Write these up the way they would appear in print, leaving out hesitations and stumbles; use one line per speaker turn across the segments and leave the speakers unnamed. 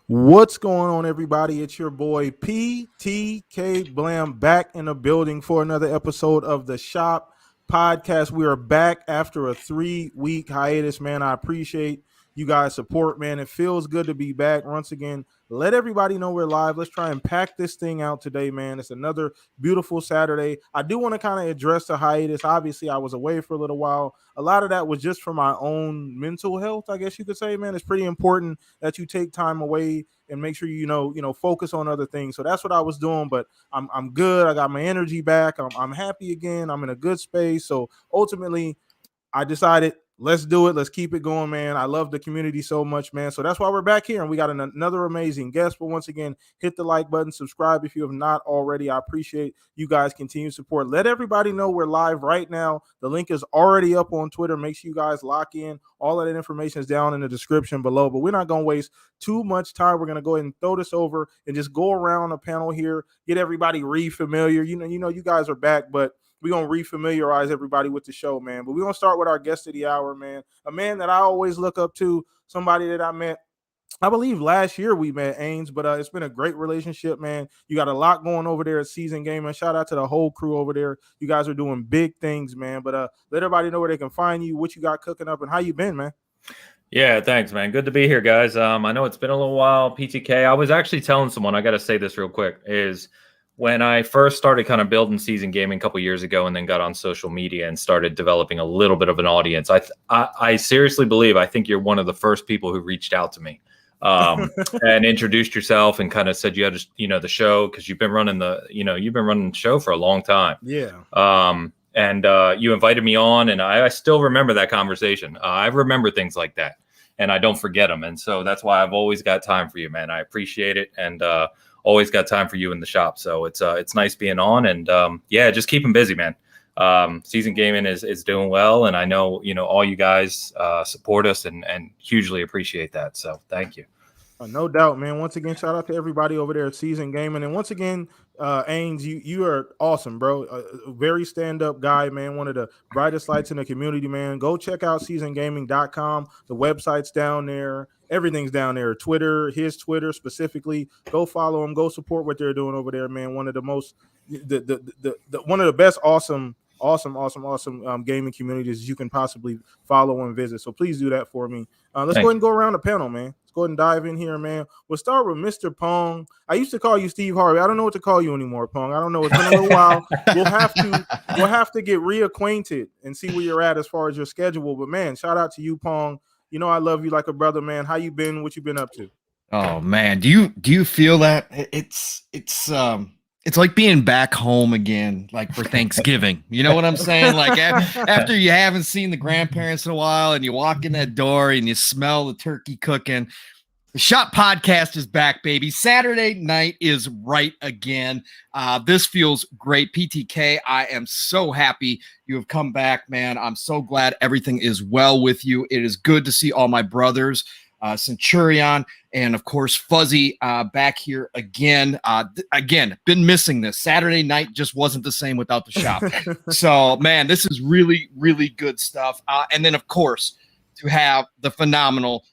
What's going on, everybody? It's your boy PTK Blam back in the building for another episode of the Shop Podcast. We are back after a 3-week hiatus, man. I appreciate you guys' support, man. It feels good to be back once again. Let everybody know we're live. Let's try and pack this thing out today, man. It's another beautiful Saturday. I do want to kind of address the hiatus. Obviously, I was away for a little while. A lot of that was just for my own mental health, I guess you could say, man. It's pretty important that you take time away and make sure you know focus on other things. So that's what I was doing, but I'm good. I got my energy back. I'm happy again. I'm in a good space. So ultimately, I decided, let's do it. Let's keep it going, man. I love the community so much, man. So that's why we're back here, and we got another amazing guest. But once again, hit the like button, subscribe if you have not already. I appreciate you guys' continued support. Let everybody know we're live right now. The link is already up on Twitter. Make sure you guys lock in. All of that information is down in the description below. But we're not going to waste too much time. We're going to go ahead and throw this over and just go around the panel here, get everybody re-familiar. You know, you guys are back, but we're going to refamiliarize everybody with the show, man. But we're going to start with our guest of the hour, man. A man that I always look up to, somebody that I met, I believe last year we met, Ains, but it's been a great relationship, man. You got a lot going over there at Season Gaming. Shout out to the whole crew over there. You guys are doing big things, man. But let everybody know where they can find you, what you got cooking up, and how you been, man.
Yeah, thanks, man. Good to be here, guys. I know it's been a little while, PTK. I was actually telling someone, I got to say this real quick, is when I first started kind of building Season Gaming a couple years ago and then got on social media and started developing a little bit of an audience, I seriously believe, I think you're one of the first people who reached out to me and introduced yourself and kind of said you had, the show, because you've been running the show for a long time.
Yeah.
And you invited me on, and I still remember that conversation. I remember things like that, and I don't forget them. And so that's why I've always got time for you, man. I appreciate it. And, always got time for you in the shop. So it's nice being on, and just keep them busy, man. Season Gaming is doing well, and I know, all you guys support us and hugely appreciate that. So thank you.
No doubt, man. Once again, shout out to everybody over there at Season Gaming. And once again, Ains, you are awesome, bro. A very stand-up guy, man. One of the brightest lights in the community, man. Go check out seasongaming.com. The website's down there. Everything's down there. Twitter, his Twitter specifically. Go follow him. Go support what they're doing over there, man. One of the most, one of the best, awesome gaming communities you can possibly follow and visit. So please do that for me. Let's go ahead and go around the panel, man. Let's go ahead and dive in here, man. We'll start with Mr. Pong. I used to call you Steve Harvey. I don't know what to call you anymore, Pong. I don't know. It's been a little while. We'll have to get reacquainted and see where you're at as far as your schedule. But man, shout out to you, Pong. You know I love you like a brother, man. How you been? What you been up to?
Oh man, do you feel that? It's like being back home again, like for Thanksgiving. You know what I'm saying? Like after you haven't seen the grandparents in a while, and you walk in that door and you smell the turkey cooking. The Shop Podcast is back, baby. Saturday night is right again. This feels great. PTK, I am so happy you have come back, man. I'm so glad everything is well with you. It is good to see all my brothers, Centurion, and of course, Fuzzy back here again. Again, been missing this. Saturday night just wasn't the same without the shop. So, man, this is really, really good stuff. And then, of course, to have the phenomenal,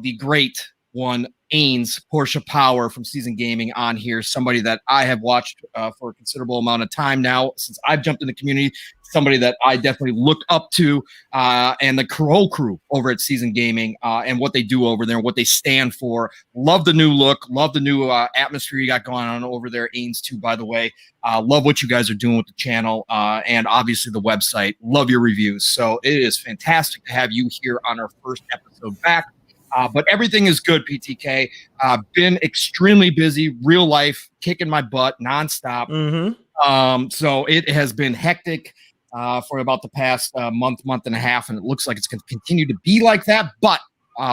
the great one, Ains, Portia Power from Season Gaming on here, somebody that I have watched for a considerable amount of time now since I've jumped in the community, somebody that I definitely look up to, and the whole crew over at Season Gaming and what they do over there, what they stand for. Love the new look, love the new atmosphere you got going on over there, Ains, too, by the way. Love what you guys are doing with the channel and obviously the website. Love your reviews. So it is fantastic to have you here on our first episode back. But everything is good, PTK. Been extremely busy, real life, kicking my butt nonstop.
Mm-hmm.
So it has been hectic for about the past month and a half, and it looks like it's going to continue to be like that. But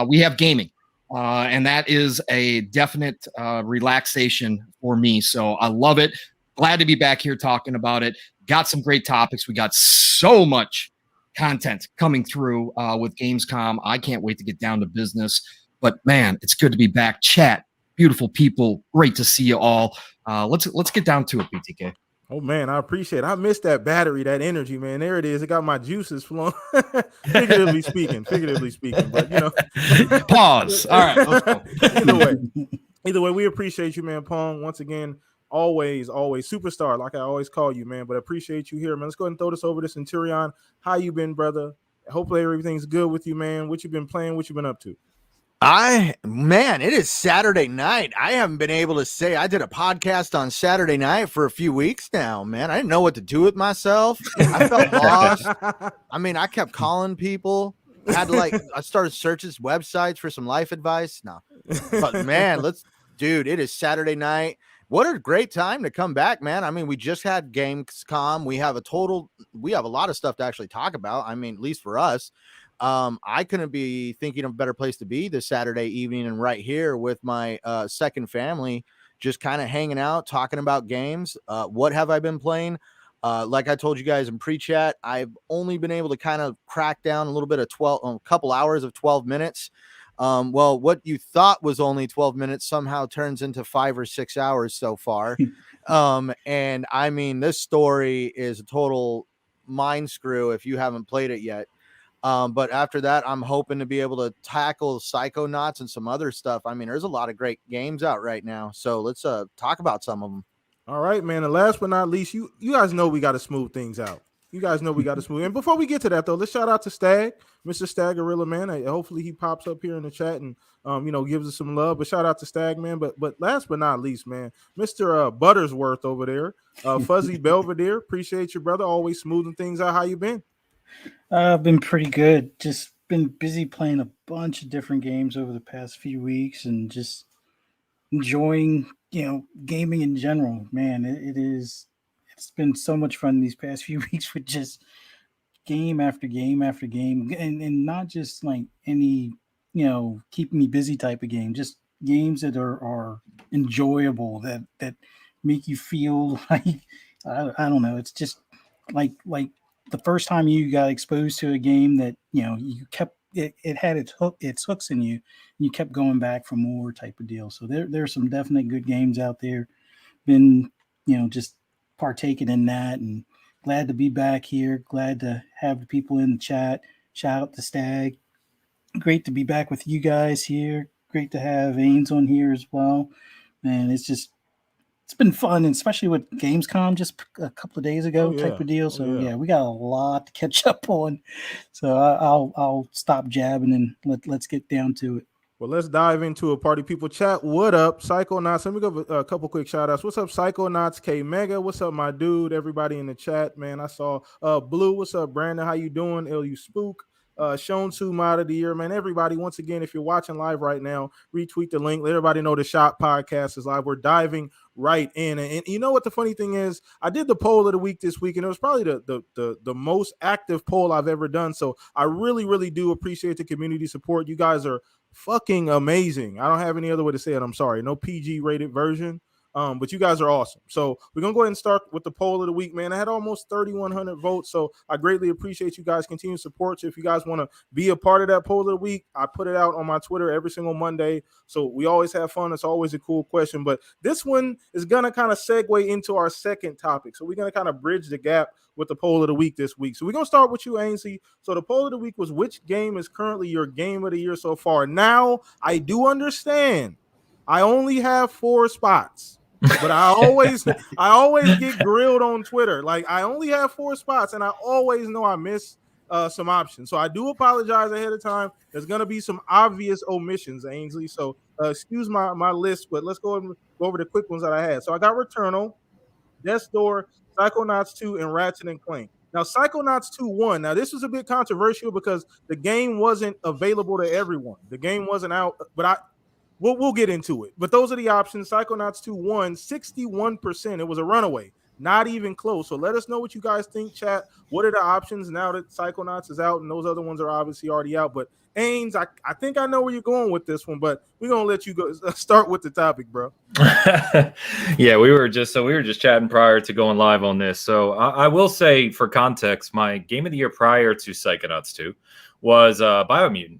we have gaming, and that is a definite relaxation for me. So I love it. Glad to be back here talking about it. Got some great topics. We got so much content coming through with Gamescom. I can't wait to get down to business. But man, it's good to be back. Chat, beautiful people, great to see you all. Let's get down to it, PTK.
Oh man, I appreciate it. I missed that battery, that energy, man. There it is. It got my juices flowing. figuratively speaking. But you know,
pause. All right, let's go.
Either way. Either way, we appreciate you, man. Pong, once again, always superstar, like I always call you, man. But I appreciate you here, man. Let's go ahead and throw this over to Centurion. How you been, brother? Hopefully everything's good with you, man. What you been playing? What you been up to?
Man, it is Saturday night. I haven't been able to say I did a podcast on Saturday night for a few weeks now, man. I didn't know what to do with myself. I felt lost. I mean, I kept calling people. I started searching websites for some life advice. No, but man, dude, it is Saturday night. What a great time to come back, man. I mean, we just had Gamescom. We have a lot of stuff to actually talk about. I mean, at least for us. I couldn't be thinking of a better place to be this Saturday evening and right here with my second family, just kind of hanging out, talking about games. What have I been playing? Like I told you guys in pre-chat, I've only been able to kind of crack down a little bit of a couple hours of 12 minutes. Well, what you thought was only 12 minutes somehow turns into 5 or 6 hours so far. And I mean, this story is a total mind screw if you haven't played it yet. But after that, I'm hoping to be able to tackle Psychonauts and some other stuff. I mean, there's a lot of great games out right now. So let's talk about some of them.
All right, man. And last but not least, you guys know we got to smooth things out. You guys know we got to smooth. And before we get to that, though, let's shout out to Stag, Mr. Staggerrilla, man. Hopefully he pops up here in the chat and gives us some love. But shout out to Stag, man. But last but not least, man, Mr. Buttersworth over there, FuzzyBelvedere. Appreciate you, brother. Always smoothing things out. How you been?
I've been pretty good. Just been busy playing a bunch of different games over the past few weeks and just enjoying, gaming in general. Man, it's been so much fun these past few weeks with just game after game after game, and not just like any, keeping me busy type of game, just games that are enjoyable, that make you feel like, I don't know. It's just like the first time you got exposed to a game that, you kept it had its hooks in you, and you kept going back for more type of deal. So there's some definite good games out there. Been, just partaking in that, and glad to be back here. Glad to have the people in the chat. Shout out to Stag. Great to be back with you guys here. Great to have Ains on here as well. And it's been fun, and especially with Gamescom just a couple of days ago type of deal. So yeah, we got a lot to catch up on. So I'll stop jabbing and let's get down to it.
Well, let's dive into a party people chat. What up, Psychonauts? Let me give a couple quick shout outs. What's up, Psychonauts K Mega? What's up, my dude? Everybody in the chat, man. I saw Blue. What's up, Brandon? How you doing? LU Spook. Shown to Mod of the Year, man. Everybody, once again, if you're watching live right now, retweet the link. Let everybody know the Shop Podcast is live. We're diving right in. And you know what the funny thing is? I did the poll of the week this week, and it was probably the most active poll I've ever done. So I really, really do appreciate the community support. You guys are fucking amazing. I don't have any other way to say it. I'm sorry. No PG rated version. But you guys are awesome. So we're going to go ahead and start with the poll of the week, man. I had almost 3,100 votes, so I greatly appreciate you guys' continued support. So if you guys want to be a part of that poll of the week, I put it out on my Twitter every single Monday. So we always have fun. It's always a cool question. But this one is going to kind of segue into our second topic. So we're going to kind of bridge the gap with the poll of the week this week. So we're going to start with you, Ainsley. So the poll of the week was, which game is currently your game of the year so far? Now, I do understand I only have 4 spots. But I always get grilled on Twitter. Like, I only have 4 spots, and I always know I miss some options. So I do apologize ahead of time. There's going to be some obvious omissions, Ainsley. So excuse my list, but let's go over the quick ones that I had. So I got Returnal, Death's Door, Psychonauts 2, and Ratchet and Clank. Now, Psychonauts 2 won. Now, this was a bit controversial because the game wasn't available to everyone. The game wasn't out, but We'll get into it. But those are the options. Psychonauts 2 won 61%. It was a runaway. Not even close. So let us know what you guys think, chat. What are the options now that Psychonauts is out and those other ones are obviously already out? But Ains, I think I know where you're going with this one, but we're going to let you go start with the topic, bro.
Yeah, we were just chatting prior to going live on this. So I will say, for context, my game of the year prior to Psychonauts 2 was Biomutant.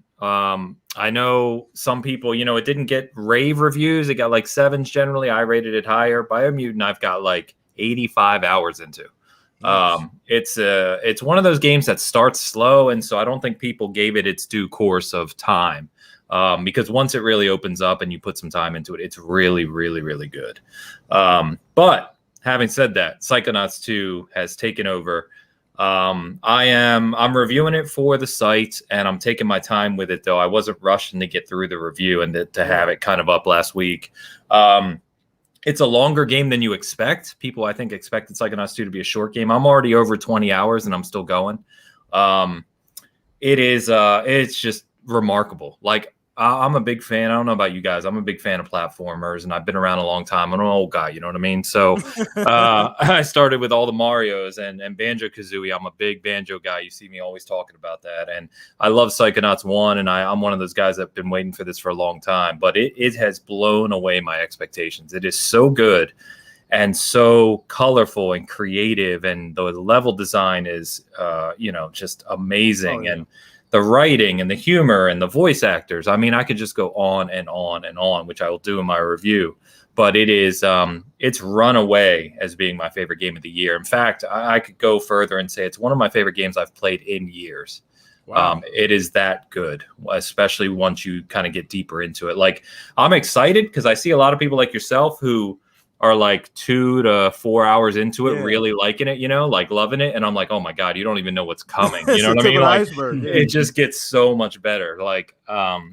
I know some people, it didn't get rave reviews. It got like 7s generally. I rated it higher. Biomutant, I've got like 85 hours into. Nice. It's one of those games that starts slow, and so I don't think people gave it its due course of time. because once it really opens up and you put some time into it, it's really, really, really good. But having said that, Psychonauts 2 has taken over. I'm reviewing it for the site, and I'm taking my time with it, though. I wasn't rushing to get through the review and to have it kind of up last week. It's a longer game than you expect. People, I think, expected Psychonauts 2 to be a short game. I'm already over 20 hours, and I'm still going. It's just remarkable. Like, I'm a big fan. I don't know about you guys. I'm a big fan of platformers, and I've been around a long time. I'm an old guy, you know what I mean? So I started with all the Marios and Banjo-Kazooie. I'm a big Banjo guy. You see me always talking about that. And I love Psychonauts 1, and I'm one of those guys that have been waiting for this for a long time. But it has blown away my expectations. It is so good and so colorful and creative, and the level design is, just amazing. Oh, yeah. And the writing and the humor and the voice actors. I mean, I could just go on and on and on, which I will do in my review. But it is, it's run away as being my favorite game of the year. In fact, I could go further and say it's one of my favorite games I've played in years. Wow. It is that good, especially once you kind of get deeper into it. Like, I'm excited because I see a lot of people like yourself who are like 2 to 4 hours into it, really liking it, like loving it. And I'm like, oh my God, you don't even know what's coming. You know what I mean? Like, iceberg, it just gets so much better. Like,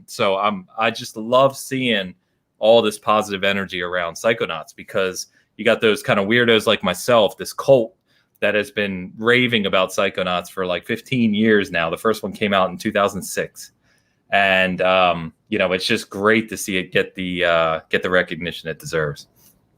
so I just love seeing all this positive energy around Psychonauts, because you got those kind of weirdos like myself, this cult that has been raving about Psychonauts for like 15 years now. The first one came out in 2006. And, it's just great to see it get the recognition it deserves.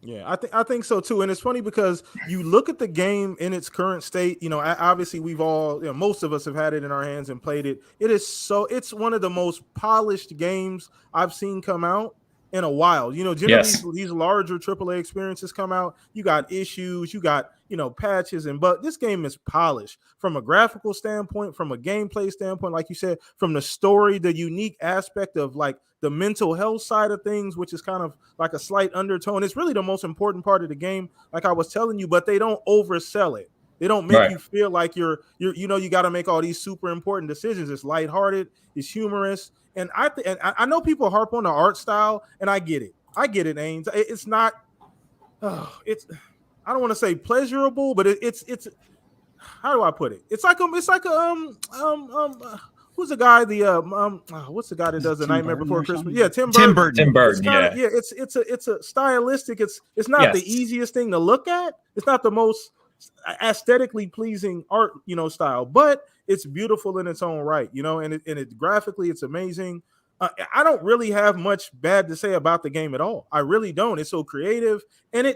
Yeah, I think so too. And it's funny because you look at the game in its current state, obviously we've all, most of us have had it in our hands and played it. It's one of the most polished games I've seen come out in a while. Generally these larger AAA experiences come out, you got issues, you got, patches, but this game is polished from a graphical standpoint, from a gameplay standpoint, like you said, from the story, the unique aspect of like the mental health side of things, which is kind of like a slight undertone. It's really the most important part of the game, like I was telling you, but they don't oversell it. They don't make you feel like you got to make all these super important decisions. It's lighthearted, it's humorous. And I know people harp on the art style, and I get it, Ains. It's not, I don't want to say pleasurable, but it's how do I put it? It's like who's the guy? What's the guy that does The Nightmare Before Christmas? Yeah, Tim Burton.
Tim Burton.
It's a stylistic. It's not the easiest thing to look at. It's not the most aesthetically pleasing art, style, but it's beautiful in its own right, and it graphically it's amazing. I don't really have much bad to say about the game at all. I really don't. It's so creative, and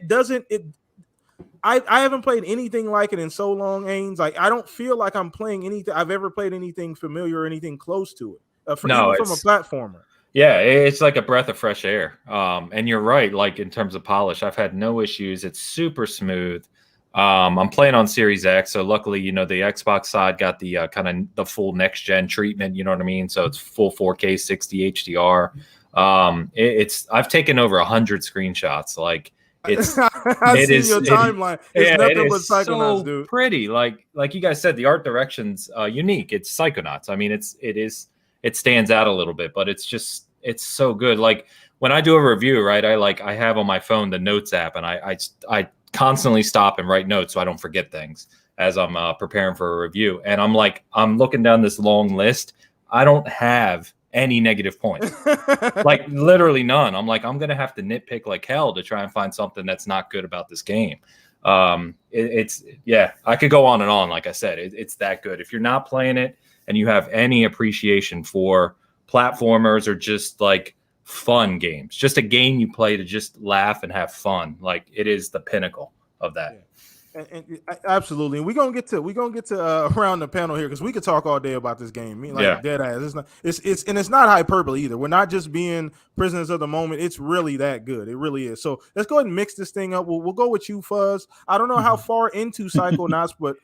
I haven't played anything like it in so long, Ains. Like, I don't feel like I'm playing anything. I've ever played anything familiar or anything close to it. From a platformer.
Yeah, it's like a breath of fresh air. And you're right. Like, in terms of polish, I've had no issues. It's super smooth. I'm playing on Series X, so luckily, the Xbox side got the kind of the full next gen treatment. You know what I mean? So it's full 4K 60 HDR. I've taken over 100 screenshots. Like, it's
I've seen your timeline. It's nothing but Psychonauts,
so
dude.
Pretty. Like you guys said, the art direction's unique. It's Psychonauts. I mean, it stands out a little bit, but it's so good. Like, when I do a review, right, I have on my phone the notes app, and I constantly stop and write notes so I don't forget things as I'm preparing for a review. And I'm looking down this long list. I don't have any negative points, like literally none. I'm like, I'm gonna have to nitpick like hell to try and find something that's not good about this game. I could go on and on. Like I said, it's that good. If you're not playing it and you have any appreciation for platformers or just like fun games, just a game you play to just laugh and have fun, like, it is the pinnacle of that.
Yeah. And absolutely, and we're gonna get to around the panel here, because we could talk all day about this game. Dead ass. It's not hyperbole either. We're not just being prisoners of the moment. It's really that good. It really is. So let's go ahead and mix this thing up. We'll go with you, Fuzz. I don't know how far into Psychonauts, but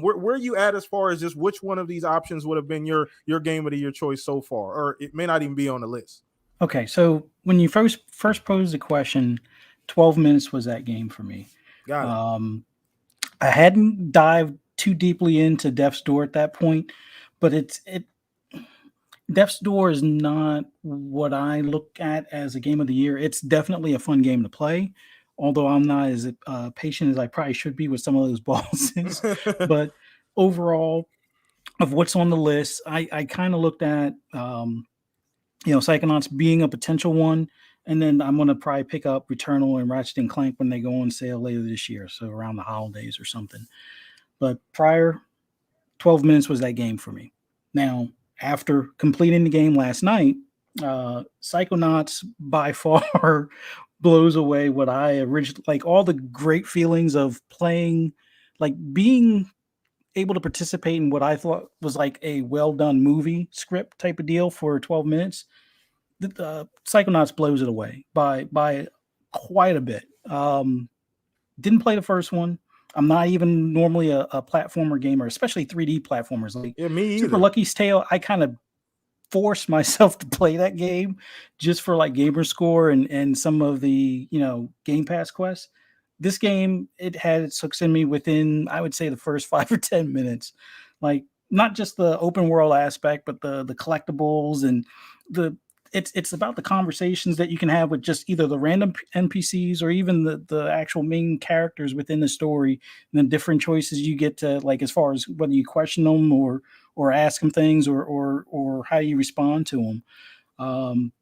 where you at as far as just which one of these options would have been your game of the year choice so far, or it may not even be on the list.
Okay, so when you first posed the question, 12 minutes was that game for me.
Got it.
I hadn't dived too deeply into Death's Door at that point, but Death's Door is not what I look at as a game of the year. It's definitely a fun game to play, although I'm not as patient as I probably should be with some of those bosses. But overall, of what's on the list, I kind of looked at, Psychonauts being a potential one. And then I'm going to probably pick up Returnal and Ratchet and Clank when they go on sale later this year. So around the holidays or something. But prior, 12 minutes was that game for me. Now, after completing the game last night, Psychonauts by far blows away what I originally, like, all the great feelings of playing, like being able to participate in what I thought was like a well done movie script type of deal for 12 minutes. The Psychonauts blows it away by quite a bit. Didn't play the first one. I'm not even normally a platformer gamer, especially 3D platformers. Like
me either.
Super Lucky's Tale, I kind of forced myself to play that game just for like gamer score and some of the Game Pass quests. This game, it had its hooks in me within, I would say, the first 5 or 10 minutes. Like, not just the open world aspect, but the collectibles and it's about the conversations that you can have with just either the random NPCs or even the actual main characters within the story, and then different choices you get to, like, as far as whether you question them or ask them things or how you respond to them.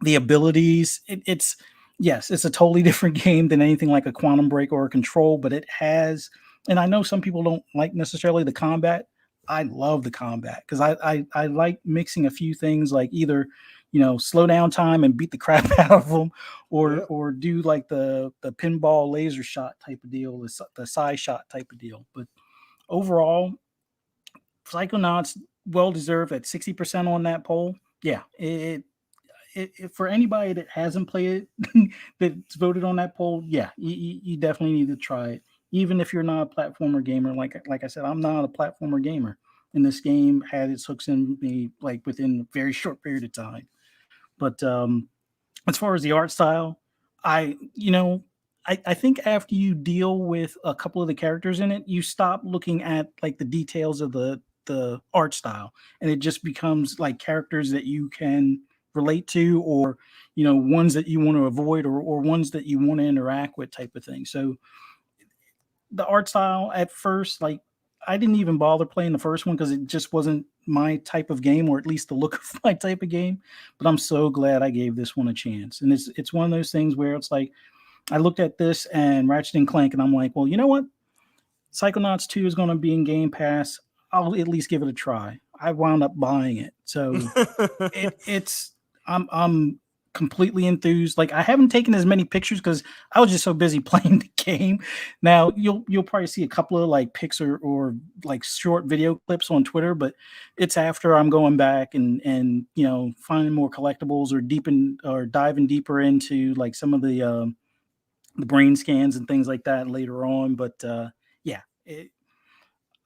The abilities, it's a totally different game than anything like a Quantum Break or a Control, but it has, and I know some people don't like necessarily the combat. I love the combat because I like mixing a few things, like either slow down time and beat the crap out of them, or do like the pinball laser shot type of deal, the side shot type of deal. But overall, Psychonauts well deserved at 60% on that poll. Yeah, it for anybody that hasn't played it that's voted on that poll, yeah, you definitely need to try it. Even if you're not a platformer gamer, like I said, I'm not a platformer gamer, and this game had its hooks in me like within a very short period of time. But as far as the art style, I think after you deal with a couple of the characters in it, you stop looking at like the details of the art style, and it just becomes like characters that you can relate to, or ones that you want to avoid, or ones that you want to interact with, type of thing. So the art style at first, like, I didn't even bother playing the first one because it just wasn't my type of game, or at least the look of my type of game. But I'm so glad I gave this one a chance. And it's one of those things where it's like, I looked at this and Ratchet and Clank, and I'm like, well, you know what? Psychonauts 2 is going to be in Game Pass. I'll at least give it a try. I wound up buying it. So I'm completely enthused. Like, I haven't taken as many pictures because I was just so busy playing the game. Now you'll probably see a couple of like pics or like short video clips on Twitter, but it's after I'm going back and finding more collectibles or diving deeper into like some of the brain scans and things like that later on. But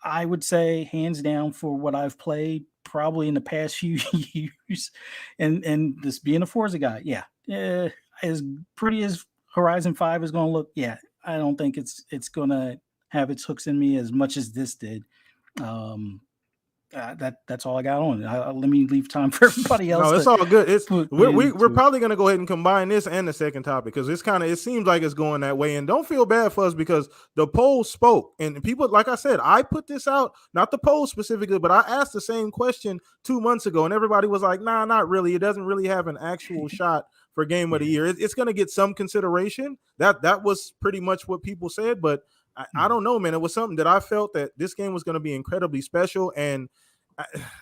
I would say hands down for what I've played probably in the past few years, and this being a Forza guy, as pretty as Horizon 5 is going to look, I don't think it's going to have its hooks in me as much as this did. That's all I got on it. Let me leave time for everybody else.
No, it's all good. We're probably gonna go ahead and combine this and the second topic because it seems like it's going that way. And don't feel bad for us because the poll spoke, and people, like I said, I put this out, not the poll specifically, but I asked the same question 2 months ago, and everybody was like, "Nah, not really. It doesn't really have an actual shot for Game of the Year. It's gonna get some consideration." That was pretty much what people said, but I don't know, man. It was something that I felt that this game was going to be incredibly special, and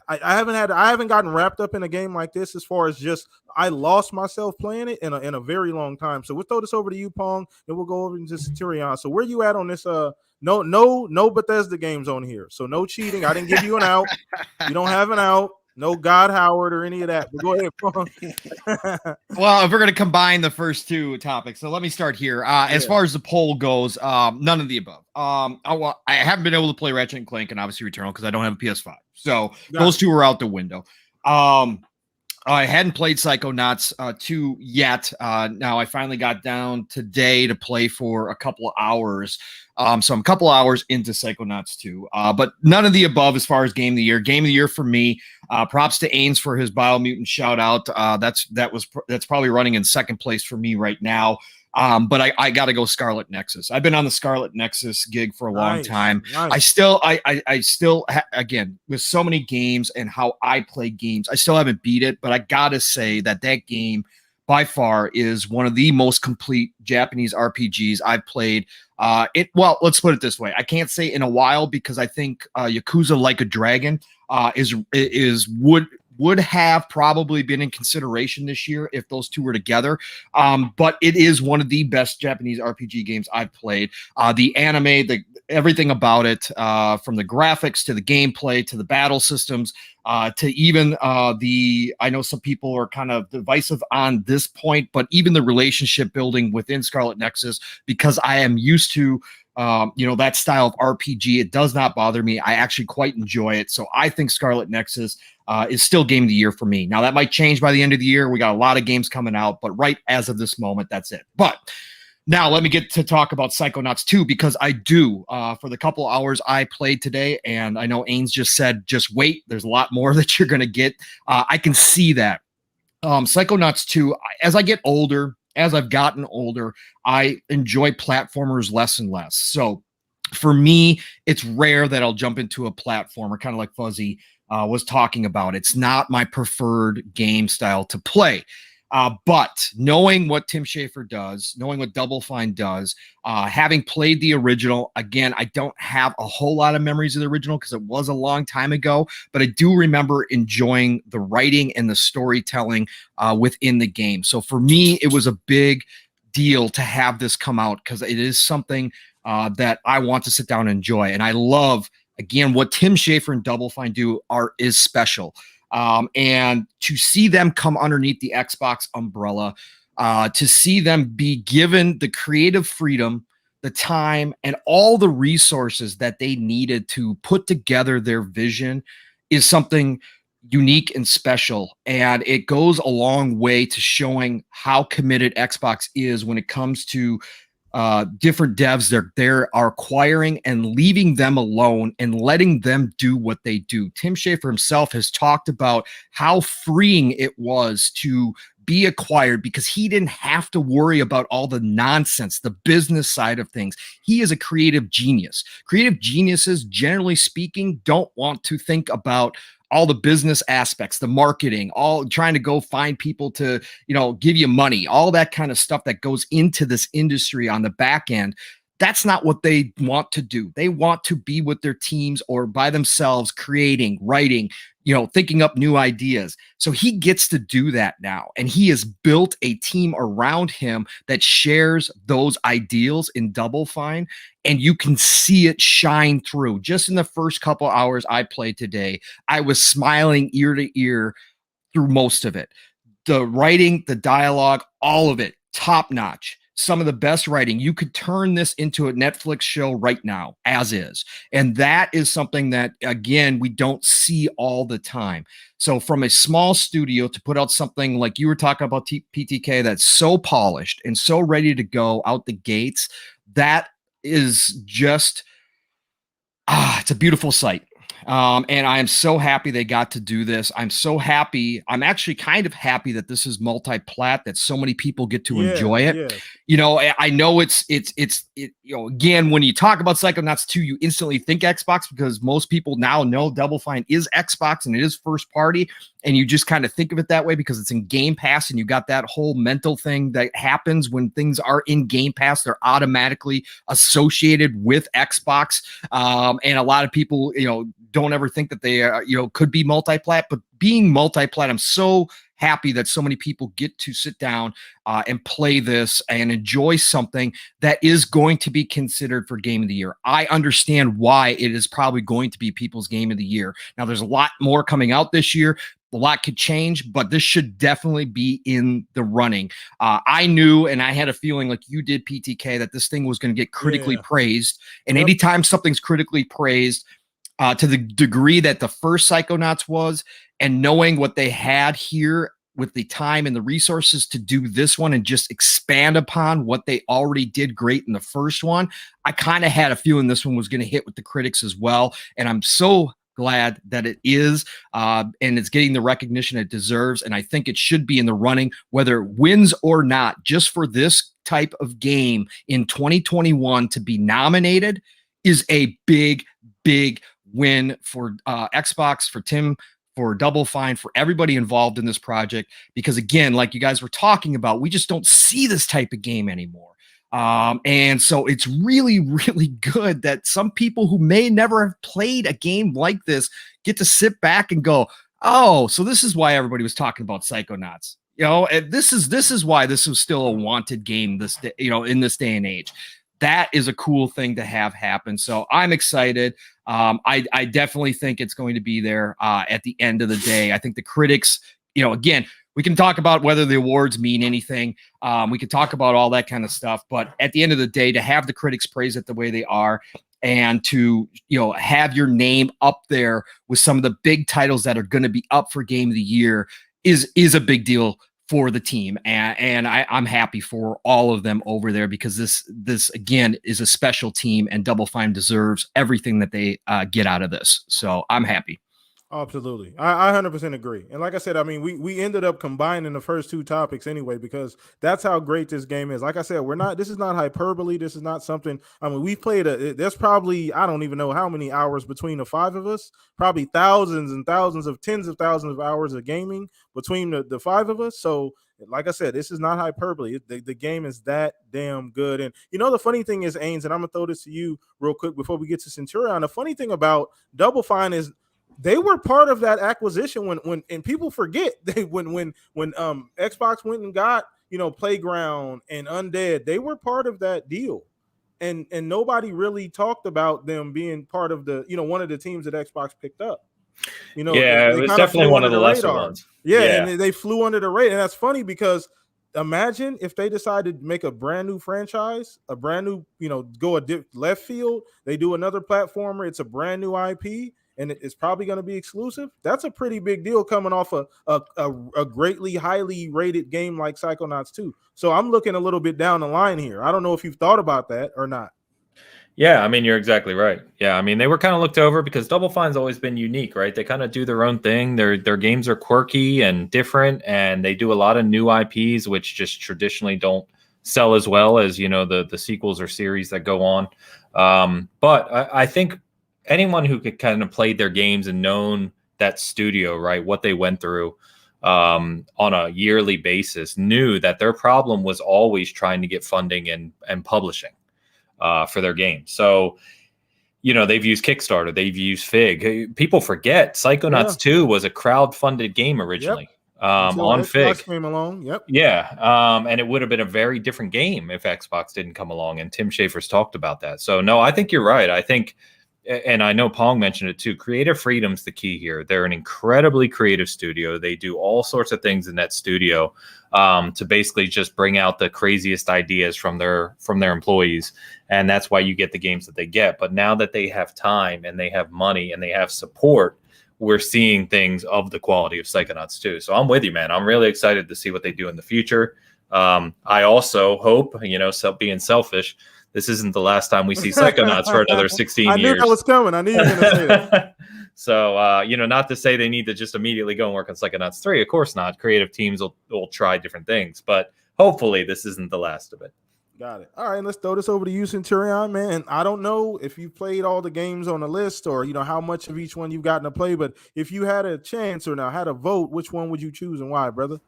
I haven't gotten wrapped up in a game like this as far as just I lost myself playing it in a very long time. So we'll throw this over to you, Pong, and we'll go over into Centurion. So where you at on this? No Bethesda games on here, so no cheating. I didn't give you an out. You don't have an out. No God Howard or any of that. But go ahead, Pong.
Well, if we're going to combine the first two topics, so let me start here. As far as the poll goes, none of the above. I haven't been able to play Ratchet and Clank and obviously Returnal because I don't have a PS5. So those two are out the window. I hadn't played Psychonauts 2 yet. Now I finally got down today to play for a couple of hours. So I'm a couple hours into Psychonauts 2. But none of the above as far as game of the year. Game of the year for me. Props to Ains for his Biomutant shout out. That's probably running in second place for me right now. But I got to go Scarlet Nexus. I've been on the Scarlet Nexus gig for a long time.
Nice.
I still again, with so many games and how I play games, I still haven't beat it, but I got to say that game by far is one of the most complete Japanese RPGs I've played. Well, let's put it this way. I can't say in a while because I think Yakuza Like a Dragon would have probably been in consideration this year if those two were together. But it is one of the best Japanese RPG games I've played. The anime, everything about it, from the graphics to the gameplay to the battle systems, to even I know some people are kind of divisive on this point, but even the relationship building within Scarlet Nexus, because I am used to that style of RPG, it does not bother me. I actually quite enjoy it. So I think Scarlet Nexus is still game of the year for me. Now that might change by the end of the year. We got a lot of games coming out, but right as of this moment, that's it. But now let me get to talk about Psychonauts 2, because I do, for the couple hours I played today, and I know Ains just said, just wait, there's a lot more that you're going to get. I can see that. Psychonauts 2, as I get older, as I've gotten older, I enjoy platformers less and less. So for me, it's rare that I'll jump into a platformer, kind of like Fuzzy was talking about. It's not my preferred game style to play. But knowing what Tim Schafer does, knowing what Double Fine does, having played the original, again, I don't have a whole lot of memories of the original because it was a long time ago, but I do remember enjoying the writing and the storytelling within the game. So for me, it was a big deal to have this come out because it is something that I want to sit down and enjoy. And I love, again, what Tim Schafer and Double Fine do is special. And to see them come underneath the Xbox umbrella, to see them be given the creative freedom, the time, and all the resources that they needed to put together their vision is something unique and special. And it goes a long way to showing how committed Xbox is when it comes to different devs they're acquiring and leaving them alone and letting them do what they do. Tim Schafer himself has talked about how freeing it was to be acquired because he didn't have to worry about all the nonsense, the business side of things. He is a creative genius. Creative geniuses, generally speaking, don't want to think about all the business aspects, the marketing, all trying to go find people to, give you money, all that kind of stuff that goes into this industry on the back end. That's not what they want to do. They want to be with their teams or by themselves, creating, writing, thinking up new ideas. So he gets to do that now. And he has built a team around him that shares those ideals in Double Fine. And you can see it shine through. Just in the first couple hours I played today, I was smiling ear to ear through most of it. The writing, the dialogue, all of it, top notch. Some of the best writing. You could turn this into a Netflix show right now, as is. And that is something that, again, we don't see all the time. So from a small studio to put out something like you were talking about PTK that's so polished and so ready to go out the gates, that is just, it's a beautiful sight. And I am so happy they got to do this. I'm so happy. I'm actually kind of happy that this is multi-plat, that so many people get to enjoy it. Yeah. I know it's again, when you talk about Psychonauts 2, you instantly think Xbox because most people now know Double Fine is Xbox and it is first party. And you just kind of think of it that way because it's in Game Pass and you got that whole mental thing that happens when things are in Game Pass. They're automatically associated with Xbox. And a lot of people, don't ever think that they could be multi-plat, but being multi-plat, I'm so happy that so many people get to sit down and play this and enjoy something that is going to be considered for Game of the Year. I understand why it is probably going to be people's Game of the Year. Now, there's a lot more coming out this year. A lot could change, but this should definitely be in the running. I knew, and I had a feeling like you did, PTK, that this thing was going to get critically praised. And anytime something's critically praised, to the degree that the first Psychonauts was, and knowing what they had here with the time and the resources to do this one and just expand upon what they already did great in the first one, I kind of had a feeling this one was going to hit with the critics as well. And I'm so glad that it is, and it's getting the recognition it deserves. And I think it should be in the running, whether it wins or not, just for this type of game in 2021 to be nominated is a big, big win for Xbox, for Tim, for Double Fine, for everybody involved in this project. Because again, like you guys were talking about, we just don't see this type of game anymore. And so it's really, really good that some people who may never have played a game like this get to sit back and go, oh, so this is why everybody was talking about Psychonauts. You know, and this is why this was still a wanted game this day, you know, in this day and age. That is a cool thing to have happen. So I'm excited. I definitely think it's going to be there at the end of the day. I think the critics, you know, again, we can talk about whether the awards mean anything. We could talk about all that kind of stuff. But at the end of the day, to have the critics praise it the way they are, and to, you know, have your name up there with some of the big titles that are going to be up for Game of the Year is a big deal for the team. And I'm happy for all of them over there, because this again is a special team, and Double Fine deserves everything that they get out of this. So I'm happy.
Absolutely. I 100% agree. And like I said, I mean, we ended up combining the first two topics anyway, because that's how great this game is. Like I said, this is not hyperbole. This is not something, I mean, we've played there's probably, I don't even know how many hours between the five of us, probably thousands and thousands of tens of thousands of hours of gaming between the five of us. So like I said, this is not hyperbole. The game is that damn good. And you know, the funny thing is, Ains, and I'm gonna throw this to you real quick before we get to Centurion. The funny thing about Double Fine is they were part of that acquisition when and people forget when Xbox went and got, you know, Playground and Undead. They were part of that deal, and nobody really talked about them being part of the, you know, one of the teams that Xbox picked up. You know,
yeah, it was definitely one of the lesser ones.
Yeah, and they flew under the radar. And that's funny, because imagine if they decided to make a brand new franchise, a brand new, you know, go left field. They do another platformer. It's a brand new IP. And it's probably going to be exclusive. That's a pretty big deal coming off a greatly highly rated game like Psychonauts 2. So I'm looking a little bit down the line here. I don't know if you've thought about that or not.
Yeah, I mean, you're exactly right. Yeah, I mean, they were kind of looked over because Double Fine's always been unique, right? They kind of do their own thing. Their games are quirky and different, and they do a lot of new IPs, which just traditionally don't sell as well as, you know, the sequels or series that go on. But I think anyone who could kind of played their games and known that studio, right, what they went through on a yearly basis, knew that their problem was always trying to get funding and publishing for their games. So, you know, they've used Kickstarter, they've used Fig. People forget Psychonauts 2 was a crowd-funded game originally. On Fig
came along.
And it would have been a very different game if Xbox didn't come along, and Tim Schafer's talked about that. So no, I think you're right. I think, and I know Pong mentioned it too, creative freedom's the key here. They're an incredibly creative studio. They do all sorts of things in that studio to basically just bring out the craziest ideas from their employees. And that's why you get the games that they get. But now that they have time and they have money and they have support, we're seeing things of the quality of Psychonauts 2. So I'm with you, man. I'm really excited to see what they do in the future. I also hope, you know, being selfish, this isn't the last time we see Psychonauts for another 16 years.
I knew that was coming. I knew you were going to say that.
So, you know, not to say they need to just immediately go and work on Psychonauts 3. Of course not. Creative teams will try different things. But hopefully this isn't the last of it.
Got it. All right, let's throw this over to you, Centurion, man. I don't know if you played all the games on the list or, you know, how much of each one you've gotten to play. But if you had a chance or now had a vote, which one would you choose and why, brother?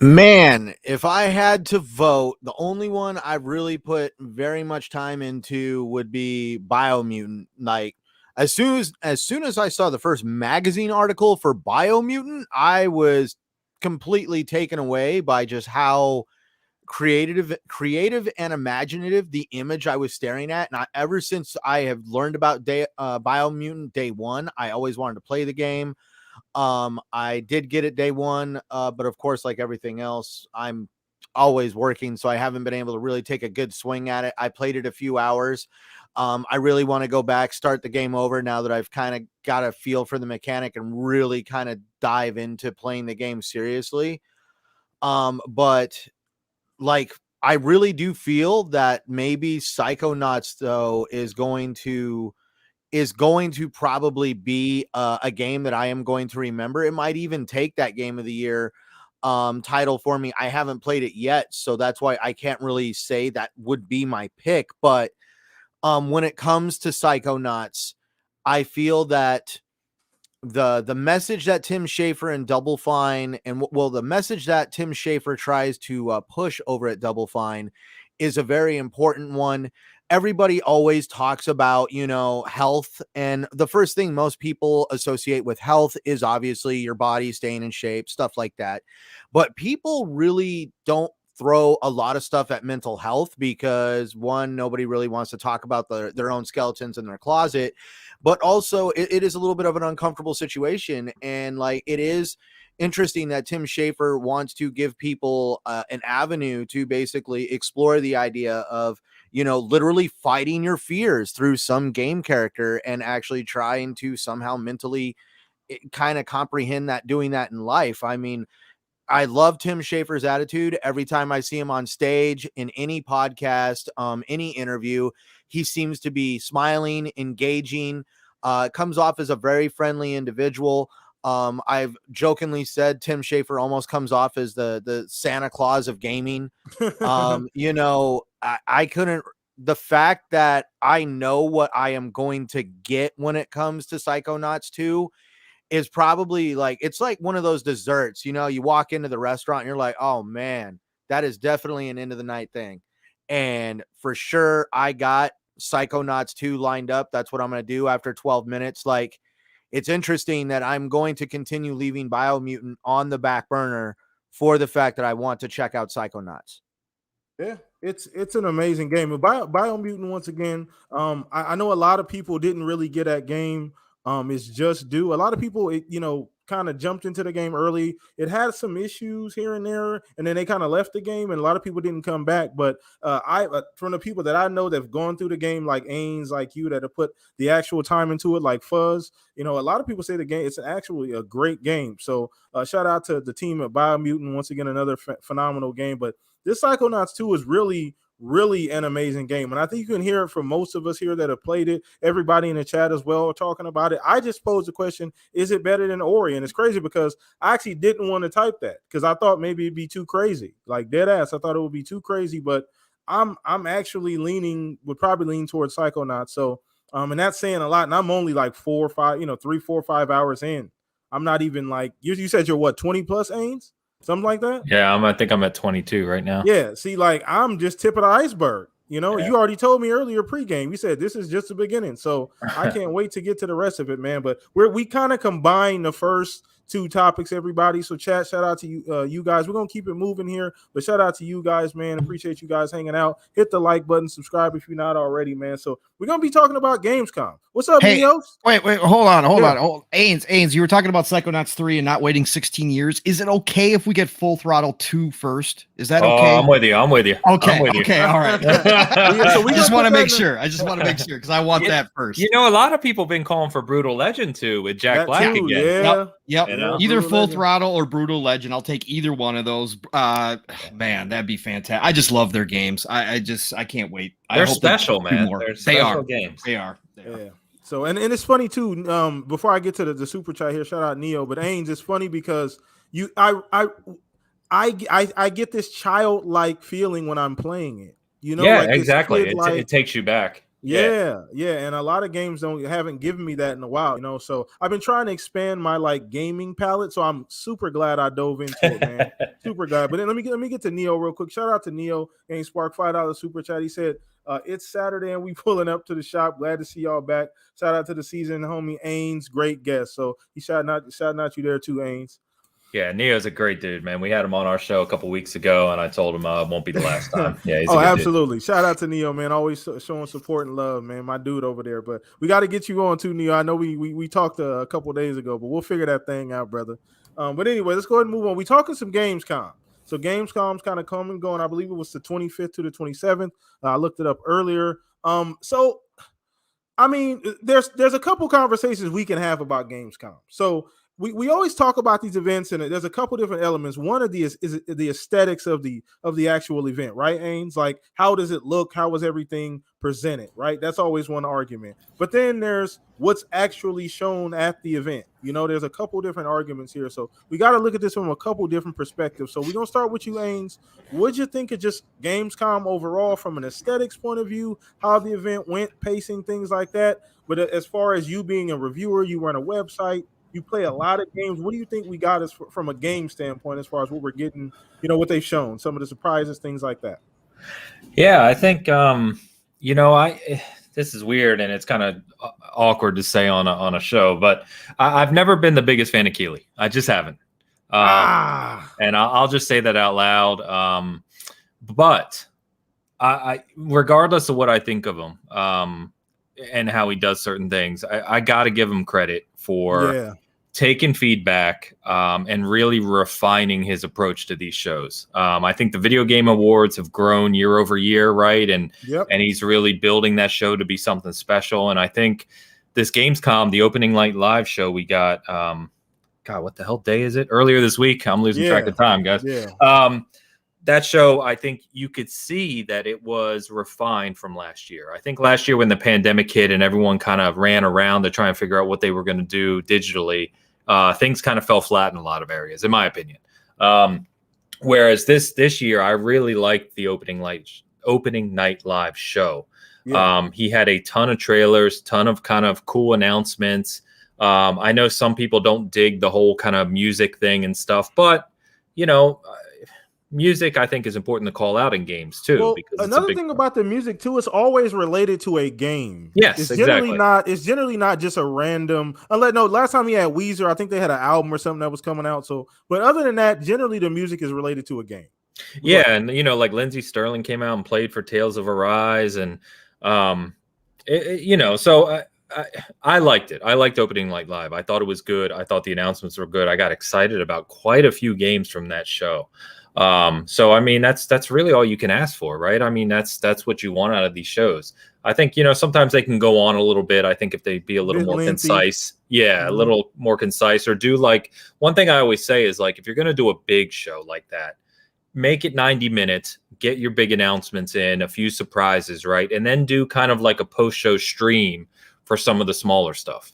Man, if I had to vote, the only one I really put very much time into would be Biomutant. Like as soon as I saw the first magazine article for Biomutant, I was completely taken away by just how creative and imaginative the image I was staring at. And ever since I have learned about Biomutant day one, I always wanted to play the game. I did get it day one, but of course, like everything else, I'm always working, so I haven't been able to really take a good swing at it. I played it a few hours. I really want to go back, start the game over now that I've kind of got a feel for the mechanic and really kind of dive into playing the game seriously. But like, I really do feel that maybe Psychonauts though is going to probably be a game that I am going to remember. It might even take that game of the year title for me. I haven't played it yet, so that's why I can't really say that would be my pick. But when it comes to Psychonauts, I feel that the message that Tim Schafer and Double Fine, and the message that Tim Schafer tries to push over at Double Fine is a very important one. Everybody always talks about, health, and the first thing most people associate with health is obviously your body staying in shape, stuff like that. But people really don't throw a lot of stuff at mental health because, one, nobody really wants to talk about their own skeletons in their closet, but also it is a little bit of an uncomfortable situation. And like, it is interesting that Tim Schafer wants to give people an avenue to basically explore the idea of, literally fighting your fears through some game character and actually trying to somehow mentally kind of comprehend that, doing that in life. I mean, I love Tim Schafer's attitude. Every time I see him on stage, in any podcast, any interview, he seems to be smiling, engaging, comes off as a very friendly individual. I've jokingly said Tim Schafer almost comes off as the Santa Claus of gaming. I couldn't, the fact that I know what I am going to get when it comes to Psychonauts 2 is probably like, it's like one of those desserts, you walk into the restaurant and you're like, oh man, that is definitely an end of the night thing. And for sure, I got Psychonauts 2 lined up. That's what I'm going to do after 12 minutes. Like, it's interesting that I'm going to continue leaving Biomutant on the back burner for the fact that I want to check out Psychonauts.
Yeah, it's an amazing game. Biomutant, once again, I know a lot of people didn't really get that game. It's just due. A lot of people, kind of jumped into the game early. It had some issues here and there, and then they kind of left the game, and a lot of people didn't come back. But from the people that I know that have gone through the game, like Ains, like you, that have put the actual time into it, like Fuzz, a lot of people say the game, it's actually a great game. So shout out to the team at Biomutant. Once again, another phenomenal game. But this Psychonauts 2 is really an amazing game, and I think you can hear it from most of us here that have played it. Everybody in the chat as well are talking about it. I just posed the question, is it better than Ori? And it's crazy because I actually didn't want to type that because I thought maybe it'd be too crazy, like dead ass. I thought it would be too crazy, but I'm actually would probably lean towards Psychonauts. So and that's saying a lot, and I'm only like 4 or 5, 3, 4, 5 hours in. I'm not even like, you said you're what, 20 plus, Ains? Something like that?
Yeah, I think I'm at 22 right now.
Yeah, see, like, I'm just tip of the iceberg.
Yeah.
You already told me earlier pregame. You said this is just the beginning. So I can't wait to get to the rest of it, man. But we kind of combine the first two topics, everybody. So chat, shout out to you guys. We're going to keep it moving here, but shout out to you guys, man. Appreciate you guys hanging out. Hit the like button, subscribe if you're not already, man. So we're going to be talking about Gamescom. What's up, Neos?
Wait, hold on. Ains, you were talking about Psychonauts 3 and not waiting 16 years. Is it okay if we get Full Throttle 2 first? Is that okay?
I'm with you.
Okay, all right.
So
I just want to make sure because I want that first.
A lot of people have been calling for Brutal Legend 2 with Jack Black again.
Yeah.
Yep.
know?
Either
Brutal
Full
Legend.
Throttle or Brutal Legend. I'll take either one of those. Man, that'd be fantastic. I just love their games. I can't wait.
They're special, man.
They're
They're
special
special games.
They are.
Yeah. So and it's funny too. Before I get to the super chat here, shout out Neo. But Ains, it's funny because I get this childlike feeling when I'm playing it.
Yeah,
like this
exactly.
kid-like-
It takes you back.
Yeah, and a lot of games haven't given me that in a while, so I've been trying to expand my like gaming palette, so I'm super glad I dove into it, man. Super glad. But then let me get to Neo real quick. Shout out to Neo and Spark $5 super chat. He said it's Saturday and we pulling up to the shop. Glad to see y'all back. Shout out to the season homie Ains, great guest. So he shouting out you there too, Ains.
Yeah, Neo's a great dude, man. We had him on our show a couple weeks ago, and I told him it won't be the last time. Yeah, he's a good
absolutely. Dude. Shout out to Neo, man. Always showing support and love, man. My dude over there. But we got to get you on too, Neo. I know we talked a couple days ago, but we'll figure that thing out, brother. But anyway, let's go ahead and move on. We talking some Gamescom. So Gamescom's kind of come and going. I believe it was the 25th to the 27th. I looked it up earlier. So I mean, there's a couple conversations we can have about Gamescom. So we always talk about these events, and there's a couple different elements. One of these is the aesthetics of the actual event, right, Ains? Like, how does it look? How was everything presented, right? That's always one argument. But then there's what's actually shown at the event. You know, there's a couple different arguments here. So we got to look at this from a couple different perspectives. So we're going to start with you, Ains. What'd you think of just Gamescom overall from an aesthetics point of view, how the event went, pacing, things like that? But as far as you being a reviewer, you run a website, you play a lot of games. What do you think we got as from a game standpoint as far as what we're getting, you know, what they've shown, some of the surprises, things like that?
Yeah, I think, you know, this is weird and it's kind of awkward to say on a show, but I've never been the biggest fan of Keeley. I just haven't. And I'll just say that out loud. But I regardless of what I think of him, and how he does certain things, I got to give him credit for taking feedback and really refining his approach to these shows. I think the video game awards have grown year over year, right? And he's really building that show to be something special. And I think this Gamescom, the opening night live show we got, God, what the hell day is it? Earlier this week. I'm losing track of time, guys. That show, I think you could see that it was refined from last year. I think last year when the pandemic hit and everyone kind of ran around to try and figure out what they were going to do digitally, things kind of fell flat in a lot of areas, in my opinion. Whereas this year, I really liked the opening night live show. He had a ton of trailers, ton of kind of cool announcements. I know some people don't dig the whole kind of music thing and stuff, but you know, music I think is important to call out in games too.
Well,
because
another thing about the music too, it's always related to a game.
Yes,
it's
exactly.
generally not just a random. Last time he had Weezer, I think they had an album or something that was coming out. So, but other than that, generally the music is related to a game.
Yeah, and you know, like Lindsey Sterling came out and played for Tales of Arise, and you know, so I liked it. I liked opening night live. I thought it was good. I thought the announcements were good. I got excited about quite a few games from that show. So I mean, that's really all you can ask for, right? I mean, that's what you want out of these shows. I think, you know, sometimes they can go on a little bit. I think if they be a little more concise, a little more concise, or do like one thing I always say is like, if you're going to do a big show like that, make it 90 minutes, get your big announcements in, a few surprises, right? And then do kind of like a post-show stream for some of the smaller stuff.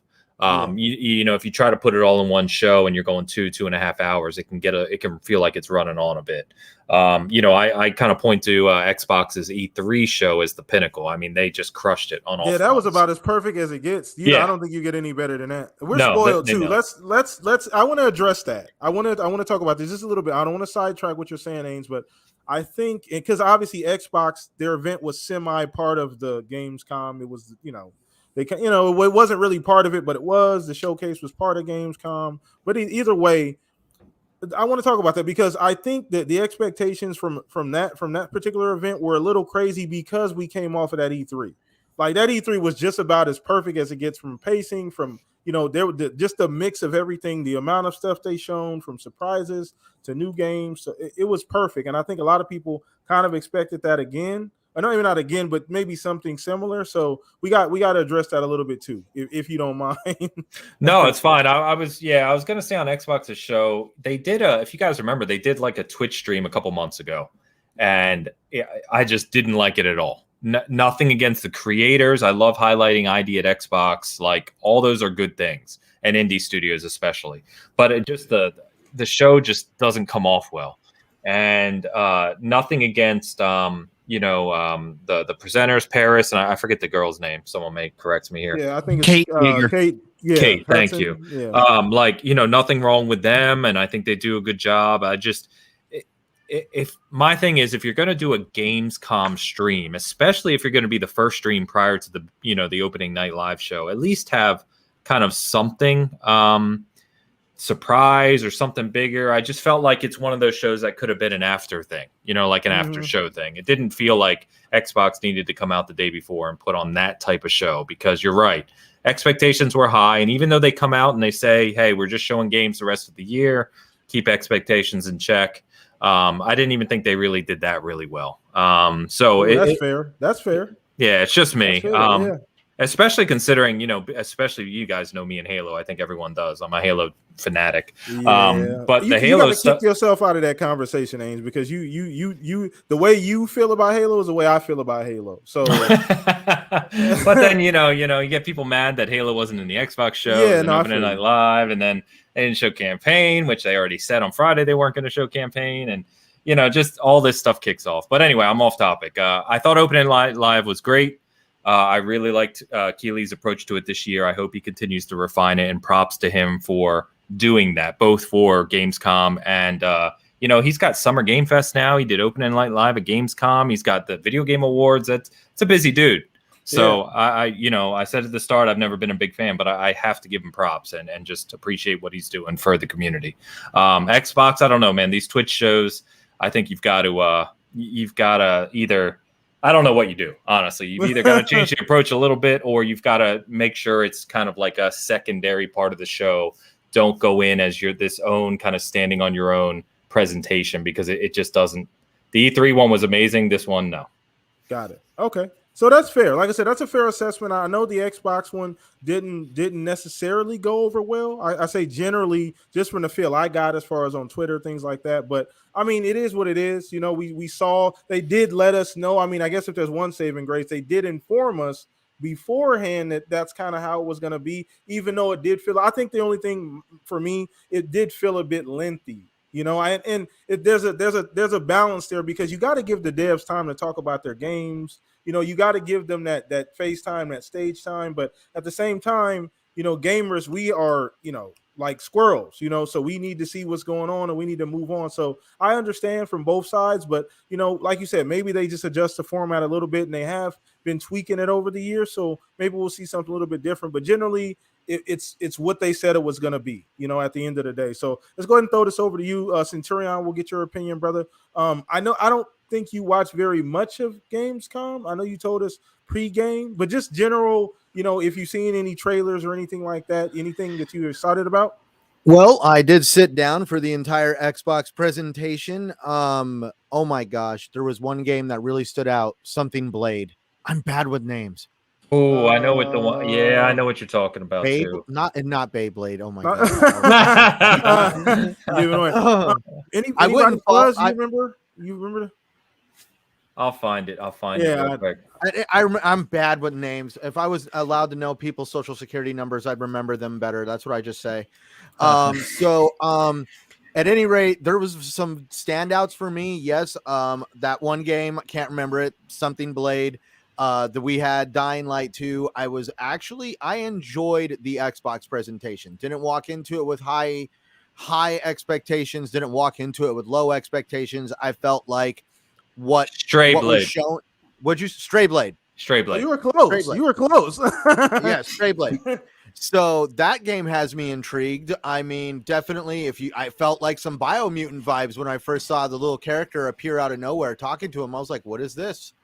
You know, if you try to put it all in one show and you're going 2.5 hours, it can feel like it's running on a bit. You know, I kind of point to Xbox's E3 show as the pinnacle. I mean, they just crushed it on all fronts.
That was about as perfect as it gets. I don't think you get any better than that. We're spoiled too. Let's I want to address that. I want to talk about this just a little bit. I don't want to sidetrack what you're saying, Ains, but I think because obviously Xbox, their event was semi part of the Gamescom. It was, you know, it wasn't really part of it, but it was. The showcase was part of Gamescom. But either way, I want to talk about that because I think that the expectations from that particular event were a little crazy because we came off of that E3. Like that E3 was just about as perfect as it gets from pacing, from, you know, just the mix of everything, the amount of stuff they shown, from surprises to new games. So it was perfect. And I think a lot of people kind of expected that again. I know maybe not again, but maybe something similar. So we got to address that a little bit too, if you don't mind.
No, it's fine. I was going to say on Xbox's show, they did if you guys remember, they did like a Twitch stream a couple months ago, and I just didn't like it at all. Nothing against the creators. I love highlighting ID at Xbox. Like all those are good things, and indie studios especially. But it just the show just doesn't come off well, and nothing against you know, the presenters, Paris, and I forget the girl's name. Someone may correct me here.
Yeah, I think it's
Kate.
Kate. Yeah,
Kate, thank you.
Yeah.
Like, you know, nothing wrong with them, and I think they do a good job. I just, if my thing is, if you're going to do a Gamescom stream, especially if you're going to be the first stream prior to the, you know, the opening night live show, at least have kind of something surprise or something bigger. I just felt like it's one of those shows that could have been an after thing, you know, like an after show thing. It didn't feel like Xbox needed to come out the day before and put on that type of show, because you're right, expectations were high. And even though they come out and they say, hey, we're just showing games the rest of the year, keep expectations in check, I didn't even think they really did that really well.
That's fair. That's fair.
Yeah, it's just me.
Fair, yeah.
Especially considering, especially you guys know me in Halo. I think everyone does. I'm a Halo fanatic.
Yeah.
But the
you
Halo
got to kick yourself out of that conversation, Ames, because you the way you feel about Halo is the way I feel about Halo. So,
but then you get people mad that Halo wasn't in the Xbox show, and Opening Night Live, and then they didn't show campaign, which they already said on Friday they weren't going to show campaign, and just all this stuff kicks off. But anyway, I'm off topic. I thought Opening Night Live was great. I really liked Keeley's approach to it this year. I hope he continues to refine it, and props to him for doing that, both for Gamescom and, he's got Summer Game Fest now. He did Opening Night Live at Gamescom. He's got the Video Game Awards. It's a busy dude. So I said at the start, I've never been a big fan, but I have to give him props and just appreciate what he's doing for the community. Xbox, I don't know, man. These Twitch shows, I think you've got to either, I don't know what you do, honestly. You've either got to change the approach a little bit, or you've got to make sure it's kind of like a secondary part of the show. Don't go in as you're this own kind of standing on your own presentation, because it just doesn't. The E3 one was amazing. This one, no.
Got it. Okay. So that's fair. Like I said, that's a fair assessment. I know the Xbox one didn't necessarily go over well. I say generally, just from the feel I got as far as on Twitter, things like that. But I mean, it is what it is. We saw, they did let us know. I mean, I guess if there's one saving grace, they did inform us beforehand that that's kind of how it was going to be, even though it did feel, I think the only thing for me, it did feel a bit lengthy. There's a balance there, because you got to give the devs time to talk about their games. You got to give them that face time, that stage time. But at the same time, gamers, we are, like squirrels, so we need to see what's going on and we need to move on. So I understand from both sides, but, like you said, maybe they just adjust the format a little bit, and they have been tweaking it over the years. So maybe we'll see something a little bit different. But generally, it's what they said it was going to be, at the end of the day. So let's go ahead and throw this over to you, Centurion. We'll get your opinion, brother. I don't think you watch very much of Gamescom. I know you told us pre-game, but just general, if you've seen any trailers or anything like that, anything that you're excited about.
Well, I did sit down for the entire Xbox presentation. Oh my gosh, there was one game that really stood out. Something Blade. I'm bad with names.
Oh, I know what the one. Yeah, I know what you're talking about too.
Not Beyblade. Oh my
god.
I wouldn't. You remember?
I'll find it. Real quick.
I'm bad with names. If I was allowed to know people's social security numbers, I'd remember them better. That's what I just say. At any rate, there was some standouts for me. Yes. That one game, can't remember it. Something Blade. That we had Dying Light 2. I enjoyed the Xbox presentation. Didn't walk into it with high expectations. Didn't walk into it with low expectations. I felt like
Stray Blade
was shown. What'd you Stray Blade?
Stray Blade.
Oh, you were close. You were close.
Yeah, Stray Blade. So that game has me intrigued. I mean, definitely, I felt like some Biomutant vibes when I first saw the little character appear out of nowhere talking to him. I was like, what is this?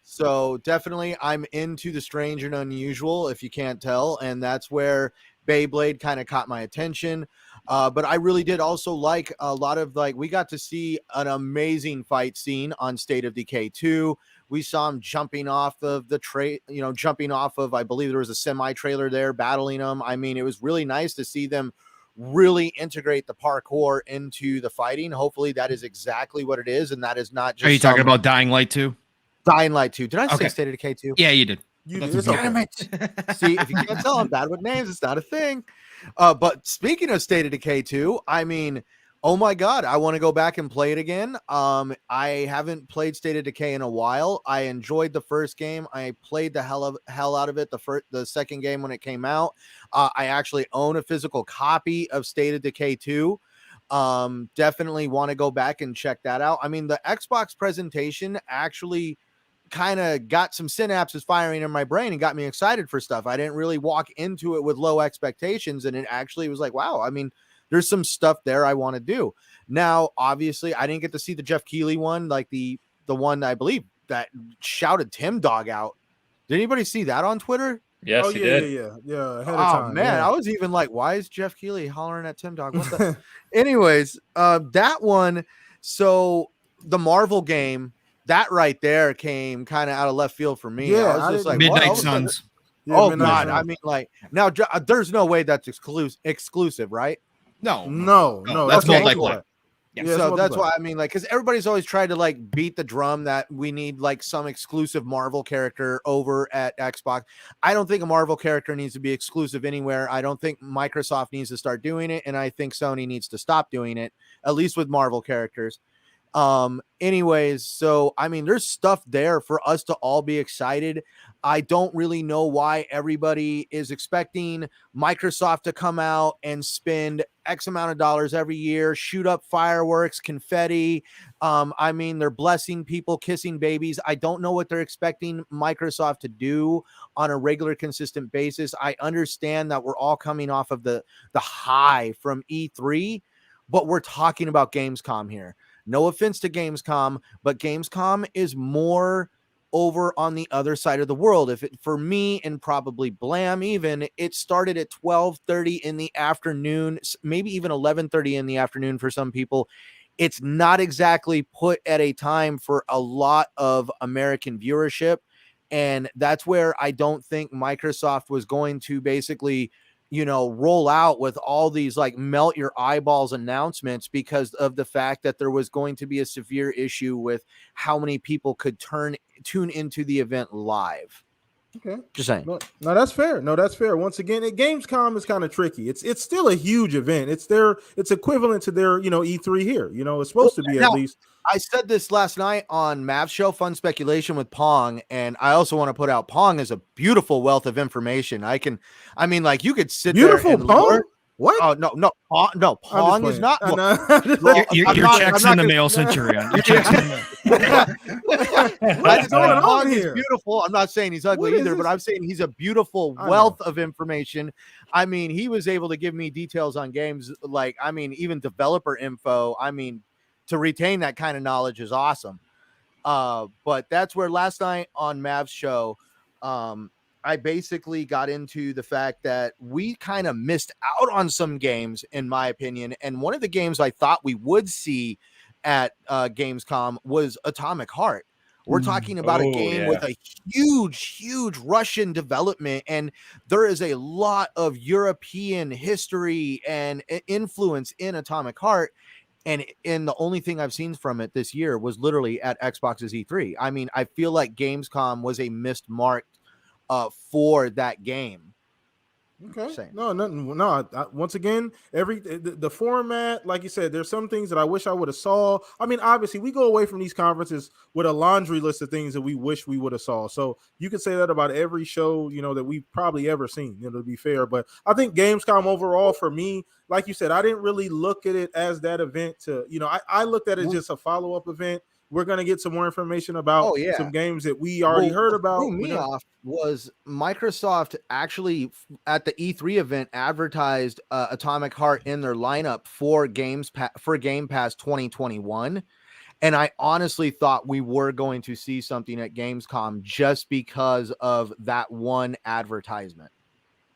So definitely I'm into the strange and unusual, if you can't tell, and that's where Beyblade kind of caught my attention. But I really did also like a lot of, we got to see an amazing fight scene on State of Decay 2. We saw him jumping off of I believe there was a semi trailer there, battling them. I mean, it was really nice to see them really integrate the parkour into the fighting. Hopefully that is exactly what it is, and that is not just.
Are you talking about Dying Light 2?
Dying Light 2. Did I say State of Decay 2?
Yeah, you did.
Damn it. See, if you can't tell, I'm bad with names. It's not a thing. But speaking of State of Decay 2, I mean, oh my God, I want to go back and play it again. I haven't played State of Decay in a while. I enjoyed the first game. I played the hell out of it the second game when it came out. I actually own a physical copy of State of Decay 2. Definitely want to go back and check that out. I mean, the Xbox presentation actually kind of got some synapses firing in my brain and got me excited for stuff. I didn't really walk into it with low expectations, and it actually was like, wow, I mean, there's some stuff there I want to do. Now, obviously, I didn't get to see the Jeff Keighley one, like the one I believe that shouted Tim Dog out. Did anybody see that on Twitter?
Yes, he did.
Yeah. Ahead of
Oh
time,
man,
yeah.
I was even like, why is Jeff Keighley hollering at Tim Dog? What the? Anyways, that one So the Marvel game, that right there came kind of out of left field for me.
Yeah,
I was just like,
Midnight
what?
Suns.
Yeah,
Oh
Midnight
God!
Suns.
I mean, like now, there's no way that's exclusive, right?
No,
that's
that's
okay.
multiplayer.
Yeah,
So that's
multiplayer.
why I mean, like, because everybody's always tried to like beat the drum that we need like some exclusive Marvel character over at Xbox. I don't think a Marvel character needs to be exclusive anywhere. I don't think Microsoft needs to start doing it, and I think Sony needs to stop doing it, at least with Marvel characters. Anyways, so I mean, there's stuff there for us to all be excited. I don't really know why everybody is expecting Microsoft to come out and spend X amount of dollars every year, shoot up fireworks, confetti. I mean, they're blessing people, kissing babies. I don't know what they're expecting Microsoft to do on a regular, consistent basis. I understand that we're all coming off of the high from E3, but we're talking about Gamescom here. No offense to Gamescom, but Gamescom is more over on the other side of the world. If it, for me and probably Blam even, it started at 12:30 in the afternoon, maybe even 11:30 in the afternoon for some people. It's not exactly put at a time for a lot of American viewership. And that's where I don't think Microsoft was going to basically, roll out with all these like melt your eyeballs announcements, because of the fact that there was going to be a severe issue with how many people could tune into the event live.
Okay.
Just saying.
No, that's fair. No, that's fair. Once again, Gamescom is kind of tricky. It's still a huge event. It's equivalent to their, E3 here. It's supposed to be at least.
I said this last night on Mav's show, Fun Speculation with Pong, and I also want to put out Pong is a beautiful wealth of information. You could sit
Beautiful
there and
Pong?
learn.
What?
Oh no, Pong is not.
Your check's in the mail, Centurion. Your check's in the mail.
What's going on
Pong
here?
is beautiful. I'm not saying he's ugly
What is
either, but
this?
I'm saying he's a beautiful wealth of information. I mean, he was able to give me details on games, even developer info. To retain that kind of knowledge is awesome. But that's where last night on Mav's show, I basically got into the fact that we kind of missed out on some games, in my opinion. And one of the games I thought we would see at Gamescom was Atomic Heart. We're talking about a game with a huge Russian development, and there is a lot of European history and influence in Atomic Heart. And the only thing I've seen from it this year was literally at Xbox's E3. I mean, I feel like Gamescom was a missed mark for that game.
Okay.
Same.
No. Once again, the format, like you said, there's some things that I wish I would have saw. I mean, obviously, we go away from these conferences with a laundry list of things that we wish we would have saw. So you could say that about every show, that we've probably ever seen. To be fair, but I think Gamescom overall for me, like you said, I didn't really look at it as that event. I looked at it as just a follow-up event. We're going to get some more information about some games that we already heard about.
What threw me off was Microsoft actually at the E3 event advertised Atomic Heart in their lineup for Game Pass 2021. And I honestly thought we were going to see something at Gamescom just because of that one advertisement.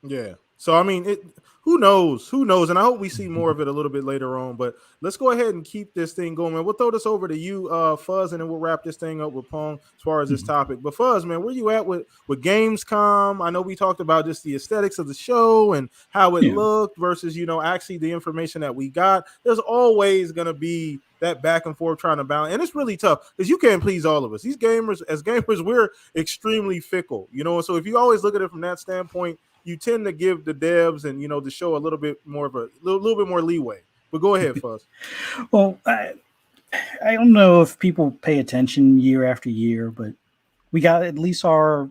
Yeah. So, I mean, who knows? And I hope we see more of it a little bit later on. But let's go ahead and keep this thing going, man. We'll throw this over to you, Fuzz, and then we'll wrap this thing up with Pong as far as this topic. But, Fuzz, man, where you at with Gamescom? I know we talked about just the aesthetics of the show and how it looked versus, actually the information that we got. There's always going to be that back and forth trying to balance. And it's really tough because you can't please all of us. These gamers, we're extremely fickle, So if you always look at it from that standpoint, you tend to give the devs and the show a little bit more leeway. But go ahead, Fuzz.
Well, I don't know if people pay attention year after year, but we got at least our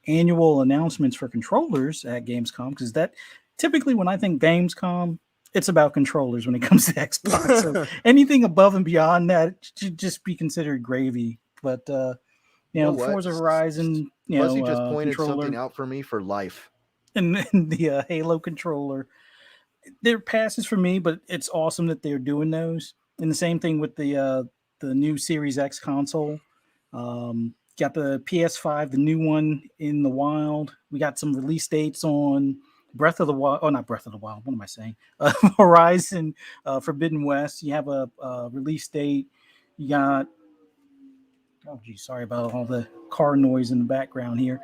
annual announcements for controllers at Gamescom, because that typically when I think Gamescom, it's about controllers when it comes to Xbox. So anything above and beyond that should just be considered gravy. But Forza Horizon,
Fuzzy just pointed
controller,
something out for me for life.
and the Halo controller. They're passes for me, but it's awesome that they're doing those. And the same thing with the new Series X console. Got the PS5, the new one in the wild. We got some release dates on Breath of the Wild. Oh, not Breath of the Wild. What am I saying? Horizon Forbidden West. You have a release date. You got. Oh, geez, sorry about all the car noise in the background here.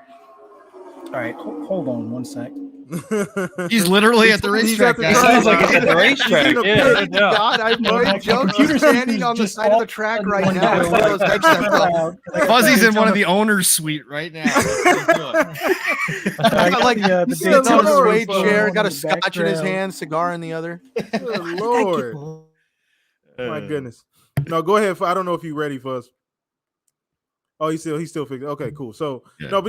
All right, hold on one sec.
He's literally at the racetrack.
He's at the
guys.
Sounds like it's at the racetrack.
He's in a
Yeah,
pit.
no doubt.
God, I
No,
my
my
Joe's
computer
standing on the
just
side of the
all
track
of a
right
sudden
now.
went
One of those extra
Fuzzy's in one of the owner's suite right now.
got like
the
sits on a
Daytona
suede
phone
chair,
on
got a
the
scotch in his
background.
hand, cigar in the other.
Good Lord. My goodness. No, go ahead. I don't know if you're ready, Fuzz. Oh, he's still fixing. Okay, cool. So
Yeah.
no,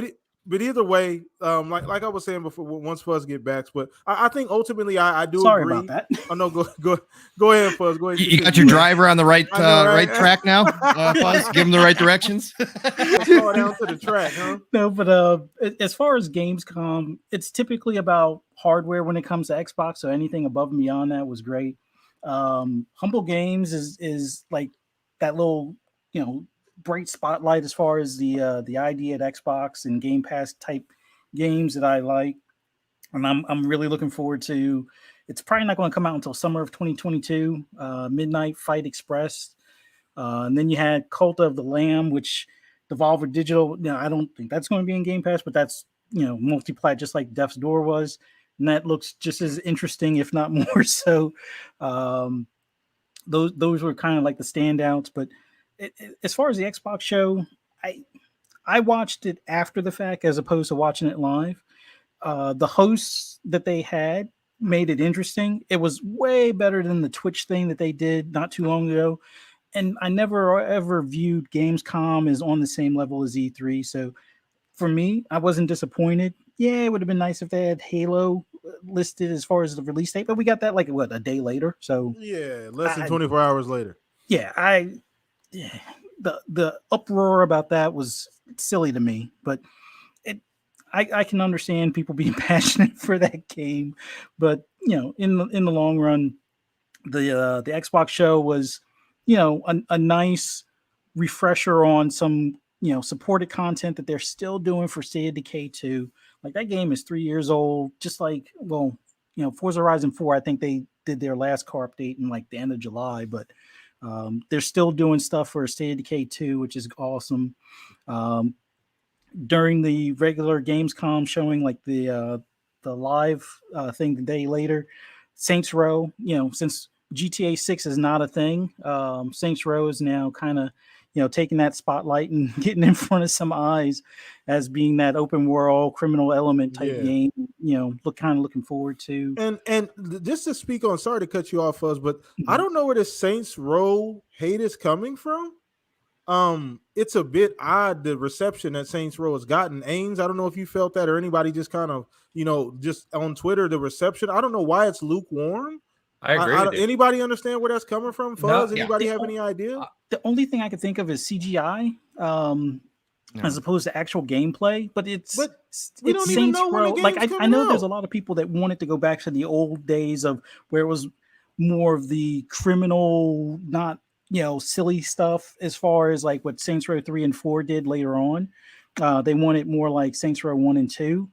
but either way, like I was saying before, once Fuzz get back, but I think ultimately I do
Sorry
agree.
about that.
Oh no, go ahead, Fuzz. Go ahead.
You got your driver on the right
I know, right?
right track now, Fuzz? Give him the right directions.
Slow down to the track, huh?
No, but as far as Gamescom, it's typically about hardware when it comes to Xbox. So anything above and beyond that was great. Humble Games is like that little, bright spotlight as far as the idea at Xbox and Game Pass type games that I like, and I'm really looking forward to. It's probably not going to come out until summer of 2022. Midnight Fight Express, and then you had Cult of the Lamb, which Devolver Digital. I don't think that's going to be in Game Pass, but that's multi-plat just like Death's Door was, and that looks just as interesting, if not more so. Those were kind of like the standouts, but as far as the Xbox show, I watched it after the fact as opposed to watching it live. The hosts that they had made it interesting. It was way better than the Twitch thing that they did not too long ago. And I never ever viewed Gamescom as on the same level as E3. So for me, I wasn't disappointed. Yeah, it would have been nice if they had Halo listed as far as the release date, but we got that like a day later. So
Yeah, less than 24 hours later.
Yeah, the uproar about that was silly to me, but I can understand people being passionate for that game, but in the long run, the Xbox show was a nice refresher on some supported content that they're still doing for State of Decay 2. Like that game is 3 years old, just like Forza Horizon 4. I think they did their last car update in like the end of July, but they're still doing stuff for State of Decay 2, which is awesome. During the regular Gamescom showing, like the live thing the day later, Saints Row, since GTA 6 is not a thing, Saints Row is now kind of taking that spotlight and getting in front of some eyes as being that open world criminal element type game. Looking forward to.
And just to speak on, sorry to cut you off, Fuzz, but I don't know where the Saints Row hate is coming from. It's a bit odd, the reception that Saints Row has gotten. Ains, I don't know if you felt that or anybody just kind of, just on Twitter, the reception. I don't know why it's lukewarm.
I agree. with you.
Anybody understand where that's coming from? Fuzz, anybody have any idea?
The only thing I could think of is CGI, as opposed to actual gameplay. But it's
we don't even know when the game's
Like I
coming
know
out.
there's a lot of people that wanted to go back to the old days of where it was more of the criminal, not silly stuff. As far as like what Saints Row 3 and 4 did later on, they wanted more like Saints Row 1 and 2.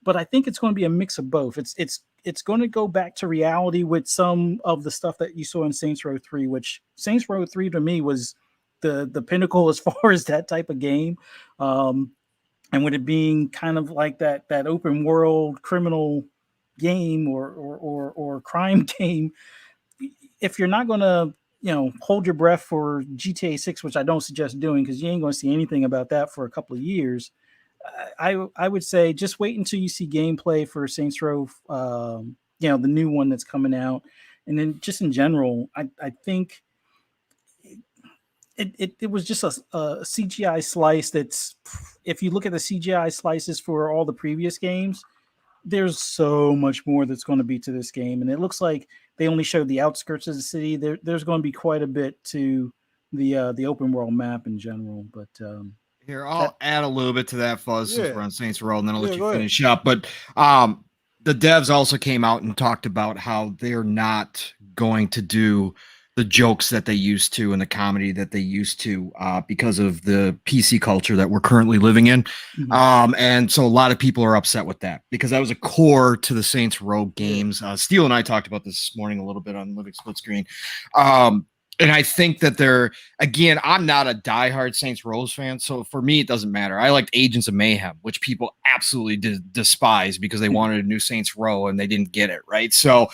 But I think it's going to be a mix of both. It's going to go back to reality with some of the stuff that you saw in Saints Row 3, which Saints Row 3 to me was the pinnacle as far as that type of game. And with it being kind of like that open world criminal game or crime game, if you're not going to hold your breath for GTA 6, which I don't suggest doing because you ain't going to see anything about that for a couple of years, I would say just wait until you see gameplay for Saints Row, the new one that's coming out. And then just in general, I think it was just a CGI slice that's, if you look at the CGI slices for all the previous games, there's so much more that's going to be to this game. And it looks like they only showed the outskirts of the city. There's going to be quite a bit to the open world map in general. But
Here, I'll add a little bit to that, Fuzz, since we're on Saints Row, and then I'll let you
go
finish up. But the devs also came out and talked about how they're not going to do the jokes that they used to and the comedy that they used to because of the PC culture that we're currently living in. And so a lot of people are upset with that because that was a core to the Saints Row games. Steele and I talked about this morning a little bit on Living Split Screen. And I think that again, I'm not a diehard Saints Row fan, so for me, it doesn't matter. I liked Agents of Mayhem, which people absolutely despise because they wanted a new Saints Row and they didn't get it, right? So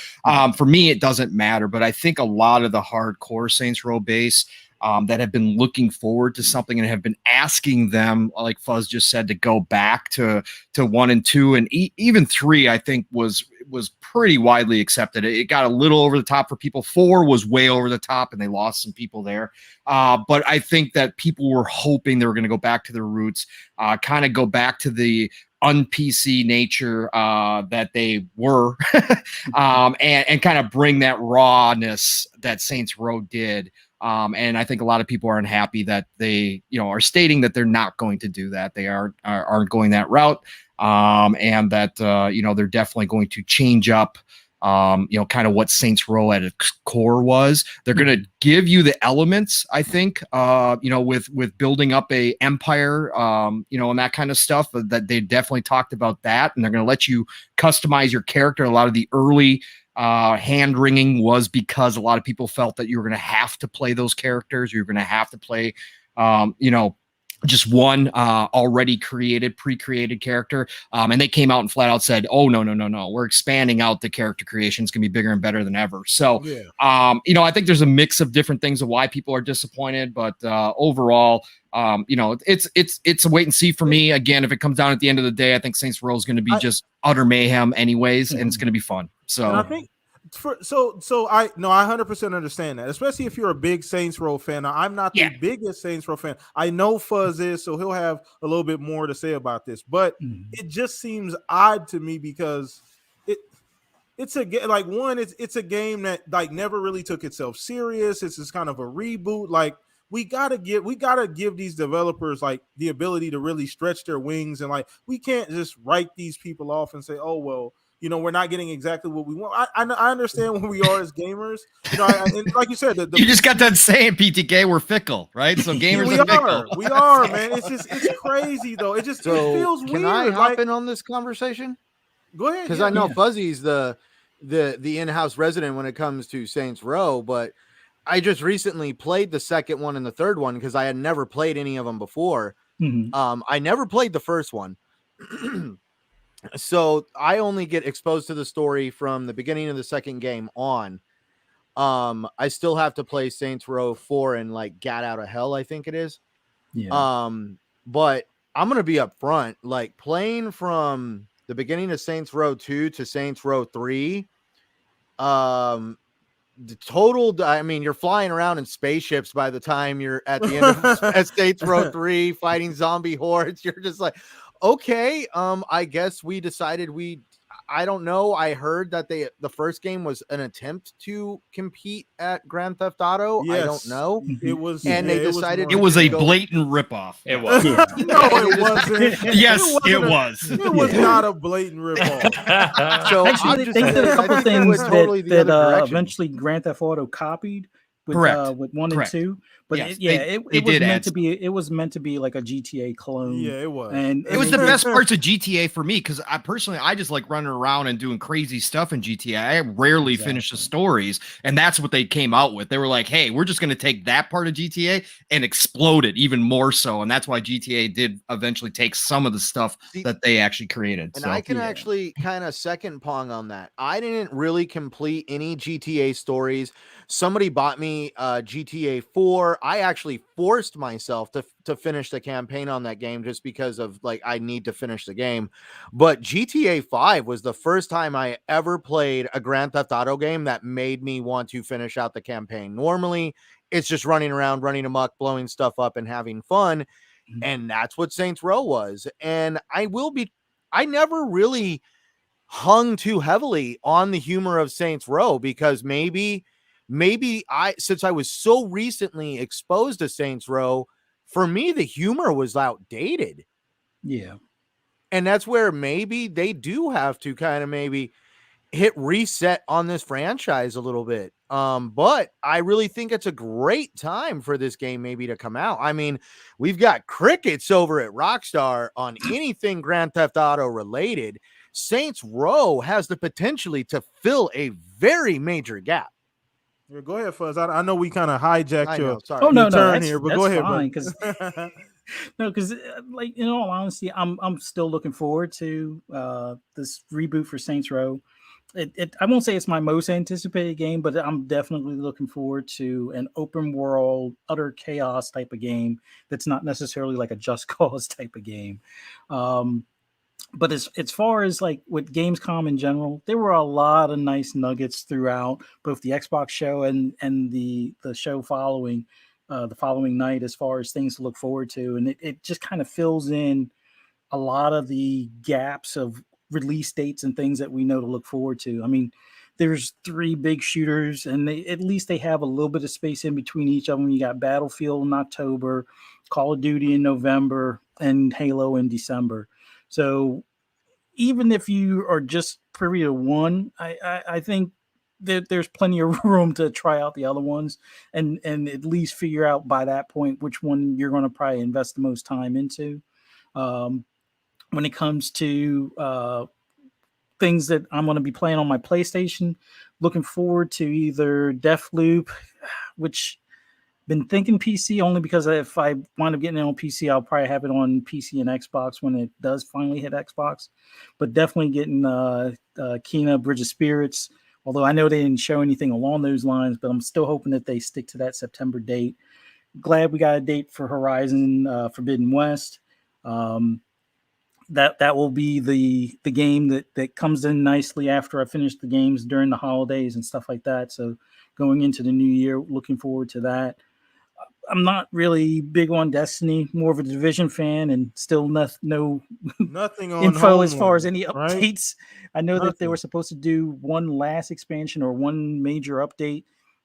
for me, it doesn't matter, but I think a lot of the hardcore Saints Row base that have been looking forward to something and have been asking them, like Fuzz just said, to go back to 1 and 2 and even 3, I think was pretty widely accepted. It got a little over the top for people. 4 was way over the top and they lost some people there. But I think that people were hoping they were going to go back to their roots, kind of go back to the un-PC nature that they were and kind of bring that rawness that Saints Row did. And I think a lot of people are unhappy that they, are stating that they're not going to do that. They aren't going that route. And that, they're definitely going to change up, kind of what Saints Row at its core was. They're going to give you the elements, I think, with building up a empire, and that kind of stuff, that they definitely talked about that. And they're going to let you customize your character. A lot of the early hand wringing was because a lot of people felt that you were going to have to play those characters. You're going to have to play, just one already pre-created character. And they came out and flat out said, oh, no. We're expanding out the character creation. It's going to be bigger and better than ever. So, I think there's a mix of different things of why people are disappointed. But overall, it's a wait and see for me. Again, if it comes down at the end of the day, I think Saints Row is going to be just utter mayhem anyways, and it's going to be fun. So
and I think I 100% understand that, especially if you're a big Saints Row fan. Now, I'm not the biggest Saints Row fan. I know Fuzz is, so he'll have a little bit more to say about this. But it just seems odd to me because it's a game that like never really took itself serious. It's just kind of a reboot. Like we gotta give these developers like the ability to really stretch their wings, and like we can't just write these people off and say, oh well, we're not getting exactly what we want. I understand where we are as gamers. And like you said,
you just got done saying PTK, we're fickle, right? So gamers are fickle.
We are, man. It's crazy though. It feels weird.
Can I hop in on this conversation?
Go ahead.
Because I know Fuzzy's the in-house resident when it comes to Saints Row, but I just recently played the second one and the third one because I had never played any of them before. I never played the first one. So I only get exposed to the story from the beginning of the second game on. I still have to play Saints Row 4 and like Gat Out of Hell, I think it is. Yeah. But I'm gonna be up front, like playing from the beginning of Saints Row 2 to Saints Row 3. The total, I mean, you're flying around in spaceships by the time you're at the end of Saints Row 3 fighting zombie hordes. You're just like, okay, I guess we decided I don't know. I heard that the first game was an attempt to compete at Grand Theft Auto. Yes. I don't know.
It was,
and they decided
it was a blatant ripoff.
It was.
No, it wasn't.
Yes, it was.
It was not a blatant ripoff.
So actually, they did a couple things that eventually Grand Theft Auto copied. With 1 and 2, but yes, it was meant to be. It was meant to be like a GTA clone.
Yeah, it was,
and it was the best parts of GTA for me because I just like running around and doing crazy stuff in GTA. I rarely finish the stories, and that's what they came out with. They were like, "Hey, we're just going to take that part of GTA and explode it even more so," and that's why GTA did eventually take some of the stuff that they actually created.
And I can actually kind of second Pong on that. I didn't really complete any GTA stories. Somebody bought me GTA 4. I actually forced myself to finish the campaign on that game just because of like I need to finish the game. But GTA 5 was the first time I ever played a Grand Theft Auto game that made me want to finish out the campaign. Normally, it's just running around, running amok, blowing stuff up, and having fun. And that's what Saints Row was. And I never really hung too heavily on the humor of Saints Row because maybe since I was so recently exposed to Saints Row, for me, the humor was outdated.
Yeah.
And that's where maybe they do have to kind of maybe hit reset on this franchise a little bit. But I really think it's a great time for this game maybe to come out. I mean, we've got crickets over at Rockstar on anything Grand Theft Auto related. Saints Row has the potentially to fill a very major gap.
Yeah, go ahead, Fuzz. I know we kind of hijacked your
no,
turn here, but go ahead,
because like in all honesty, I'm still looking forward to this reboot for Saints Row. I won't say it's my most anticipated game, but I'm definitely looking forward to an open world, utter chaos type of game that's not necessarily like a Just Cause type of game. But as far as like with Gamescom in general, there were a lot of nice nuggets throughout both the Xbox show and the show following the following night as far as things to look forward to. And it just kind of fills in a lot of the gaps of release dates and things that we know to look forward to. I mean, there's 3 big shooters, and at least they have a little bit of space in between each of them. You got Battlefield in October, Call of Duty in November, and Halo in December. So even if you are just privy to one, I think that there's plenty of room to try out the other ones and at least figure out by that point which one you're going to probably invest the most time into. When it comes to things that I'm going to be playing on my PlayStation, looking forward to either Deathloop, which been thinking PC only because if I wind up getting it on PC, I'll probably have it on PC and Xbox when it does finally hit Xbox. But definitely getting Kena Bridge of Spirits, although I know they didn't show anything along those lines, but I'm still hoping that they stick to that September date. Glad we got a date for Horizon Forbidden West. That will be the game that comes in nicely after I finish the games during the holidays and stuff like that. So going into the new year, looking forward to that. I'm not really big on Destiny, more of a Division fan, and still nothing on info as far as any updates. Right? I know that they were supposed to do one last expansion or one major update,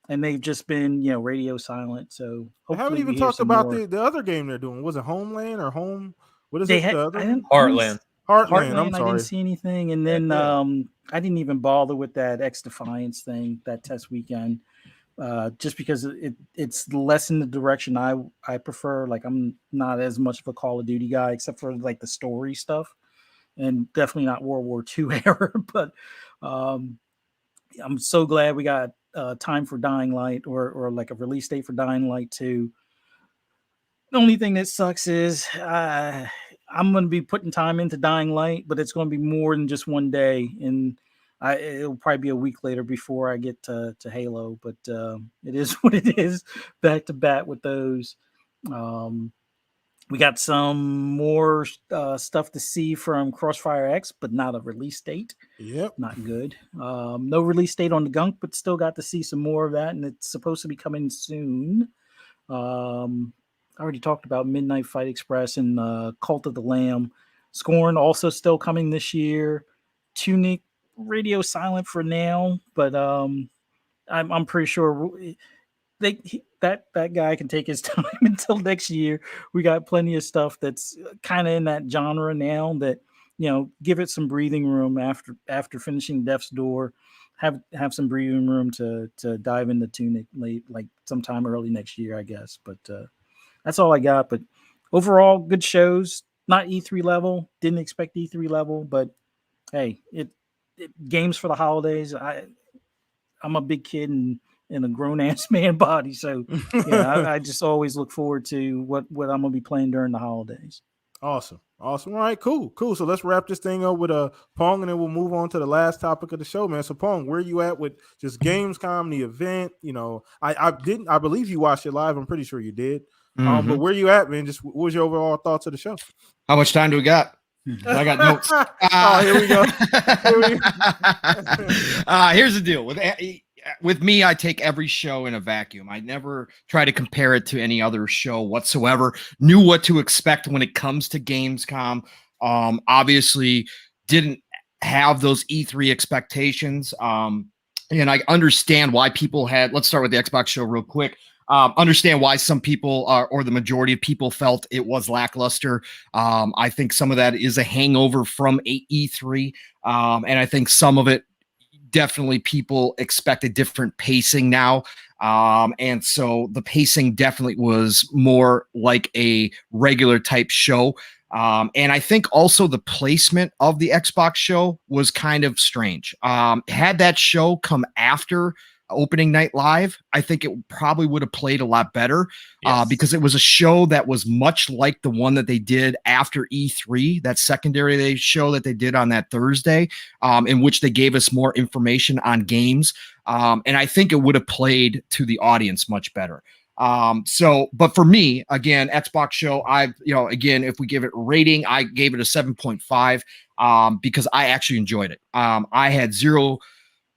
and they've just been, radio silent. So
I haven't even talked about the other game they're doing. Was it Homeland or Home? What is it?
Heartland.
Heartland. I'm sorry.
I didn't see anything, and then I didn't even bother with that X Defiance thing, that test weekend. Just because it's less in the direction I prefer. Like, I'm not as much of a Call of Duty guy, except for like the story stuff, and definitely not World War II era. But I'm so glad we got time for Dying Light or like a release date for Dying Light 2. The only thing that sucks is I'm going to be putting time into Dying Light, but it's going to be more than just one day, and it'll probably be a week later before I get to Halo, but it is what it is, back to back with those. We got some more stuff to see from Crossfire X, but not a release date.
Yep.
Not good. No release date on the Gunk, but still got to see some more of that, and it's supposed to be coming soon. I already talked about Midnight Fight Express and Cult of the Lamb. Scorn also still coming this year. Tunic, radio silent for now, but I'm pretty sure that guy can take his time until next year. We got plenty of stuff that's kind of in that genre now that, give it some breathing room after finishing Death's Door. Have some breathing room to dive into Tunic late, like sometime early next year, I guess. But that's all I got. But overall, good shows. Not E3 level. Didn't expect E3 level, but hey, games for the holidays. I'm a big kid in a grown ass man body, so I just always look forward to what I'm gonna be playing during the holidays.
Awesome. All right, cool. So let's wrap this thing up with Pong, and then we'll move on to the last topic of the show, man. So Pong, where you at with just Gamescom, the event? I believe you watched it live. I'm pretty sure you did.
Mm-hmm.
But where you at, man? Just what was your overall thoughts of the show?
How much time do we got? I got notes.
Here we go.
Here's the deal with me. I take every show in a vacuum. I never try to compare it to any other show whatsoever. Knew what to expect when it comes to Gamescom. Obviously didn't have those E3 expectations. And I understand why people had. Let's start with the Xbox show real quick. Understand why some people or the majority of people felt it was lackluster. I think some of that is a hangover from E3. And I think some of it, definitely people expect a different pacing now. And so the pacing definitely was more like a regular type show. And I think also the placement of the Xbox show was kind of strange. Had that show come after opening night live, I think it probably would have played a lot better.
Yes.
Because it was a show that was much like the one that they did after E3, that secondary show that they did on that Thursday, in which they gave us more information on games. And I think it would have played to the audience much better. But for me, again, Xbox show, again, if we give it a rating, I gave it a 7.5, because I actually enjoyed it. I had zero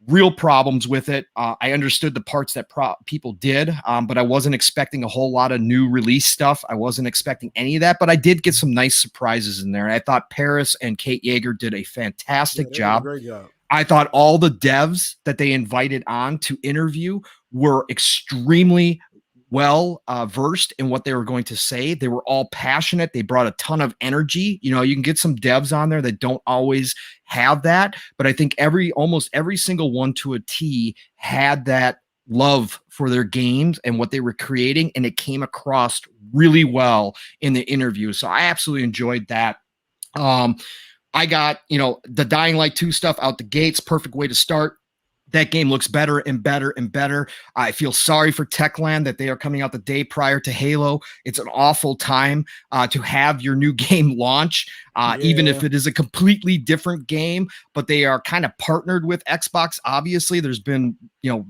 real problems with it. I understood the parts that people did, but I wasn't expecting a whole lot of new release stuff. I wasn't expecting any of that, but I did get some nice surprises in there. And I thought Paris and Kate Yeager did a fantastic job.
Great job.
I thought all the devs that they invited on to interview were extremely well versed in what they were going to say. They were all passionate. They brought a ton of energy. You can get some devs on there that don't always have that, but I think almost every single one to a T had that love for their games and what they were creating, and it came across really well in the interview. So I absolutely enjoyed that. I got, the Dying Light 2 stuff out the gates. Perfect way to start. That game looks better and better and better. I feel sorry for Techland that they are coming out the day prior to Halo. It's an awful time to have your new game launch, even if it is a completely different game, but they are kind of partnered with Xbox. Obviously, there's been,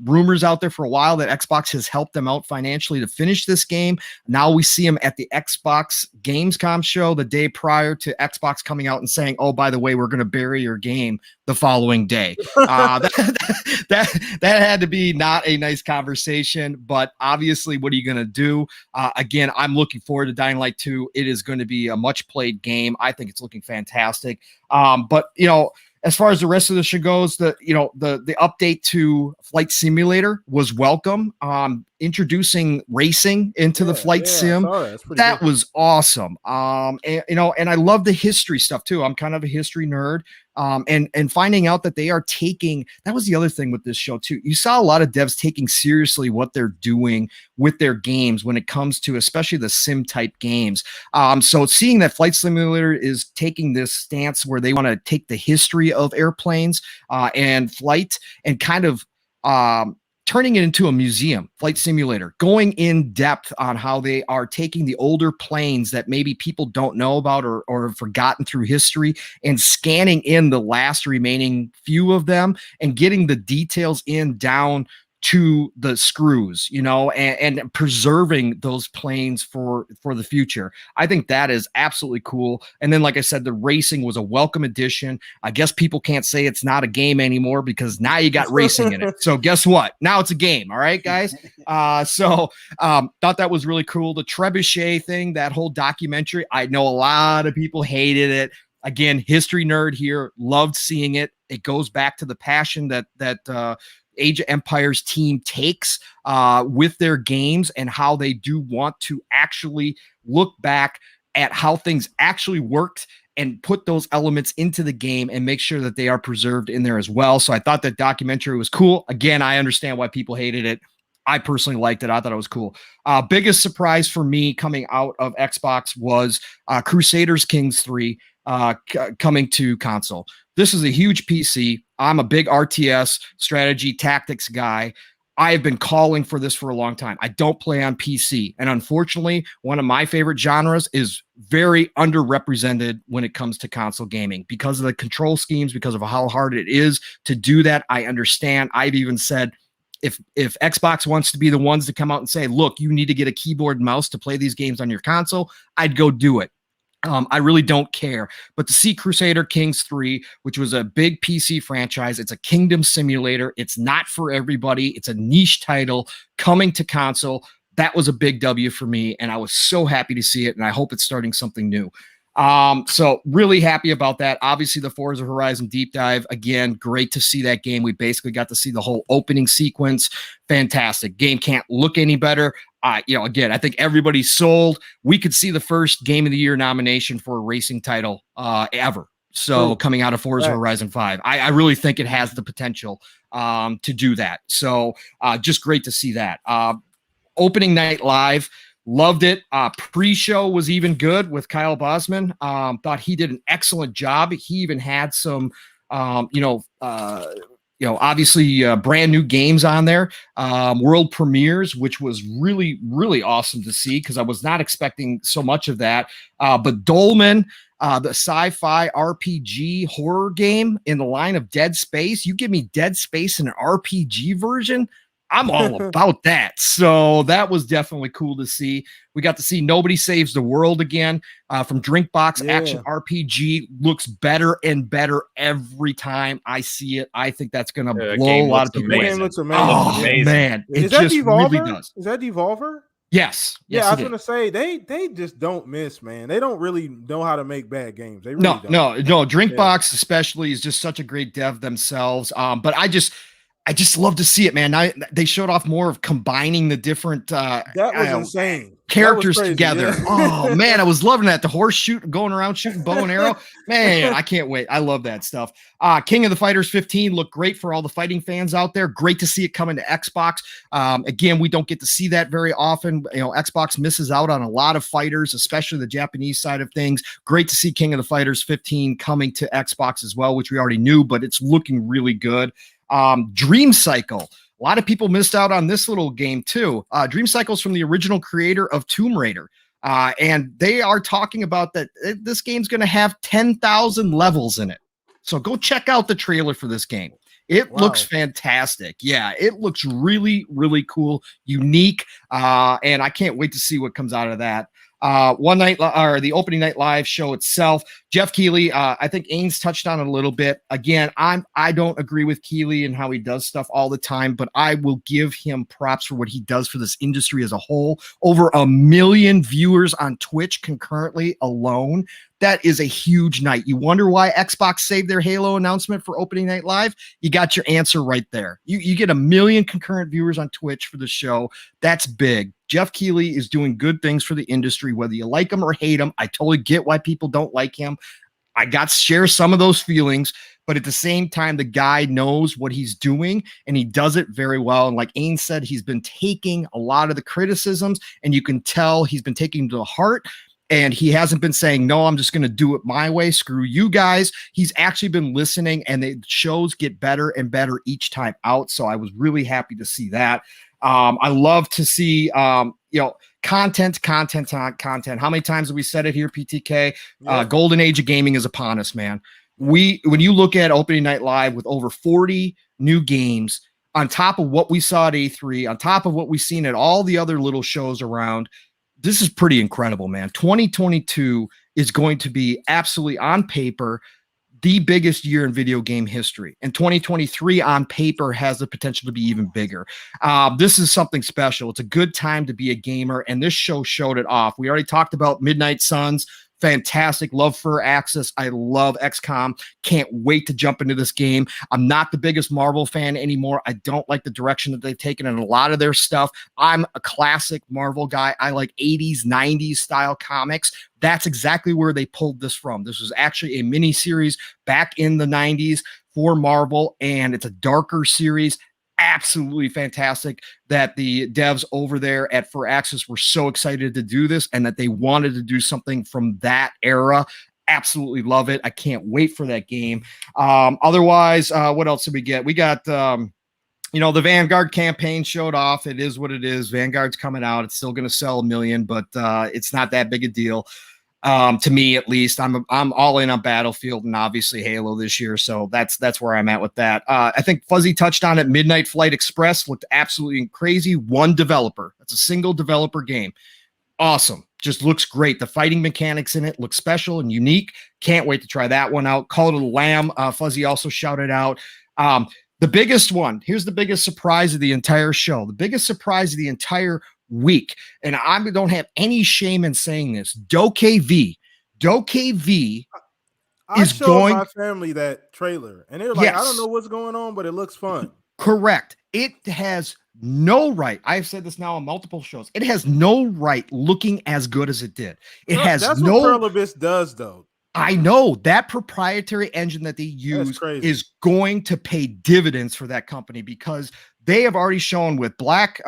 rumors out there for a while that Xbox has helped them out financially to finish this game. Now we see them at the Xbox Gamescom show the day prior to Xbox coming out and saying, oh, by the way, we're going to bury your game the following day. That had to be not a nice conversation, but obviously, what are you going to do? Again, I'm looking forward to Dying Light 2. It is going to be a much played game. I think it's looking fantastic. But as far as the rest of the show goes, the update to Flight Simulator was welcome. Introducing racing into the flight sim, that was awesome. And I love the history stuff too. I'm kind of a history nerd. And finding out that they are taking, that was the other thing with this show too. You saw a lot of devs taking seriously what they're doing with their games when it comes to especially the sim type games. So seeing that Flight Simulator is taking this stance where they want to take the history of airplanes and flight and kind of turning it into a museum, Flight Simulator, going in depth on how they are taking the older planes that maybe people don't know about or have forgotten through history and scanning in the last remaining few of them and getting the details in down to the screws, and preserving those planes for the future. I think that is absolutely cool. And then, like I said, the racing was a welcome addition. I guess people can't say it's not a game anymore because now you got racing in it. So guess what? Now it's a game. All right, guys. Thought that was really cool. The Trebuchet thing, that whole documentary, I know a lot of people hated it. Again, history nerd here, loved seeing it. It goes back to the passion that Age of Empires team takes with their games and how they do want to actually look back at how things actually worked and put those elements into the game and make sure that they are preserved in there as well. So I thought that documentary was cool. Again, I understand why people hated it. I personally liked it. I thought it was cool. Biggest surprise for me coming out of Xbox was Crusader Kings 3 coming to console. This is a huge PC. I'm a big RTS strategy tactics guy. I have been calling for this for a long time. I don't play on PC. And unfortunately, one of my favorite genres is very underrepresented when it comes to console gaming because of the control schemes, because of how hard it is to do that. I understand. I've even said, if Xbox wants to be the ones to come out and say, look, you need to get a keyboard and mouse to play these games on your console, I'd go do it. I really don't care. But to see Crusader Kings 3, which was a big PC franchise, it's a kingdom simulator. It's not for everybody. It's a niche title coming to console. That was a big W for me, and I was so happy to see it, and I hope it's starting something new. So really happy about that. Obviously, the Forza Horizon deep dive, again, great to see that game. We basically got to see the whole opening sequence. Fantastic. Game can't look any better. Again, I think everybody's sold. We could see the first Game of the Year nomination for a racing title ever. So
True.
coming out of Forza
Right.
Horizon 5, I really think it has the potential to do that. So just great to see that. Opening night live, loved it. Pre-show was even good with Kyle Bosman. Thought he did an excellent job. He even had some, obviously brand new games on there, world premieres, which was really, really awesome to see because I was not expecting so much of that. But Dolmen, the sci-fi RPG horror game in the line of Dead Space, you give me Dead Space in an RPG version, I'm all about that. So that was definitely cool to see. We got to see Nobody Saves the World again from Drinkbox. Action RPG looks better and better every time I see it. I think that's going to blow a lot of people
That
away.
game looks amazing.
Oh,
amazing.
man. It
Is that
just
Devolver?
really does.
Is that Devolver?
Yes.
Yeah,
yes,
I was gonna say they just don't miss, man. They don't really know how to make bad games. They really don't.
No. Drinkbox especially is just such a great dev themselves. But I just love to see it, man. Now they showed off more of combining the different
That was insane.
characters
That was crazy,
together.
yeah.
Oh man, I was loving that. The horse shoot, going around shooting bow and arrow. Man, I can't wait. I love that stuff. King of the Fighters 15 looked great for all the fighting fans out there. Great to see it coming to Xbox. Again, we don't get to see that very often. You know, Xbox misses out on a lot of fighters, especially the Japanese side of things. Great to see King of the Fighters 15 coming to Xbox as well, which we already knew, but it's looking really good. Dream Cycle. A lot of people missed out on this little game too. Dream Cycle's from the original creator of Tomb Raider. And they are talking about that this game's going to have 10,000 levels in it. So go check out the trailer for this game. It looks fantastic. Yeah, it looks really, really cool, unique. And I can't wait to see what comes out of that. The opening night live show itself, Jeff Keighley, I think Ains touched on it a little bit. Again, I don't agree with Keighley and how he does stuff all the time, but I will give him props for what he does for this industry as a whole. Over 1 million viewers on Twitch concurrently alone. That is a huge night. You wonder why Xbox saved their Halo announcement for opening night live? You got your answer right there. You get 1 million concurrent viewers on Twitch for the show. That's big. Jeff Keighley is doing good things for the industry, whether you like him or hate him. I totally get why people don't like him. I got to share some of those feelings, but at the same time, the guy knows what he's doing and he does it very well. And like Ains said, he's been taking a lot of the criticisms and you can tell he's been taking them to heart. And he hasn't been saying, no, I'm just going to do it my way. Screw you guys. He's actually been listening and the shows get better and better each time out. So I was really happy to see that. I love to see, content. How many times have we said it here, PTK?
Yeah.
Golden age of gaming is upon us, man. When you look at opening night live with over 40 new games on top of what we saw at E3, on top of what we've seen at all the other little shows around, this is pretty incredible, man. 2022 is going to be absolutely on paper the biggest year in video game history. And 2023 on paper has the potential to be even bigger. This is something special. It's a good time to be a gamer, and this show showed it off. We already talked about Midnight Suns. Fantastic. Love for Axis. I love XCOM. Can't wait to jump into this game. I'm not the biggest Marvel fan anymore. I don't like the direction that they've taken in a lot of their stuff. I'm a classic Marvel guy. I like 80s, 90s style comics. That's exactly where they pulled this from. This was actually a mini series back in the 90s for Marvel, and it's a darker series. Absolutely fantastic that the devs over there at Firaxis were so excited to do this and that they wanted to do something from that era. Absolutely love it. I can't wait for that game. Otherwise, what else did we get? We got, the Vanguard campaign showed off. It is what it is. Vanguard's coming out. It's still going to sell 1 million, but it's not that big a deal. To me, at least, I'm all in on Battlefield and obviously Halo this year, so that's where I'm at with that. I think Fuzzy touched on it. Midnight Flight Express looked absolutely crazy. One developer. That's a single developer game. Awesome. Just looks great. The fighting mechanics in it look special and unique. Can't wait to try that one out. Call of the Lamb. Fuzzy also shouted out. The biggest one. Here's the biggest surprise of the entire show. The biggest surprise of the entire week, and I don't have any shame in saying this. Doke V
I
is
showed
going.
my family that trailer, and they were like,
Yes.
I don't know what's going on, but it looks fun.
Correct. It has no right. I've said this now on multiple shows. It has no right looking as good as it did. It has
That's
no.
what Pearl Abyss does, though.
I know that proprietary engine that they use
crazy.
is going to pay dividends for that company, because they have already shown with Black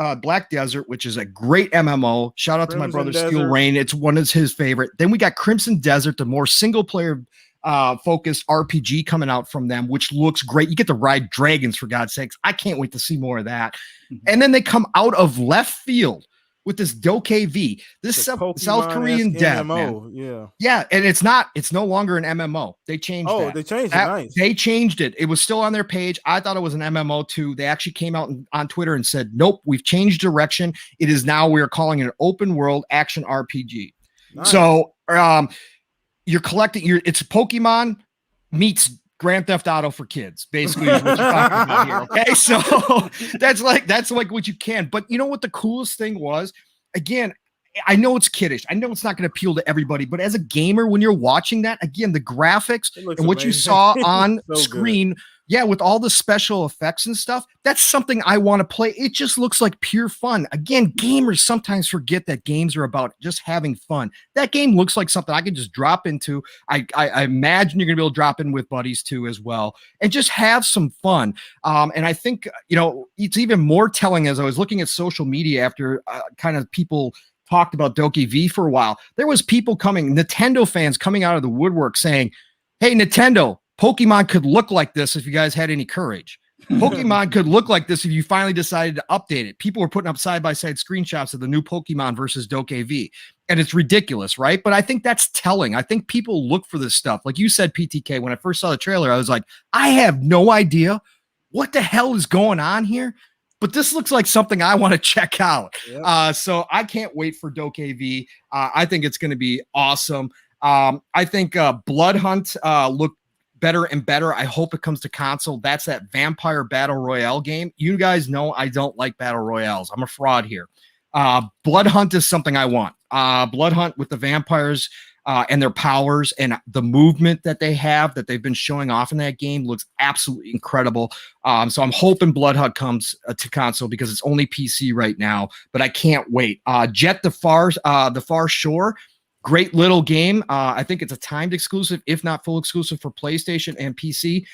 Desert, which is a great MMO. Shout out to my brother Steel Rain. It's one of his favorite. Then we got Crimson Desert, the more single player focused RPG coming out from them, which looks great. You get to ride dragons, for God's sakes. I can't wait to see more of that. And then they come out of left field with this Doke V, this South Korean dev, man. Yeah, and it's no longer an MMO. They changed that.
They changed it. Nice.
They changed it. It was still on their page. I thought it was an MMO too. They actually came out on Twitter and said, nope, we've changed direction. It is now, we're calling it an open world action RPG. Nice. So you're collecting it's Pokemon meets Grand Theft Auto for kids, basically, is what you're talking about here. Okay, so that's like what you can. But you know what the coolest thing was? Again, I know it's kiddish. I know it's not going to appeal to everybody, but as a gamer, when you're watching that, again, the graphics and what you saw on screen, yeah, with all the special effects and stuff, that's something I want to play. It just looks like pure fun. Again, gamers sometimes forget that games are about just having fun. That game looks like something I can just drop into. I imagine you're going to be able to drop in with buddies too as well, and just have some fun. And I think, it's even more telling as I was looking at social media after kind of people talked about Doki V for a while. There was people Nintendo fans coming out of the woodwork saying, hey, Nintendo, Pokemon could look like this if you guys had any courage. Pokemon could look like this if you finally decided to update it. People were putting up side-by-side screenshots of the new Pokemon versus Doke V. And it's ridiculous, right? But I think that's telling. I think people look for this stuff. Like you said, PTK, when I first saw the trailer, I was like, I have no idea what the hell is going on here. But this looks like something I want to check out. Yep. So I can't wait for Doke V. I think it's going to be awesome. I think Blood Hunt looked better and better. I hope it comes to console. That's that vampire battle royale game. You guys know I don't like battle royales. I'm a fraud here. Blood Hunt is something I want. Blood Hunt with the vampires and their powers and the movement that they have that they've been showing off in that game looks absolutely incredible. So I'm hoping Blood Hunt comes to console because it's only PC right now, but I can't wait. Jet the Far Shore. Great little game. I think it's a timed exclusive, if not full exclusive for PlayStation and PC.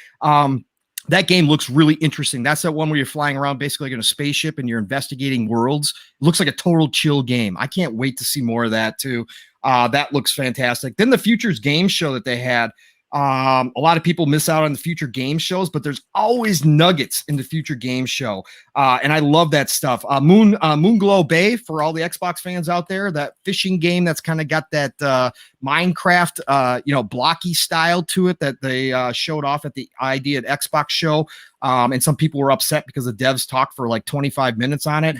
That game looks really interesting. That's that one where you're flying around basically like in a spaceship and you're investigating worlds. It looks like a total chill game. I can't wait to see more of that too. That looks fantastic. Then the Futures Game Show that they had. A lot of people miss out on the future game shows, but there's always nuggets in the future game show. And I love that stuff. Moonglow Bay, for all the Xbox fans out there, that fishing game that's kind of got that Minecraft, blocky style to it that they showed off at the ID at Xbox show. And some people were upset because the devs talked for like 25 minutes on it.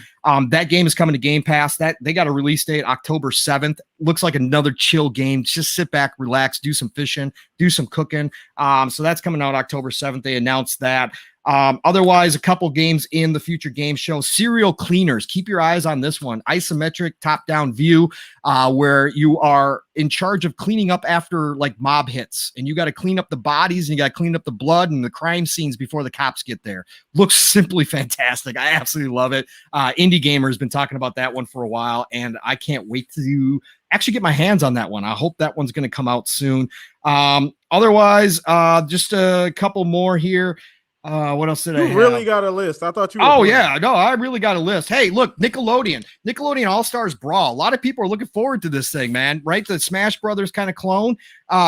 That game is coming to Game Pass. That they got a release date October 7th. Looks like another chill game. Just sit back, relax, do some fishing, do some cooking. So that's coming out October 7th. They announced that. Otherwise, a couple games in the future game show. Serial Cleaners. Keep your eyes on this one. Isometric top-down view where you are in charge of cleaning up after like mob hits. And you got to clean up the bodies and you got to clean up the blood and the crime scenes before the cops get there. Looks simply fantastic. I absolutely love it. Indie Gamer has been talking about that one for a while, and I can't wait to actually get my hands on that one. I hope that one's going to come out soon. Otherwise, just a couple more here. What else did I have?
You really got a list. I thought you were
playing. Yeah, no, I really got a list. Hey, look, Nickelodeon All-Stars Brawl. A lot of people are looking forward to this thing, man, right? The Smash Brothers kind of clone.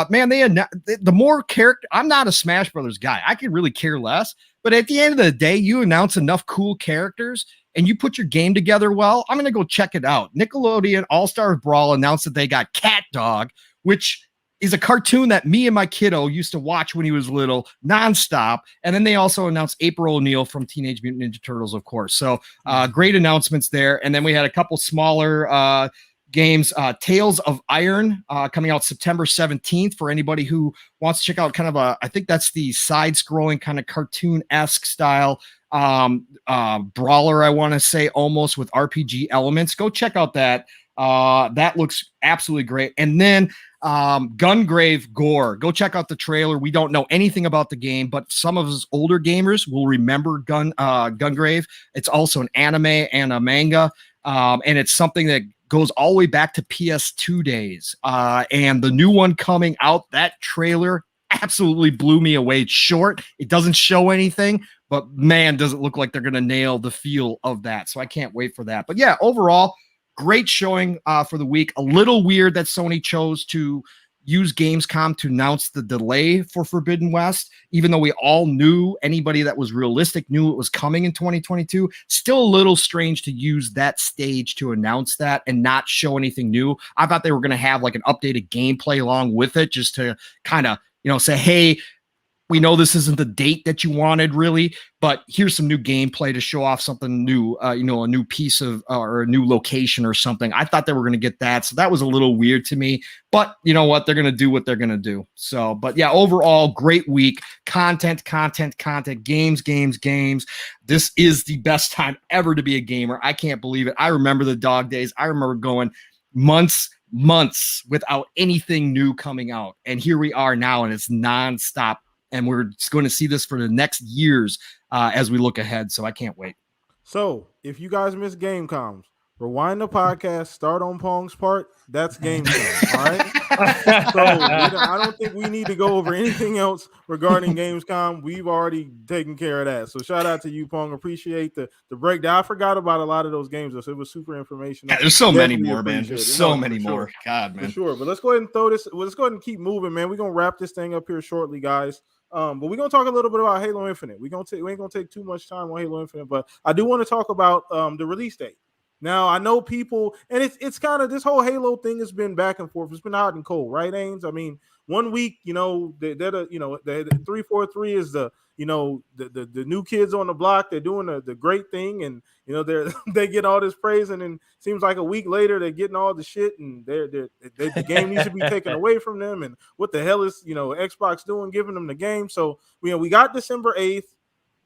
Man, the more character, I'm not a Smash Brothers guy. I could really care less, but at the end of the day, you announce enough cool characters and you put your game together well, I'm going to go check it out. Nickelodeon All-Stars Brawl announced that they got Cat Dog, which is a cartoon that me and my kiddo used to watch when he was little, nonstop. And then they also announced April O'Neil from Teenage Mutant Ninja Turtles, of course. So great announcements there. And then we had a couple smaller games, Tales of Iron, coming out September 17th for anybody who wants to check out kind of I think that's the side-scrolling kind of cartoon-esque style brawler, I want to say, almost with RPG elements. Go check out that. That looks absolutely great. And then Gungrave Gore. Go check out the trailer. We don't know anything about the game, but some of us older gamers will remember Gungrave. It's also an anime and a manga. And it's something that goes all the way back to PS2 days. And the new one coming out, that trailer absolutely blew me away. It's short. It doesn't show anything, but man, does it look like they're going to nail the feel of that. So I can't wait for that. But yeah, overall, great showing for the week. A little weird that Sony chose to use Gamescom to announce the delay for Forbidden West, even though we all knew, anybody that was realistic knew it was coming in 2022. Still a little strange to use that stage to announce that and not show anything new. I thought they were going to have like an updated gameplay along with it, just to kind of, say, hey, we know this isn't the date that you wanted really, but here's some new gameplay to show off something new, a new piece of, or a new location or something. I thought they were going to get that. So that was a little weird to me, but you know what? They're going to do what they're going to do. So, but yeah, overall, great week. Content, games. This is the best time ever to be a gamer. I can't believe it. I remember the dog days. I remember going months without anything new coming out. And here we are now, and it's nonstop. And we're going to see this for the next years as we look ahead. So I can't wait.
So if you guys miss Gamecoms, rewind the podcast, start on Pong's part. That's Gamescom. All right. So I don't think we need to go over anything else regarding Gamescom. We've already taken care of that. So shout out to you, Pong. Appreciate the breakdown. I forgot about a lot of those games, so it was super informational.
Yeah, there's so many more, man. There's so many more. God, man.
For sure. But let's go ahead and throw this. Let's go ahead and keep moving, man. We're gonna wrap this thing up here shortly, guys. But we're gonna talk a little bit about Halo Infinite. We ain't gonna take too much time on Halo Infinite, but I do want to talk about the release date. Now I know people, and it's kind of, this whole Halo thing has been back and forth. It's been hot and cold, right, Ains? I mean, 1 week, the 343 is the new kids on the block. They're doing the great thing, and they get all this praise, and then it seems like a week later they're getting all the shit, and the game needs to be taken away from them. And what the hell is Xbox doing, giving them the game? So we got December 8th.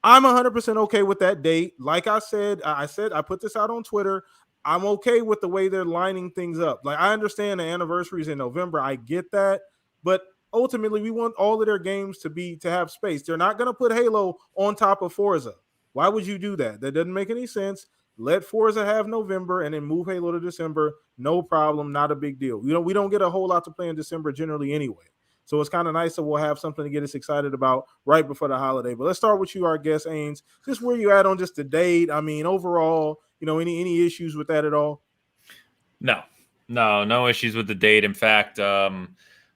I'm 100% okay with that date. Like I said, I put this out on Twitter. I'm okay with the way they're lining things up. Like, I understand the anniversaries in November. I get that. But ultimately, we want all of their games to have space. They're not going to put Halo on top of Forza. Why would you do that? That doesn't make any sense. Let Forza have November and then move Halo to December. No problem. Not a big deal. We don't get a whole lot to play in December generally anyway. So it's kind of nice that we'll have something to get us excited about right before the holiday. But let's start with you, our guest, Ains. Just where you at on just the date? I mean, overall, any issues with that at all?
No issues with the date. In fact,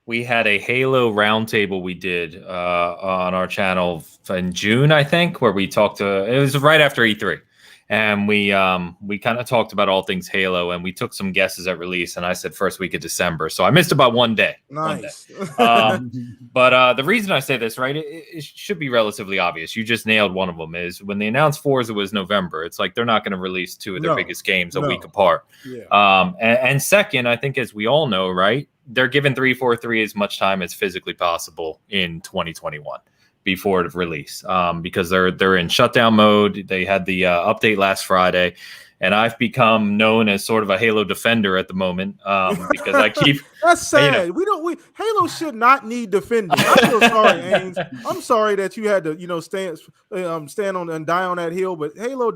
we had a Halo roundtable we did on our channel in June, I think, where we talked it was right after E3. And we kind of talked about all things Halo, and we took some guesses at release. And I said first week of December, so I missed about 1 day.
Nice.
But the reason I say this, right, it should be relatively obvious. You just nailed one of them. Is when they announced Forza was November. It's like they're not going to release two of their biggest games a week apart.
Yeah.
And second, I think, as we all know, right, they're giving 343 as much time as physically possible in 2021. Before the release, because they're in shutdown mode. They had the update last Friday, and I've become known as sort of a Halo defender at the moment because I keep.
That's sad. Halo should not need defending. I feel sorry, Ains. I'm sorry that you had to stand on and die on that hill, but Halo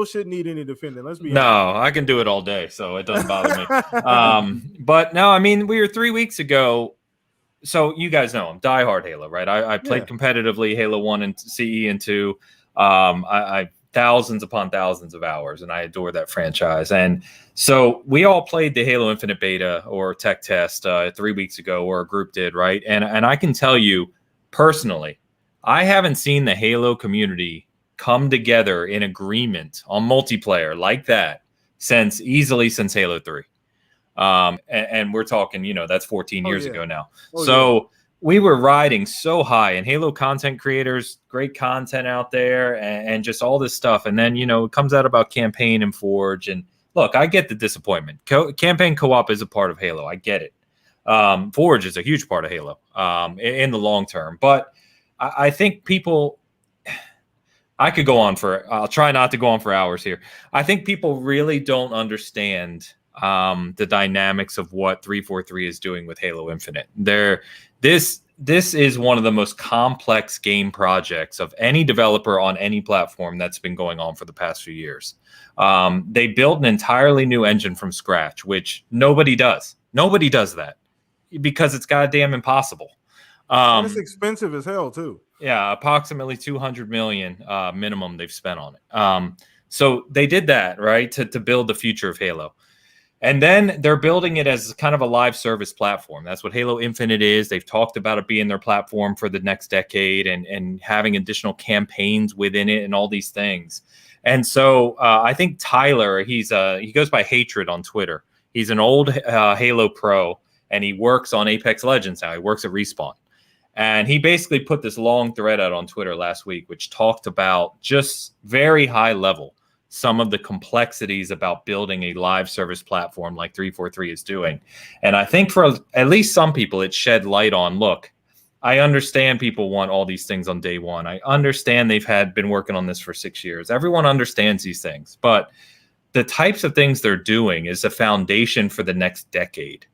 shouldn't need any defending. Let's be honest.
No, I can do it all day, so it doesn't bother me. But no, I mean, we were 3 weeks ago. So you guys know I'm diehard Halo, right? I played competitively Halo 1 and CE and 2. I thousands upon thousands of hours, and I adore that franchise. And so we all played the Halo Infinite beta or tech test 3 weeks ago, or a group did, right? And I can tell you personally, I haven't seen the Halo community come together in agreement on multiplayer like that since Halo 3. And we're talking, that's 14 years ago now. We were riding so high, and Halo content creators, great content out there, and just all this stuff. And then, it comes out about campaign and Forge. And look, I get the disappointment. Campaign co-op is a part of Halo. I get it. Forge is a huge part of Halo in the long term. But I think people, I'll try not to go on for hours here. I think people really don't understand the dynamics of what 343 is doing with Halo Infinite. this is one of the most complex game projects of any developer on any platform that's been going on for the past few years. They built an entirely new engine from scratch, which nobody does. Nobody does that because it's goddamn impossible.
And it's expensive as hell too.
Yeah, approximately 200 million minimum they've spent on it. So they did that, right, to build the future of Halo. And then they're building it as kind of a live service platform. That's what Halo Infinite is. They've talked about it being their platform for the next decade and having additional campaigns within it and all these things. And so I think Tyler, he goes by Hatred on Twitter. He's an old Halo pro, and he works on Apex Legends now. He works at Respawn. And he basically put this long thread out on Twitter last week, which talked about just very high level some of the complexities about building a live service platform like 343 is doing. And I think for at least some people, it shed light on, look, I understand people want all these things on day one. I understand they've been working on this for 6 years. Everyone understands these things, but the types of things they're doing is a foundation for the next decade.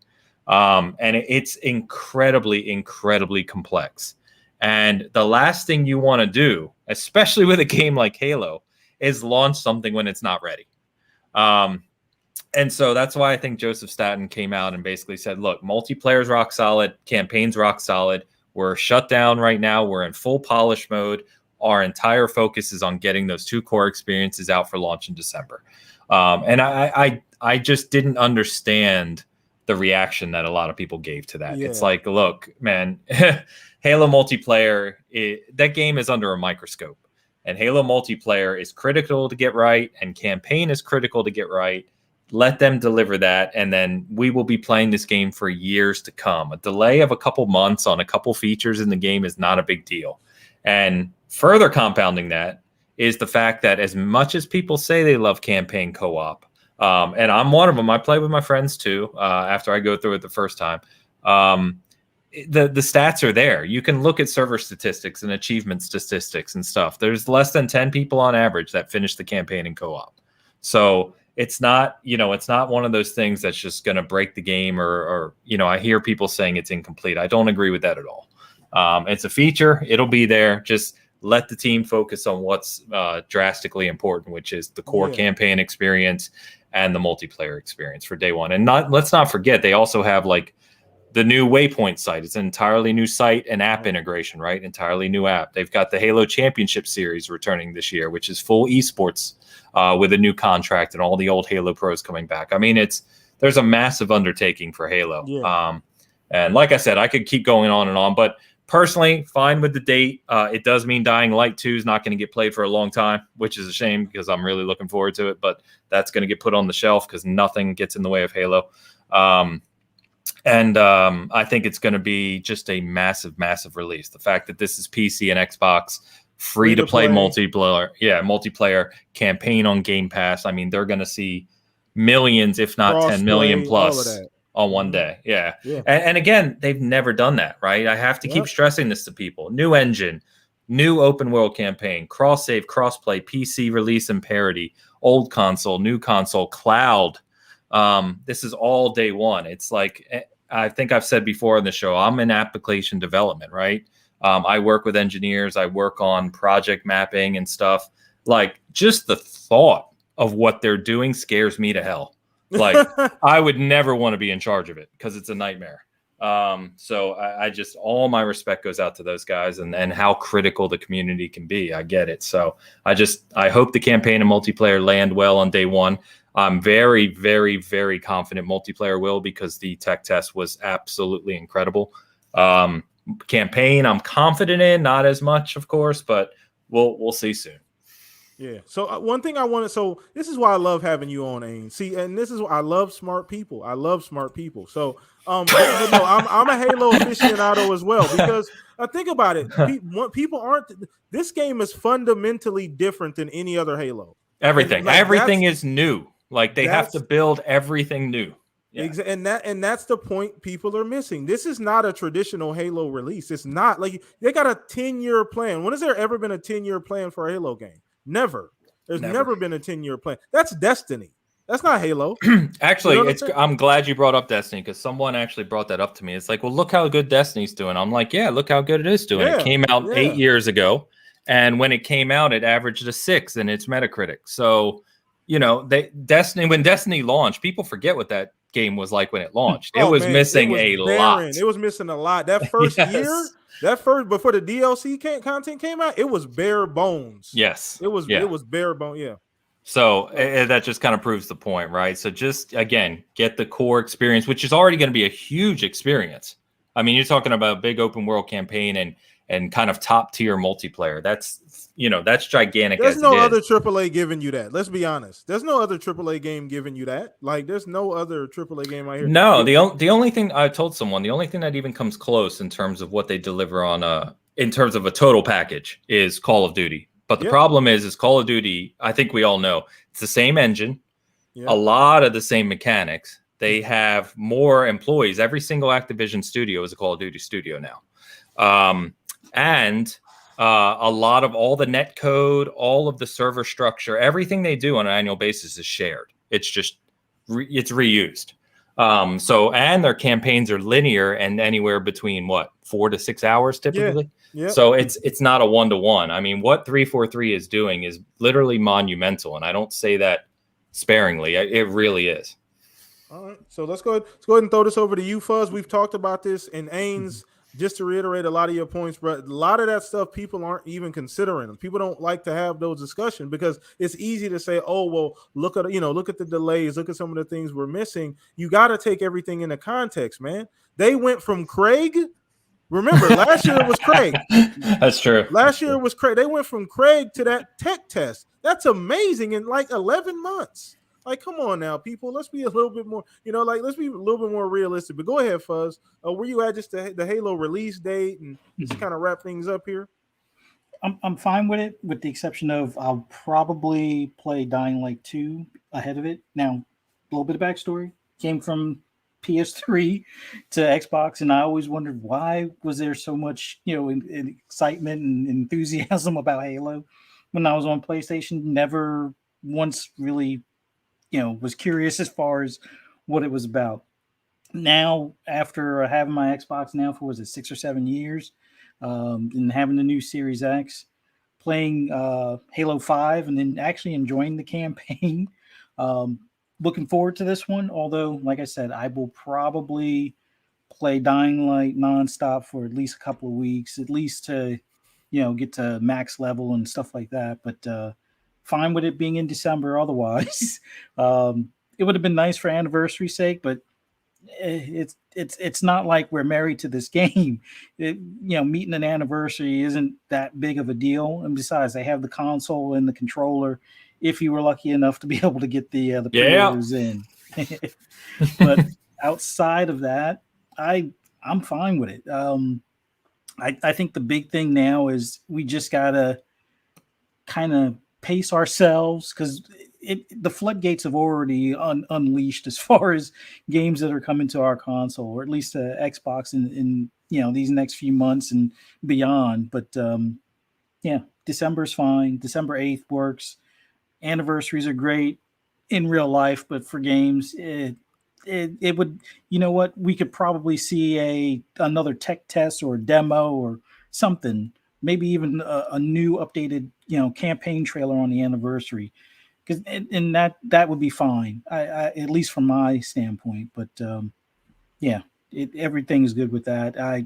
And it's incredibly, incredibly complex. And the last thing you want to do, especially with a game like Halo, is launch something when it's not ready. And so that's why I think Joseph Staten came out and basically said, look, multiplayer's rock solid, campaign's rock solid. We're shut down right now. We're in full polish mode. Our entire focus is on getting those 2 core experiences out for launch in December. And I just didn't understand the reaction that a lot of people gave to that. Yeah. It's like, look, man, Halo multiplayer, that game is under a microscope. And Halo multiplayer is critical to get right, and campaign is critical to get right. Let them deliver that, and then we will be playing this game for years to come. A delay of a couple months on a couple features in the game is not a big deal. And further compounding that is the fact that as much as people say they love campaign co-op, and I'm one of them, I play with my friends too, after I go through it the first time, the stats are there. You can look at server statistics and achievement statistics and stuff. There's less than 10 people on average that finish the campaign in co-op. So it's not, it's not one of those things that's just going to break the game or, I hear people saying it's incomplete. I don't agree with that at all. It's a feature. It'll be there. Just let the team focus on what's drastically important, which is the core campaign experience and the multiplayer experience for day one. And let's not forget, they also have like the new Waypoint site. It's an entirely new site and app integration, right? Entirely new app. They've got the Halo Championship Series returning this year, which is full esports with a new contract and all the old Halo pros coming back. I mean, there's a massive undertaking for Halo. Yeah. And like I said, I could keep going on and on, but personally, fine with the date. It does mean Dying Light 2 is not going to get played for a long time, which is a shame because I'm really looking forward to it, but that's going to get put on the shelf because nothing gets in the way of Halo. And I think it's going to be just a massive, massive release. The fact that this is PC and Xbox, free to play multiplayer campaign on Game Pass. I mean, they're going to see millions, if not 10 million plus on one day. Yeah. And again, they've never done that, right? I have to keep stressing this to people. New engine, new open world campaign, cross save, cross play, PC release and parity, old console, new console, cloud. This is all day one. It's like, I think I've said before on the show, I'm in application development, right? I work with engineers. I work on project mapping and stuff. Like, just the thought of what they're doing scares me to hell. Like, I would never want to be in charge of it because it's a nightmare. So I just, all my respect goes out to those guys and how critical the community can be. I get it. So I hope the campaign and multiplayer land well on day one. I'm very, very, very confident multiplayer will, because the tech test was absolutely incredible. Campaign, I'm confident in, not as much, of course, but we'll see soon.
Yeah. So one thing I wanted, so this is why I love having you on, Ain. See, and this is why I love smart people. I love smart people. So, but no, I'm a Halo aficionado as well, because think about it. People aren't. This game is fundamentally different than any other Halo.
Everything is new. Like, they have to build everything new. Yeah.
And that's the point people are missing. This is not a traditional Halo release. It's not like they got a 10-year plan. When has there ever been a 10-year plan for a Halo game? Never. There's never been a 10-year plan. That's Destiny. That's not Halo.
Actually,
You know what I'm saying?
I'm glad you brought up Destiny because someone actually brought that up to me. It's like, well, look how good Destiny's doing. I'm like, yeah, look how good it is doing.
Yeah,
It came out
yeah.
8 years ago, and when it came out, it averaged a 6 in its Metacritic. So, you know, when Destiny launched, people forget what that game was like when it launched. It was missing a lot.
It was missing a lot. That first year, before the DLC content came out, it was bare bones.
Yes,
It was bare bones. Yeah.
So that just kind of proves the point, right? So just, again, get the core experience, which is already going to be a huge experience. I mean, you're talking about a big open world campaign and kind of top tier multiplayer. That's gigantic.
There's no other AAA giving you that. Let's be honest. There's no other AAA game giving you that. Like, there's no other AAA game out here.
No, the only thing I told someone, the only thing that even comes close in terms of what they deliver on in terms of a total package is Call of Duty. But the problem is Call of Duty, I think we all know, it's the same engine, a lot of the same mechanics. They have more employees. Every single Activision studio is a Call of Duty studio now. And a lot of all the net code, all of the server structure, everything they do on an annual basis is shared. It's just, it's reused. And their campaigns are linear and anywhere between 4 to 6 hours typically. Yeah. So it's not a 1-to-1. I mean, what 343 is doing is literally monumental, and I don't say that sparingly. It really is.
All right, so let's go ahead and throw this over to you, Fuzz. We've talked about this in Ains. Just to reiterate a lot of your points, but a lot of that stuff people aren't even considering. People don't like to have those discussions because it's easy to say, "Oh, well, look at the delays, look at some of the things we're missing." You got to take everything into context, man. They went from Craig. Remember, last year it was Craig.
That's true.
Last year it was Craig. They went from Craig to that tech test. That's amazing in like 11 months. Like, come on now, people. Let's be a little bit more, let's be a little bit more realistic. But go ahead, Fuzz. Were you at just the Halo release date and just kind of wrap things up here?
I'm fine with it, with the exception of I'll probably play Dying Light 2 ahead of it. Now, a little bit of backstory. Came from PS3 to Xbox, and I always wondered why was there so much, excitement and enthusiasm about Halo when I was on PlayStation. Never once really was curious as far as what it was about. Now, after having my Xbox now for 6 or 7 years, and having the new Series X, playing Halo 5, and then actually enjoying the campaign, looking forward to this one. Although, like I said, I will probably play Dying Light nonstop for at least a couple of weeks, at least to, get to max level and stuff like that. But fine with it being in December. Otherwise, it would have been nice for anniversary's sake, but it's not like we're married to this game. Meeting an anniversary isn't that big of a deal. And besides, they have the console and the controller. If you were lucky enough to be able to get the pre-orders in, but outside of that, I'm fine with it. I think the big thing now is we just gotta kind of pace ourselves, because the floodgates have already unleashed as far as games that are coming to our console, or at least Xbox in these next few months and beyond. But December's fine. December 8th works. Anniversaries are great in real life, but for games, it would, we could probably see another tech test or a demo or something. Maybe even a new updated, campaign trailer on the anniversary, because and that would be fine. I at least from my standpoint. But everything is good with that.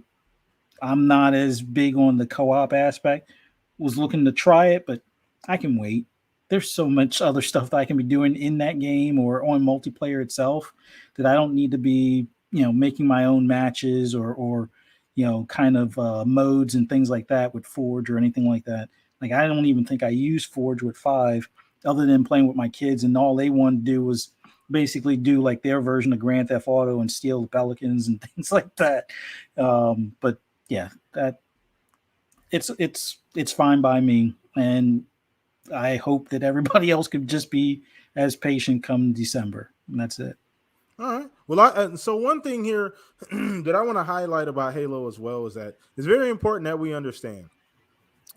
I'm not as big on the co-op aspect. Was looking to try it, but I can wait. There's so much other stuff that I can be doing in that game or on multiplayer itself that I don't need to be, making my own matches or kind of modes and things like that with Forge or anything like that. Like, I don't even think I use Forge with 5 other than playing with my kids, and all they wanted to do was basically do like their version of Grand Theft Auto and steal the Pelicans and things like that. But yeah, that it's fine by me, and I hope that everybody else could just be as patient come December, and that's it.
All right. Well, so one thing here that I want to highlight about Halo as well is that it's very important that we understand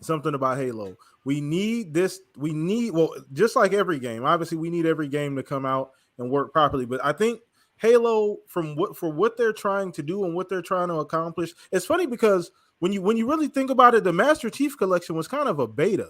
something about Halo. We need this. We need, well, just like every game. Obviously, we need every game to come out and work properly. But I think Halo, for what they're trying to do and what they're trying to accomplish, it's funny because when you really think about it, the Master Chief Collection was kind of a beta.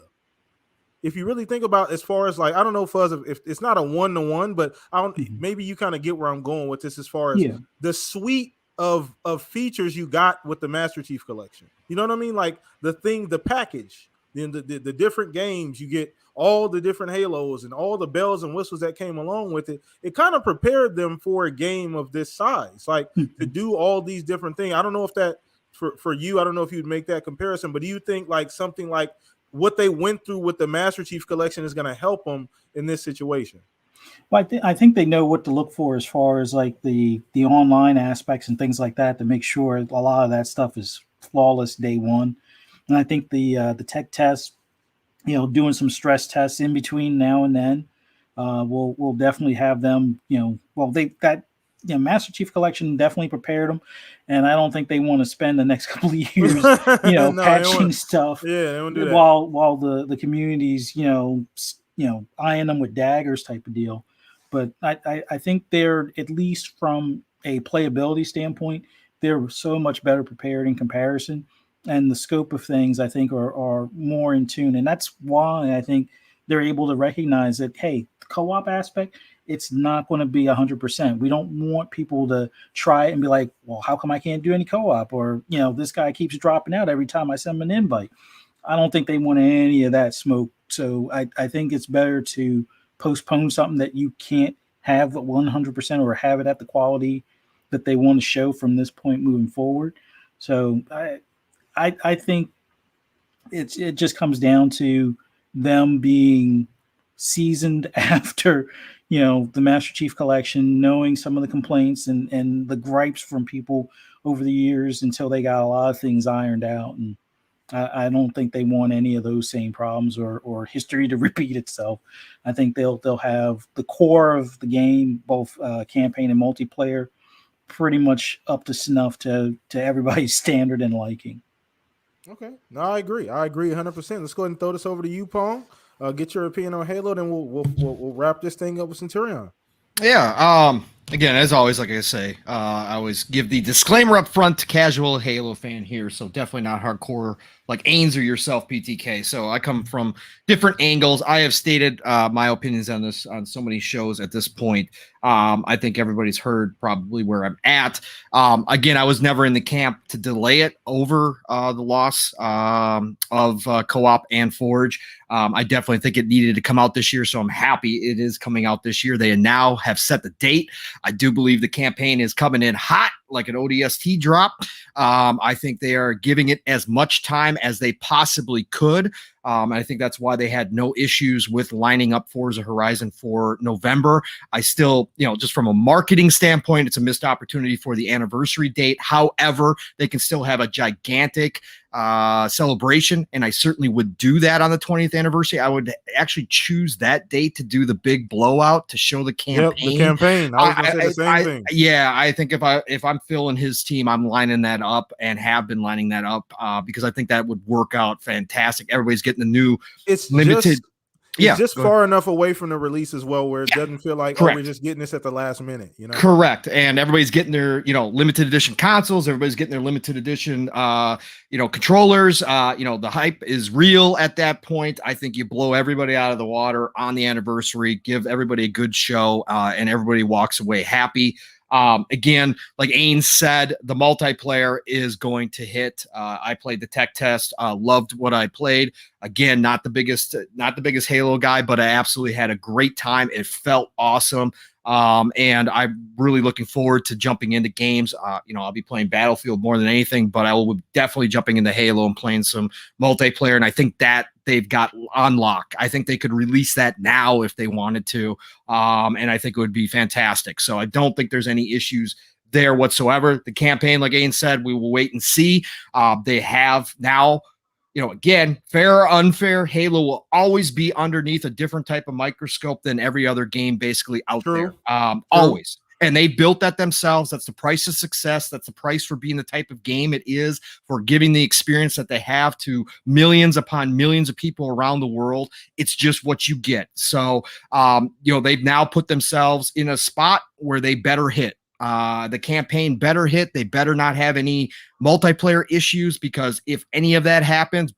If you really think about, as far as like, I don't know, Fuzz, if it's not a 1-to-1, but I don't. Maybe you kind of get where I'm going with this, as far as the suite of features you got with the Master Chief Collection. You know what I mean? Like the package, the different games, you get all the different Halos and all the bells and whistles that came along with it. It kind of prepared them for a game of this size, like to do all these different things. I don't know if that for you, I don't know if you'd make that comparison, but do you think like something like what they went through with the Master Chief Collection is going to help them in this situation?
Well, I think they know what to look for as far as like the online aspects and things like that, to make sure a lot of that stuff is flawless day one. And I think the tech tests, doing some stress tests in between now and then, will definitely have them. Master Chief Collection definitely prepared them, and I don't think they want to spend the next couple of years,
No,
patching stuff.
Yeah, they won't do that.
While the community's, eyeing them with daggers type of deal. But I think they're, at least from a playability standpoint, they're so much better prepared in comparison, and the scope of things I think are more in tune, and that's why I think they're able to recognize that, hey, the co-op aspect, it's not going to be 100%. We don't want people to try it and be like, well, how come I can't do any co-op? Or, this guy keeps dropping out every time I send him an invite. I don't think they want any of that smoke. So I think it's better to postpone something that you can't have 100% or have it at the quality that they want to show from this point moving forward. So I think it just comes down to them being seasoned after, the Master Chief Collection, knowing some of the complaints and the gripes from people over the years until they got a lot of things ironed out. And I don't think they want any of those same problems or history to repeat itself. I think they'll have the core of the game, both campaign and multiplayer, pretty much up to snuff to everybody's standard and liking.
Okay. No, I agree 100%. Let's go ahead and throw this over to you, Pong. Get your opinion on Halo, then we'll wrap this thing up with Centurion.
Yeah. Again, as always, like I say, I always give the disclaimer up front to casual Halo fan here, so definitely not hardcore like Ains or yourself, PTK. So I come from different angles. I have stated my opinions on this on so many shows at this point. I think everybody's heard probably where I'm at. Again, I was never in the camp to delay it over the loss of Co-op and Forge. I definitely think it needed to come out this year, so I'm happy it is coming out this year. They now have set the date. I do believe the campaign is coming in hot, like an ODST drop. I think they are giving it as much time as they possibly could. I think that's why they had no issues with lining up Forza Horizon for November. I still, just from a marketing standpoint, it's a missed opportunity for the anniversary date. However, they can still have a gigantic celebration, and I certainly would do that on the 20th anniversary. I would actually choose that date to do the big blowout to show the campaign.
Yep, the campaign. I was going to say the same thing.
Yeah, I think if I'm Phil and his team, I'm lining that up and have been lining that up because I think that would work out fantastic. Everybody's getting the new limited.
It's just far enough away from the release as well, where it doesn't feel like,
correct.
We're just getting this at the last minute.
Correct. And everybody's getting their, limited edition consoles. Everybody's getting their limited edition, controllers. The hype is real at that point. I think you blow everybody out of the water on the anniversary, give everybody a good show, and everybody walks away happy. Again, like Ains said, the multiplayer is going to hit. I played the tech test, loved what I played. Again, not the biggest Halo guy, but I absolutely had a great time. It felt awesome. And I'm really looking forward to jumping into games. I'll be playing Battlefield more than anything, but I will be definitely jumping into Halo and playing some multiplayer. And I think that they've got on lock. I think they could release that now if they wanted to. And I think it would be fantastic. So I don't think there's any issues there whatsoever. The campaign, like Ains said, we will wait and see. They have now, again, fair or unfair, Halo will always be underneath a different type of microscope than every other game basically out there. Always. and they built that themselves. That's the price of success. That's the price for being the type of game it is, for giving the experience that they have to millions upon millions of people around the world. It's just what you get. So, they've now put themselves in a spot where they better hit. The campaign better hit. They better not have any multiplayer issues, because if any of that happens,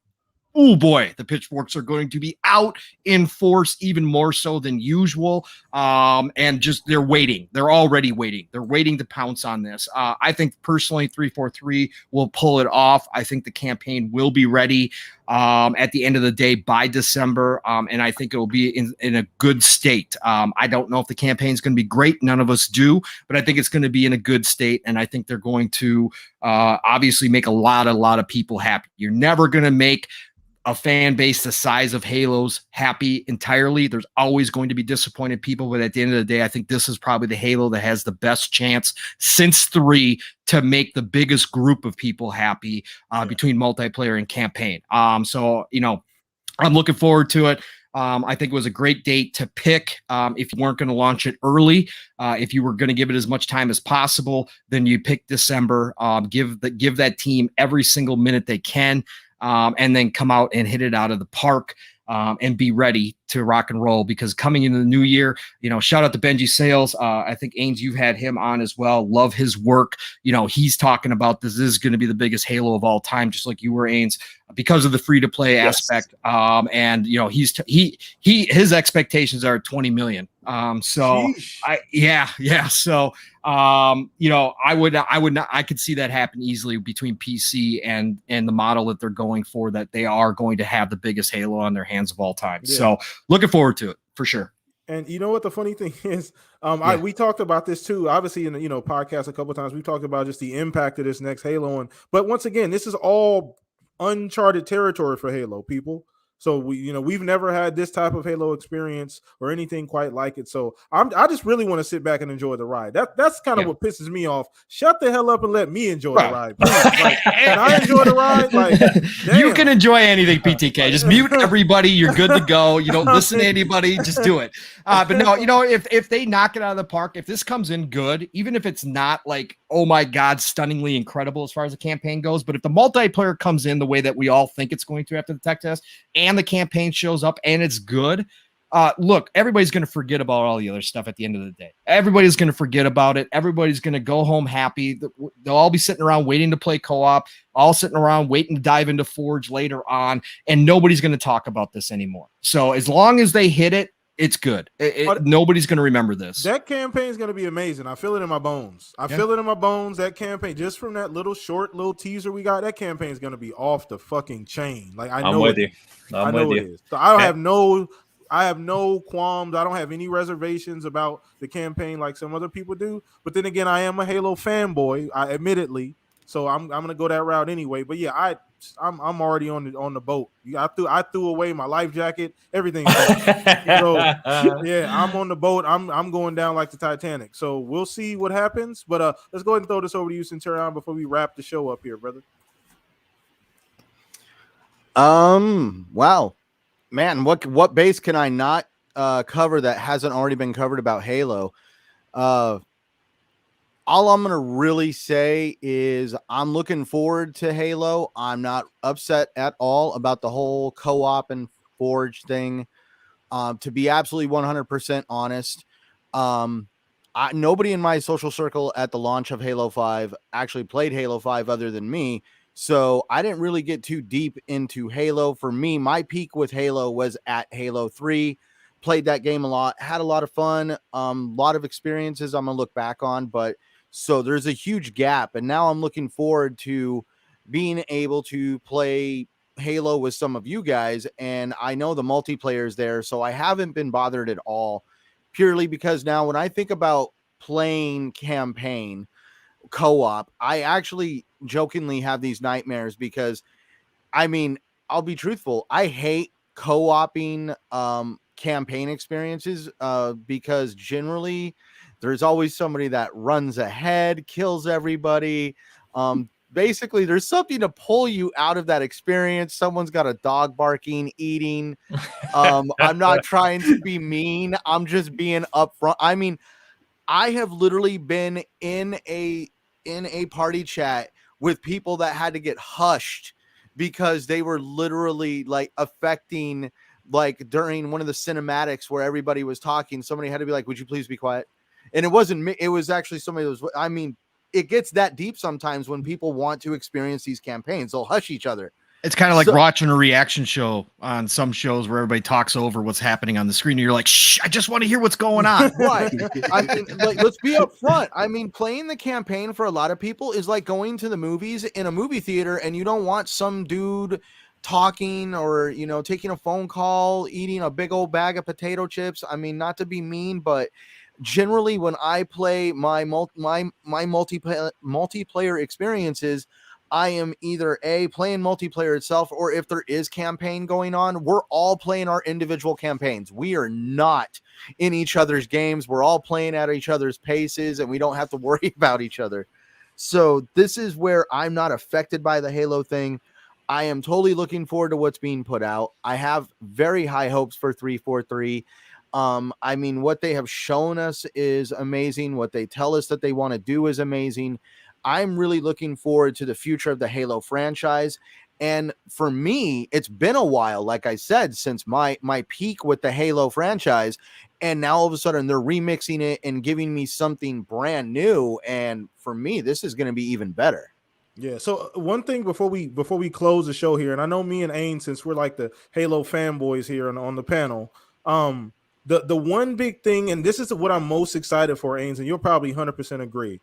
oh boy, the pitchforks are going to be out in force, even more so than usual. And just they're waiting. They're already waiting. They're waiting to pounce on this. I think personally 343 will pull it off. I think the campaign will be ready at the end of the day by December. And I think it will be in a good state. I don't know if the campaign is going to be great. None of us do, but I think it's going to be in a good state. And I think they're going to obviously make a lot of people happy. You're never going to make a fan base the size of Halo's happy entirely. There's always going to be disappointed people, but at the end of the day, I think this is probably the Halo that has the best chance since 3 to make the biggest group of people happy between multiplayer and campaign. So I'm looking forward to it. I think it was a great date to pick. If you weren't going to launch it early, if you were going to give it as much time as possible, then you pick December. Give that team every single minute they can. And then come out and hit it out of the park and be ready to rock and roll, because coming into the new year, shout out to Benji Sales. I think Ains, you've had him on as well. Love his work. He's talking about this is going to be the biggest Halo of all time, just like you were, Ains, because of the free to play aspect. And his expectations are 20 million. So I could see that happen easily between PC and the model that they're going for, that they are going to have the biggest Halo on their hands of all time. Yeah. So looking forward to it for sure.
And you know what the funny thing is, we talked about this too, obviously in the podcast a couple of times. We talked about just the impact of this next Halo, but once again, this is all uncharted territory for Halo people. So we've never had this type of Halo experience or anything quite like it. So I just really want to sit back and enjoy the ride. That's kind of what pisses me off. Shut the hell up and let me enjoy the ride. Can I enjoy the ride?
You can enjoy anything, PTK. Just mute everybody. You're good to go. You don't listen to anybody. Just do it. But no, if they knock it out of the park, if this comes in good, even if it's not like, oh my God, stunningly incredible as far as the campaign goes, but if the multiplayer comes in the way that we all think it's going to after the tech test, and the campaign shows up and it's good, look, everybody's going to forget about all the other stuff at the end of the day. Everybody's going to forget about it. Everybody's going to go home happy. They'll all be sitting around waiting to play co-op, all sitting around waiting to dive into Forge later on, and nobody's going to talk about this anymore. So as long as they hit it, it's good. Nobody's going to remember this.
That campaign is going to be amazing. I feel it in my bones. Feel it in my bones. That campaign, just from that little teaser we got, that campaign is going to be off the fucking chain. Like I'm with you. I'm with you. So I have no qualms. I don't have any reservations about the campaign like some other people do. But then again, I am a Halo fanboy, admittedly. So I'm gonna go that route anyway. But yeah, I'm already on the boat. I threw away my life jacket, everything. So yeah, I'm on the boat. I'm going down like the Titanic. So we'll see what happens. But let's go ahead and throw this over to you, Centurion, before we wrap the show up here, brother.
Wow, man, what base can I not cover that hasn't already been covered about Halo? All I'm going to really say is I'm looking forward to Halo. I'm not upset at all about the whole co-op and Forge thing. To be absolutely 100% honest, nobody in my social circle at the launch of Halo 5 actually played Halo 5 other than me. So I didn't really get too deep into Halo. For me, my peak with Halo was at Halo 3. Played that game a lot, had a lot of fun, lot of experiences I'm going to look back on, but so there's a huge gap, and now I'm looking forward to being able to play Halo with some of you guys, and I know the multiplayer is there, so I haven't been bothered at all, purely because now when I think about playing campaign co-op, I actually jokingly have these nightmares because, I mean, I'll be truthful, I hate co-oping campaign experiences because generally there's always somebody that runs ahead, kills everybody. Basically, there's something to pull you out of that experience. Someone's got a dog barking, eating. I'm not trying to be mean. I'm just being upfront. I mean, I have literally been in a party chat with people that had to get hushed because they were literally like affecting, like during one of the cinematics where everybody was talking, somebody had to be like, would you please be quiet? And it wasn't me. It was actually somebody that was, I mean, it gets that deep sometimes when people want to experience these campaigns. They'll hush each other.
It's kind of like watching a reaction show on some shows where everybody talks over what's happening on the screen. And you're like, shh, I just want to hear what's going on.
Right. I mean, like, let's be upfront. I mean, playing the campaign for a lot of people is like going to the movies in a movie theater, and you don't want some dude talking or, you know, taking a phone call, eating a big old bag of potato chips. I mean, not to be mean, but generally when I play my multiplayer experiences, I am either playing multiplayer itself, or if there is campaign going on, we're all playing our individual campaigns. We are not in each other's games. We're all playing at each other's paces, and we don't have to worry about each other. So this is where I'm not affected by the Halo thing. I am totally looking forward to what's being put out. I have very high hopes for 343. I mean, what they have shown us is amazing. What they tell us that they want to do is amazing. I'm really looking forward to the future of the Halo franchise. And for me, it's been a while, like I said, since my peak with the Halo franchise. And now all of a sudden they're remixing it and giving me something brand new. And for me, this is going to be even better.
Yeah. So one thing before we close the show here, and I know me and Ain, since we're like the Halo fanboys here on the panel, the one big thing, and this is what I'm most excited for, Ains, and you'll probably 100% agree.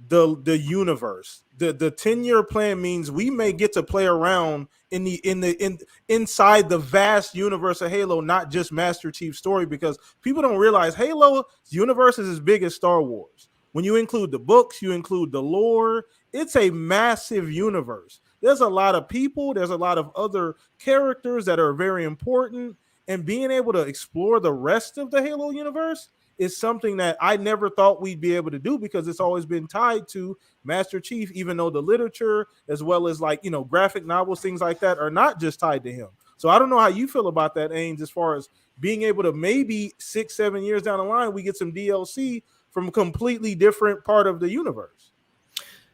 The universe, the 10-year plan means we may get to play around inside the vast universe of Halo, not just Master Chief's story, because people don't realize Halo's universe is as big as Star Wars. When you include the books, you include the lore, it's a massive universe. There's a lot of people, there's a lot of other characters that are very important, and being able to explore the rest of the Halo universe is something that I never thought we'd be able to do, because it's always been tied to Master Chief, even though the literature, as well as like, you know, graphic novels, things like that, are not just tied to him. So I don't know how you feel about that, Ains, as far as being able to maybe 6-7 years down the line, we get some DLC from a completely different part of the universe.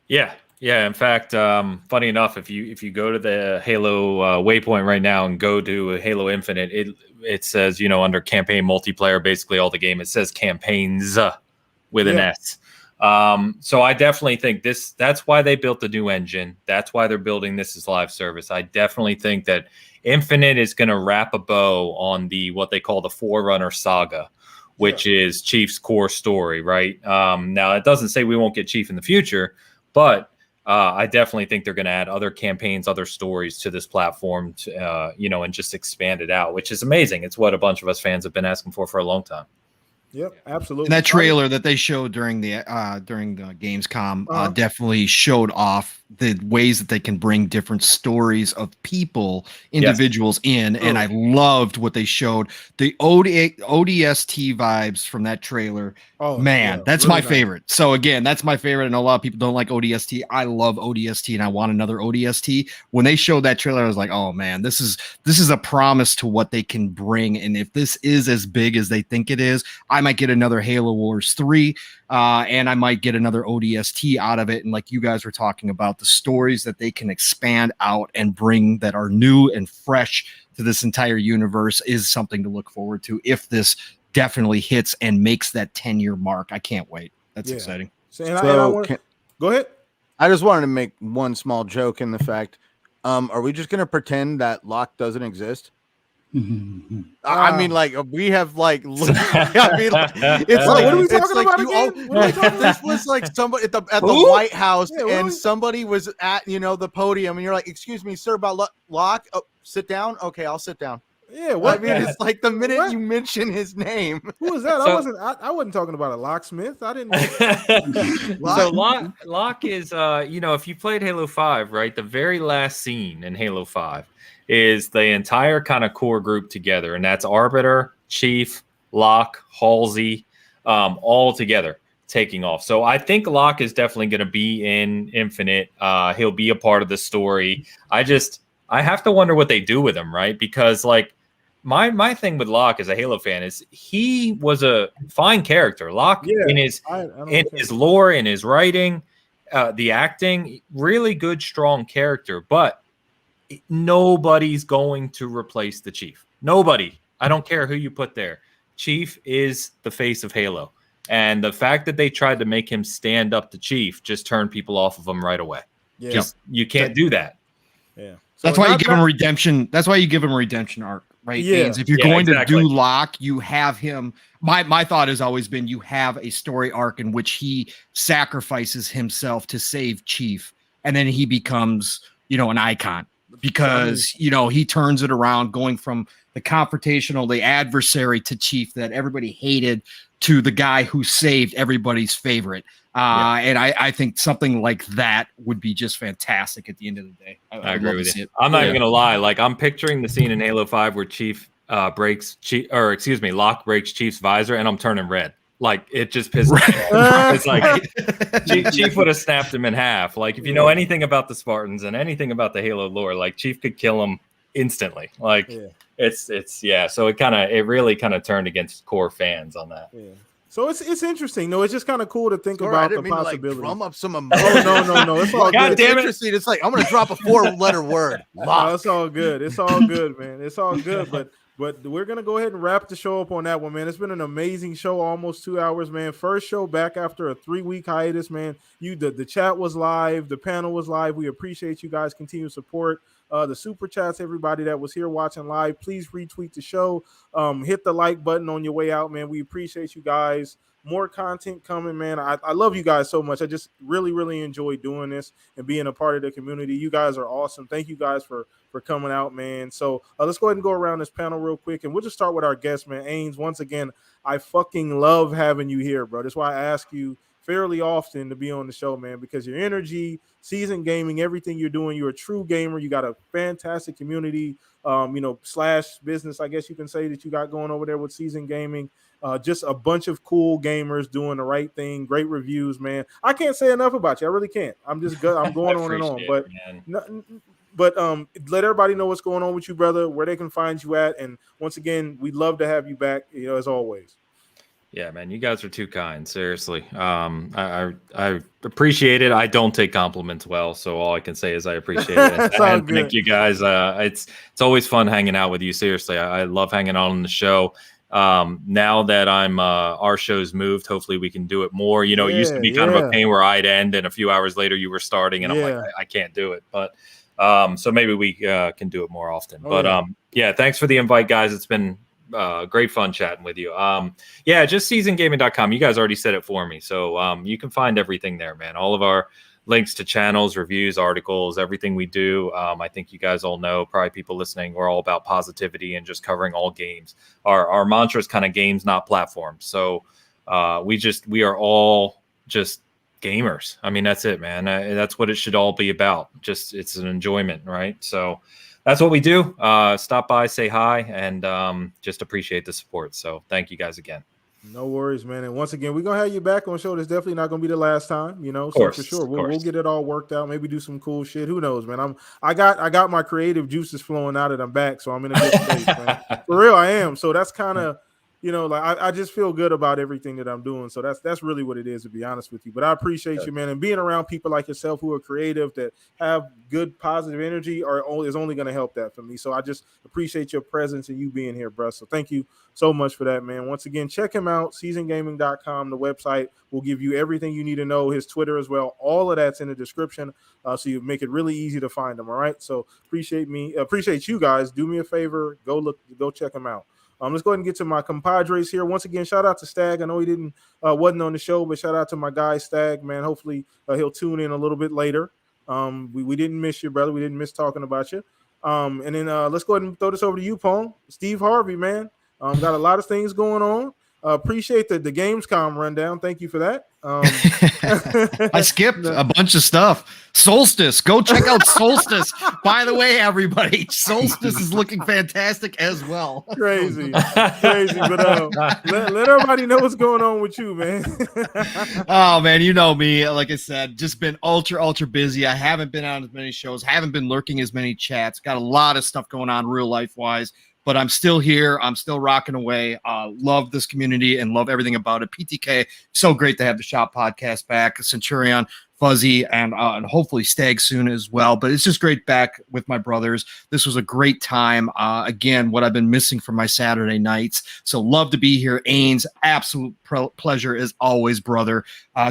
Yeah. In fact, funny enough, if you go to the Halo waypoint right now and go to Halo Infinite, it says, you know, under campaign multiplayer, basically all the game, it says campaigns with an S. So I definitely think that's why they built the new engine. That's why they're building this as live service. I definitely think that Infinite is going to wrap a bow on what they call the Forerunner saga, which is Chief's core story, right? Now, it doesn't say we won't get Chief in the future, but I definitely think they're going to add other campaigns, other stories to this platform, and just expand it out, which is amazing. It's what a bunch of us fans have been asking for a long time.
Yep, absolutely.
And that trailer that they showed during the Gamescom definitely showed off the ways that they can bring different stories of people, individuals in. And I loved what they showed. The ODST vibes from that trailer. Oh man, that's really my favorite. So again, that's my favorite. I know a lot of people don't like ODST. I love ODST and I want another ODST. When they showed that trailer, I was like, oh man, this is a promise to what they can bring. And if this is as big as they think it is, I might get another Halo Wars 3, and I might get another ODST out of it. And like you guys were talking about, the stories that they can expand out and bring that are new and fresh to this entire universe is something to look forward to if this definitely hits and makes that 10-year mark. I can't wait. That's exciting.
Go ahead.
I just wanted to make one small joke in the fact, are we just going to pretend that Locke doesn't exist? I mean, like, we have like, I mean, like, it's like,
what are we talking
like
about
you
again?
like, if this was like somebody at the White House, and somebody was at the podium, and you're like, excuse me, sir, about Locke. Oh, sit down. Okay, I'll sit down.
Yeah, what?
I mean, it's like the minute you mention his name.
Who was that? I wasn't talking about a locksmith. I didn't.
So Locke is, if you played Halo 5, right? The very last scene in Halo 5 is the entire kind of core group together, and that's Arbiter, Chief, Locke, Halsey, all together taking off. So I think Locke is definitely going to be in Infinite. He'll be a part of the story. I have to wonder what they do with him, right? Because like my thing with Locke as a Halo fan is he was a fine character. Locke in his lore, in his writing, the acting, really good, strong character. But nobody's going to replace the Chief. Nobody. I don't care who you put there. Chief is the face of Halo. And the fact that they tried to make him stand up to Chief just turned people off of him right away. Yeah. Just, you can't do that.
Yeah.
So that's why you give him redemption. That's why you give him a redemption arc, right?
Yeah.
If you're going to do Locke, you have him. My thought has always been you have a story arc in which he sacrifices himself to save Chief, and then he becomes, an icon because he turns it around, going from the confrontational, the adversary to Chief that everybody hated to the guy who saved everybody's favorite. And I think something like that would be just fantastic at the end of the day.
I agree with you. I'm not even gonna lie. Like, I'm picturing the scene in Halo 5 where Locke breaks Chief's visor, and I'm turning red. Like, it just pisses me off. It's like Chief would have snapped him in half. Like, if you know anything about the Spartans and anything about the Halo lore, like, Chief could kill him instantly. Like, it's so it really kind of turned against core fans on that.
So it's interesting. No, it's just kind of cool to think about the possibility.
Drum up some emotion.
No. It's all
God
good.
damn it.
Interesting. It's like I'm gonna drop a 4-letter word.
No, it's all good. It's all good, man. It's all good. But we're gonna go ahead and wrap the show up on that one, man. It's been an amazing show, almost 2 hours, man. First show back after a 3-week hiatus, man. The chat was live, the panel was live. We appreciate you guys' continued support. The super chats, everybody that was here watching live, please retweet the show. Hit the like button on your way out, man. We appreciate you guys. More content coming, man. I love you guys so much. I just really, really enjoy doing this and being a part of the community. You guys are awesome. Thank you guys for coming out, man. So let's go ahead and go around this panel real quick, and we'll just start with our guest, man. Ains, once again, I fucking love having you here, bro. That's why I ask you fairly often to be on the show, man, because your energy, seasoned gaming, everything you're doing, you're a true gamer. You got a fantastic community, slash business, I guess you can say, that you got going over there with seasoned gaming. Just a bunch of cool gamers doing the right thing. Great reviews, man. I can't say enough about you. I really can't. I'm just good. I'm going on and on, but let everybody know what's going on with you, brother, where they can find you at. And once again, we'd love to have you back, as always.
Yeah, man, you guys are too kind. Seriously. I appreciate it. I don't take compliments well, so all I can say is I appreciate it. And thank you guys. It's always fun hanging out with you. Seriously, I love hanging out on the show. Now that our show's moved, hopefully we can do it more. It used to be kind of a pain where I'd end and a few hours later you were starting, and I'm like, I can't do it. But so maybe we can do it more often. Thanks for the invite, guys. It's been great fun chatting with you. Just seasongaming.com. You guys already said it for me, so you can find everything there, man. All of our links to channels, reviews, articles, everything we do. I think you guys all know, probably people listening, we're all about positivity and just covering all games. Our mantra is kind of games, not platforms. So we are all just gamers. I mean, that's it, man. That's what it should all be about. Just, it's an enjoyment, right? So that's what we do. Stop by, say hi, and just appreciate the support. So thank you guys again.
No worries, man. And once again, we're gonna have you back on the show. That's definitely not gonna be the last time,
Of course,
so for sure, we'll get it all worked out. Maybe do some cool shit. Who knows, man? I got my creative juices flowing out that I'm back, so I'm in a good space, man. For real, I am. So that's kind of, I just feel good about everything that I'm doing. So that's really what it is, to be honest with you. But I appreciate you, man, and being around people like yourself who are creative, that have good positive energy, is only going to help that for me. So I just appreciate your presence and you being here, bro. So thank you so much for that, man. Once again, check him out, seasongaming.com. The website will give you everything you need to know. His Twitter as well. All of that's in the description, so you make it really easy to find him. All right. So appreciate you guys. Do me a favor, go check him out. Let's go ahead and get to my compadres here. Once again, shout out to Stag. I know he wasn't on the show, but shout out to my guy Stag, man. Hopefully he'll tune in a little bit later. We didn't miss you, brother. We didn't miss talking about you. And then let's go ahead and throw this over to you, Pong. Steve Harvey, man. Got a lot of things going on. Appreciate the Gamescom rundown. Thank you for that.
I skipped a bunch of stuff. Solstice. Go check out Solstice. By the way, everybody, Solstice is looking fantastic as well.
Crazy. But let everybody know what's going on with you, man.
Oh, man, you know me. Like I said, just been ultra busy. I haven't been on as many shows. Haven't been lurking as many chats. Got a lot of stuff going on real life-wise. but I'm still here. I'm still rocking away. Love this community and love everything about it. PTK, so great to have the Shop podcast back. Centurion, Fuzzy, and hopefully Stag soon as well. But it's just great back with my brothers. This was a great time. Again, what I've been missing from my Saturday nights. So love to be here. Ains, absolute pleasure as always, brother,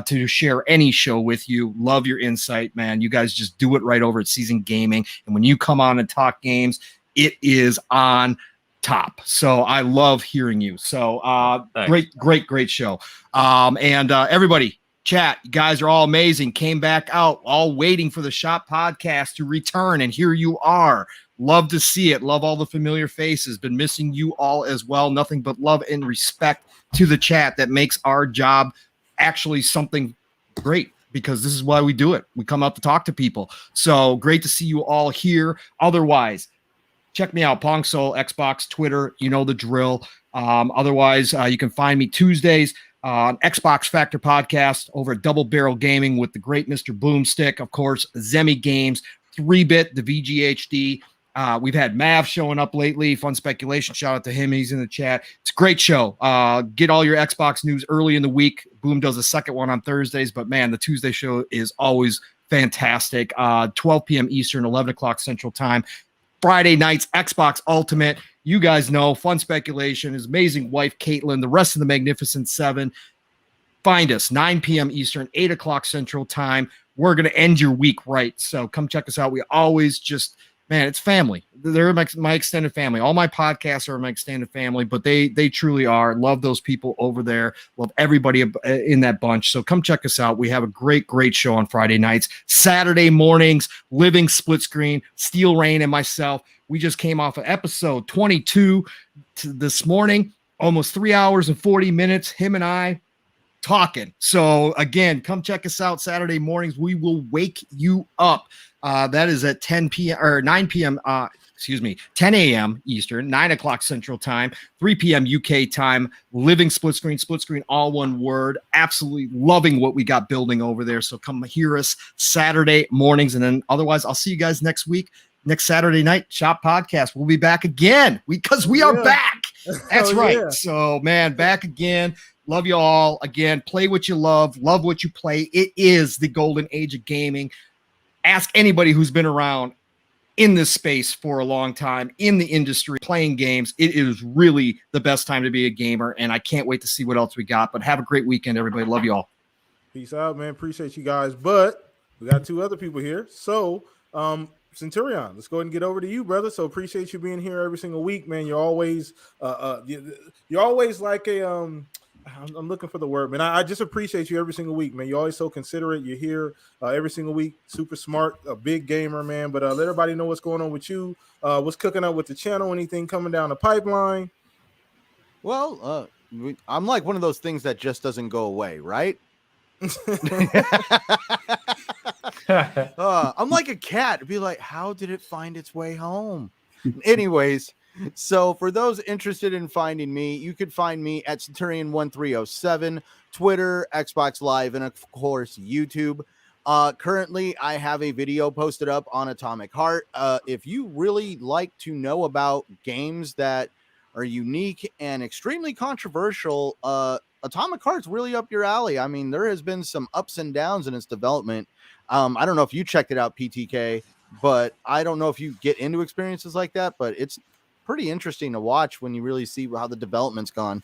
to share any show with you. Love your insight, man. You guys just do it right over at Season Gaming. And when you come on and talk games, it is on top. So I love hearing you. So great show. And everybody, chat, you guys are all amazing. Came back out, all waiting for the Shop podcast to return, and here you are. Love to see it. Love all the familiar faces. Been missing you all as well. Nothing but love and respect to the chat that makes our job actually something great, because this is why we do it. We come out to talk to people. So great to see you all here. Otherwise, check me out, Pong Soul, Xbox, Twitter, you know the drill. Otherwise, you can find me Tuesdays on Xbox Factor Podcast over at Double Barrel Gaming with the great Mr. Boomstick, of course, Zemi Games, 3-Bit, the VGHD. We've had Mav showing up lately. Fun Speculation. Shout out to him. He's in the chat. It's a great show. Get all your Xbox news early in the week. Boom does a second one on Thursdays, but man, the Tuesday show is always fantastic. 12 p.m. Eastern, 11 o'clock Central Time. Friday nights, Xbox Ultimate. You guys know Fun Speculation, his amazing wife, Caitlin, the rest of the Magnificent Seven. Find us 9 p.m. Eastern, 8 o'clock Central Time. We're going to end your week right. So come check us out. We always just, man, it's family. They're my extended family. All my podcasts are my extended family, but they truly are. Love those people over there. Love everybody in that bunch. So come check us out. We have a great show on Friday nights. Saturday mornings, Living Split Screen, Steel Rain, and myself. We just came off of episode 22 this morning, almost 3 hours and 40 minutes, him and I talking. So again, come check us out Saturday mornings. We will wake you up. That is at 10 p.m. or 9 p.m. 10 a.m. Eastern, 9 o'clock Central Time, 3 p.m. UK time. Living Split Screen, all one word. Absolutely loving what we got building over there. So come hear us Saturday mornings, and then otherwise, I'll see you guys next week. Next Saturday night, Shop Podcast. We'll be back again because we are back. That's right. Yeah. So, man, back again. Love you all. Again, play what you love what you play. It is the golden age of gaming. Ask anybody who's been around in this space for a long time, in the industry, playing games. It is really the best time to be a gamer, and I can't wait to see what else we got. But have a great weekend, everybody. Love you all.
Peace out, man. Appreciate you guys. But we got two other people here. So, Centurion, let's go ahead and get over to you, brother. So appreciate you being here every single week, man. You're always like a I'm looking for the word, man. I just appreciate you every single week, man. You're always so considerate. You're here every single week. Super smart, a big gamer, man. But let everybody know what's going on with you. What's cooking up with the channel? Anything coming down the pipeline?
Well, I'm like one of those things that just doesn't go away, right? I'm like a cat. It'd be like, how did it find its way home? Anyways, so for those interested in finding me, you could find me at Centurion1307, Twitter, Xbox Live, and of course YouTube. Currently, I have a video posted up on Atomic Heart. If you really like to know about games that are unique and extremely controversial, Atomic Heart's really up your alley. I mean, there has been some ups and downs in its development. I don't know if you checked it out, PTK, but I don't know if you get into experiences like that, but it's pretty interesting to watch when you really see how the development's gone.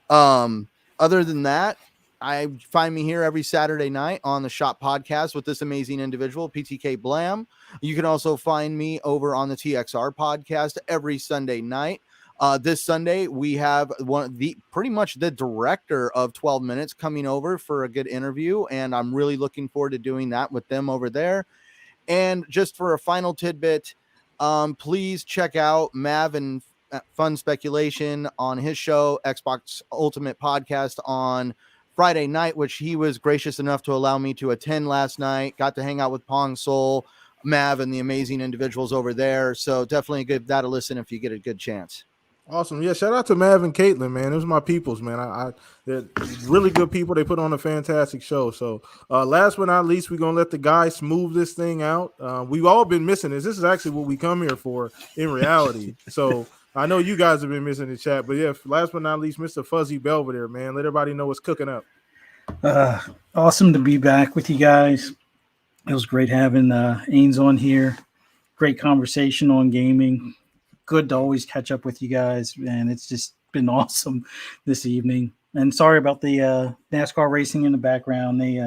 Other than that, I find me here every Saturday night on the Shop Podcast with this amazing individual, PTK Blam. You can also find me over on the TXR Podcast every Sunday night. This Sunday, we have pretty much the director of 12 Minutes coming over for a good interview, and I'm really looking forward to doing that with them over there. And just for a final tidbit, please check out Mav and Fun Speculation on his show, Xbox Ultimate Podcast, on Friday night, which he was gracious enough to allow me to attend last night. Got to hang out with Pong Soul, Mav, and the amazing individuals over there. So definitely give that a listen if you get a good chance.
Awesome. Yeah, shout out to Mav and Caitlin, man. It was my peoples, man. They're really good people. They put on a fantastic show. So last but not least, we're going to let the guys smooth this thing out. We've all been missing this. This is actually what we come here for in reality. So I know you guys have been missing the chat, but yeah, last but not least, Mr. FuzzyBelvedere, man. Let everybody know what's cooking up.
Awesome to be back with you guys. It was great having Ains on here. Great conversation on gaming. Good to always catch up with you guys, and it's just been awesome this evening. And sorry about the NASCAR racing in the background. They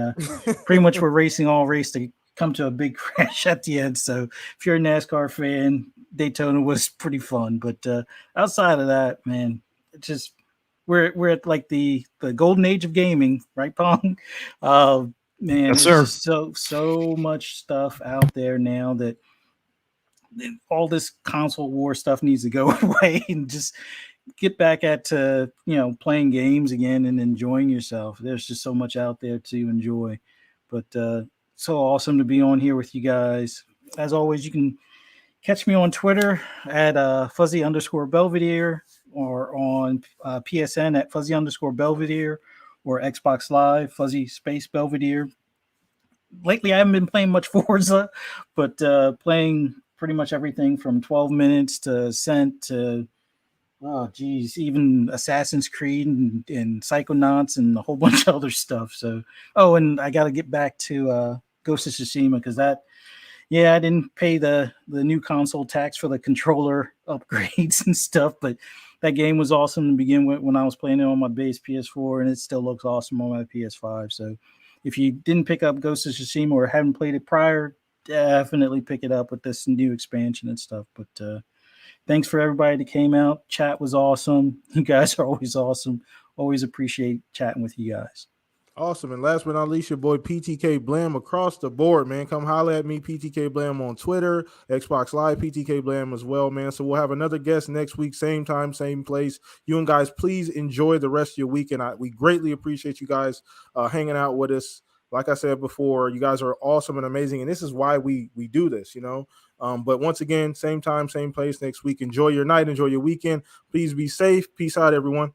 pretty much were racing all race to come to a big crash at the end. So if you're a NASCAR fan, Daytona was pretty fun. But outside of that, man, it's just we're at like the golden age of gaming, right, Pong? Man,
Yes,
there's
sir.
just so much stuff out there now that all this console war stuff needs to go away and just get back at playing games again and enjoying yourself. There's just so much out there to enjoy. But so awesome to be on here with you guys. As always, you can catch me on Twitter at fuzzy_Belvedere or on PSN at fuzzy_Belvedere or Xbox Live, fuzzy_Belvedere. Lately, I haven't been playing much Forza, but playing pretty much everything from 12 minutes to Ascent to, even Assassin's Creed and Psychonauts and a whole bunch of other stuff. So, and I got to get back to Ghost of Tsushima because I didn't pay the new console tax for the controller upgrades and stuff, but that game was awesome to begin with when I was playing it on my base PS4, and it still looks awesome on my PS5. So if you didn't pick up Ghost of Tsushima or haven't played it prior, definitely pick it up with this new expansion and stuff. But thanks for everybody that came out. Chat was awesome. You guys are always awesome. Always appreciate chatting with you guys.
Awesome. And last but not least, your boy PTK Blam across the board, man. Come holler at me, PTK Blam on Twitter, Xbox Live, PTK Blam as well, man. So we'll have another guest next week, same time, same place. You and guys, please enjoy the rest of your weekend. We greatly appreciate you guys hanging out with us. Like I said before, you guys are awesome and amazing, and this is why we do this, But once again, same time, same place next week. Enjoy your night, enjoy your weekend. Please be safe. Peace out, everyone.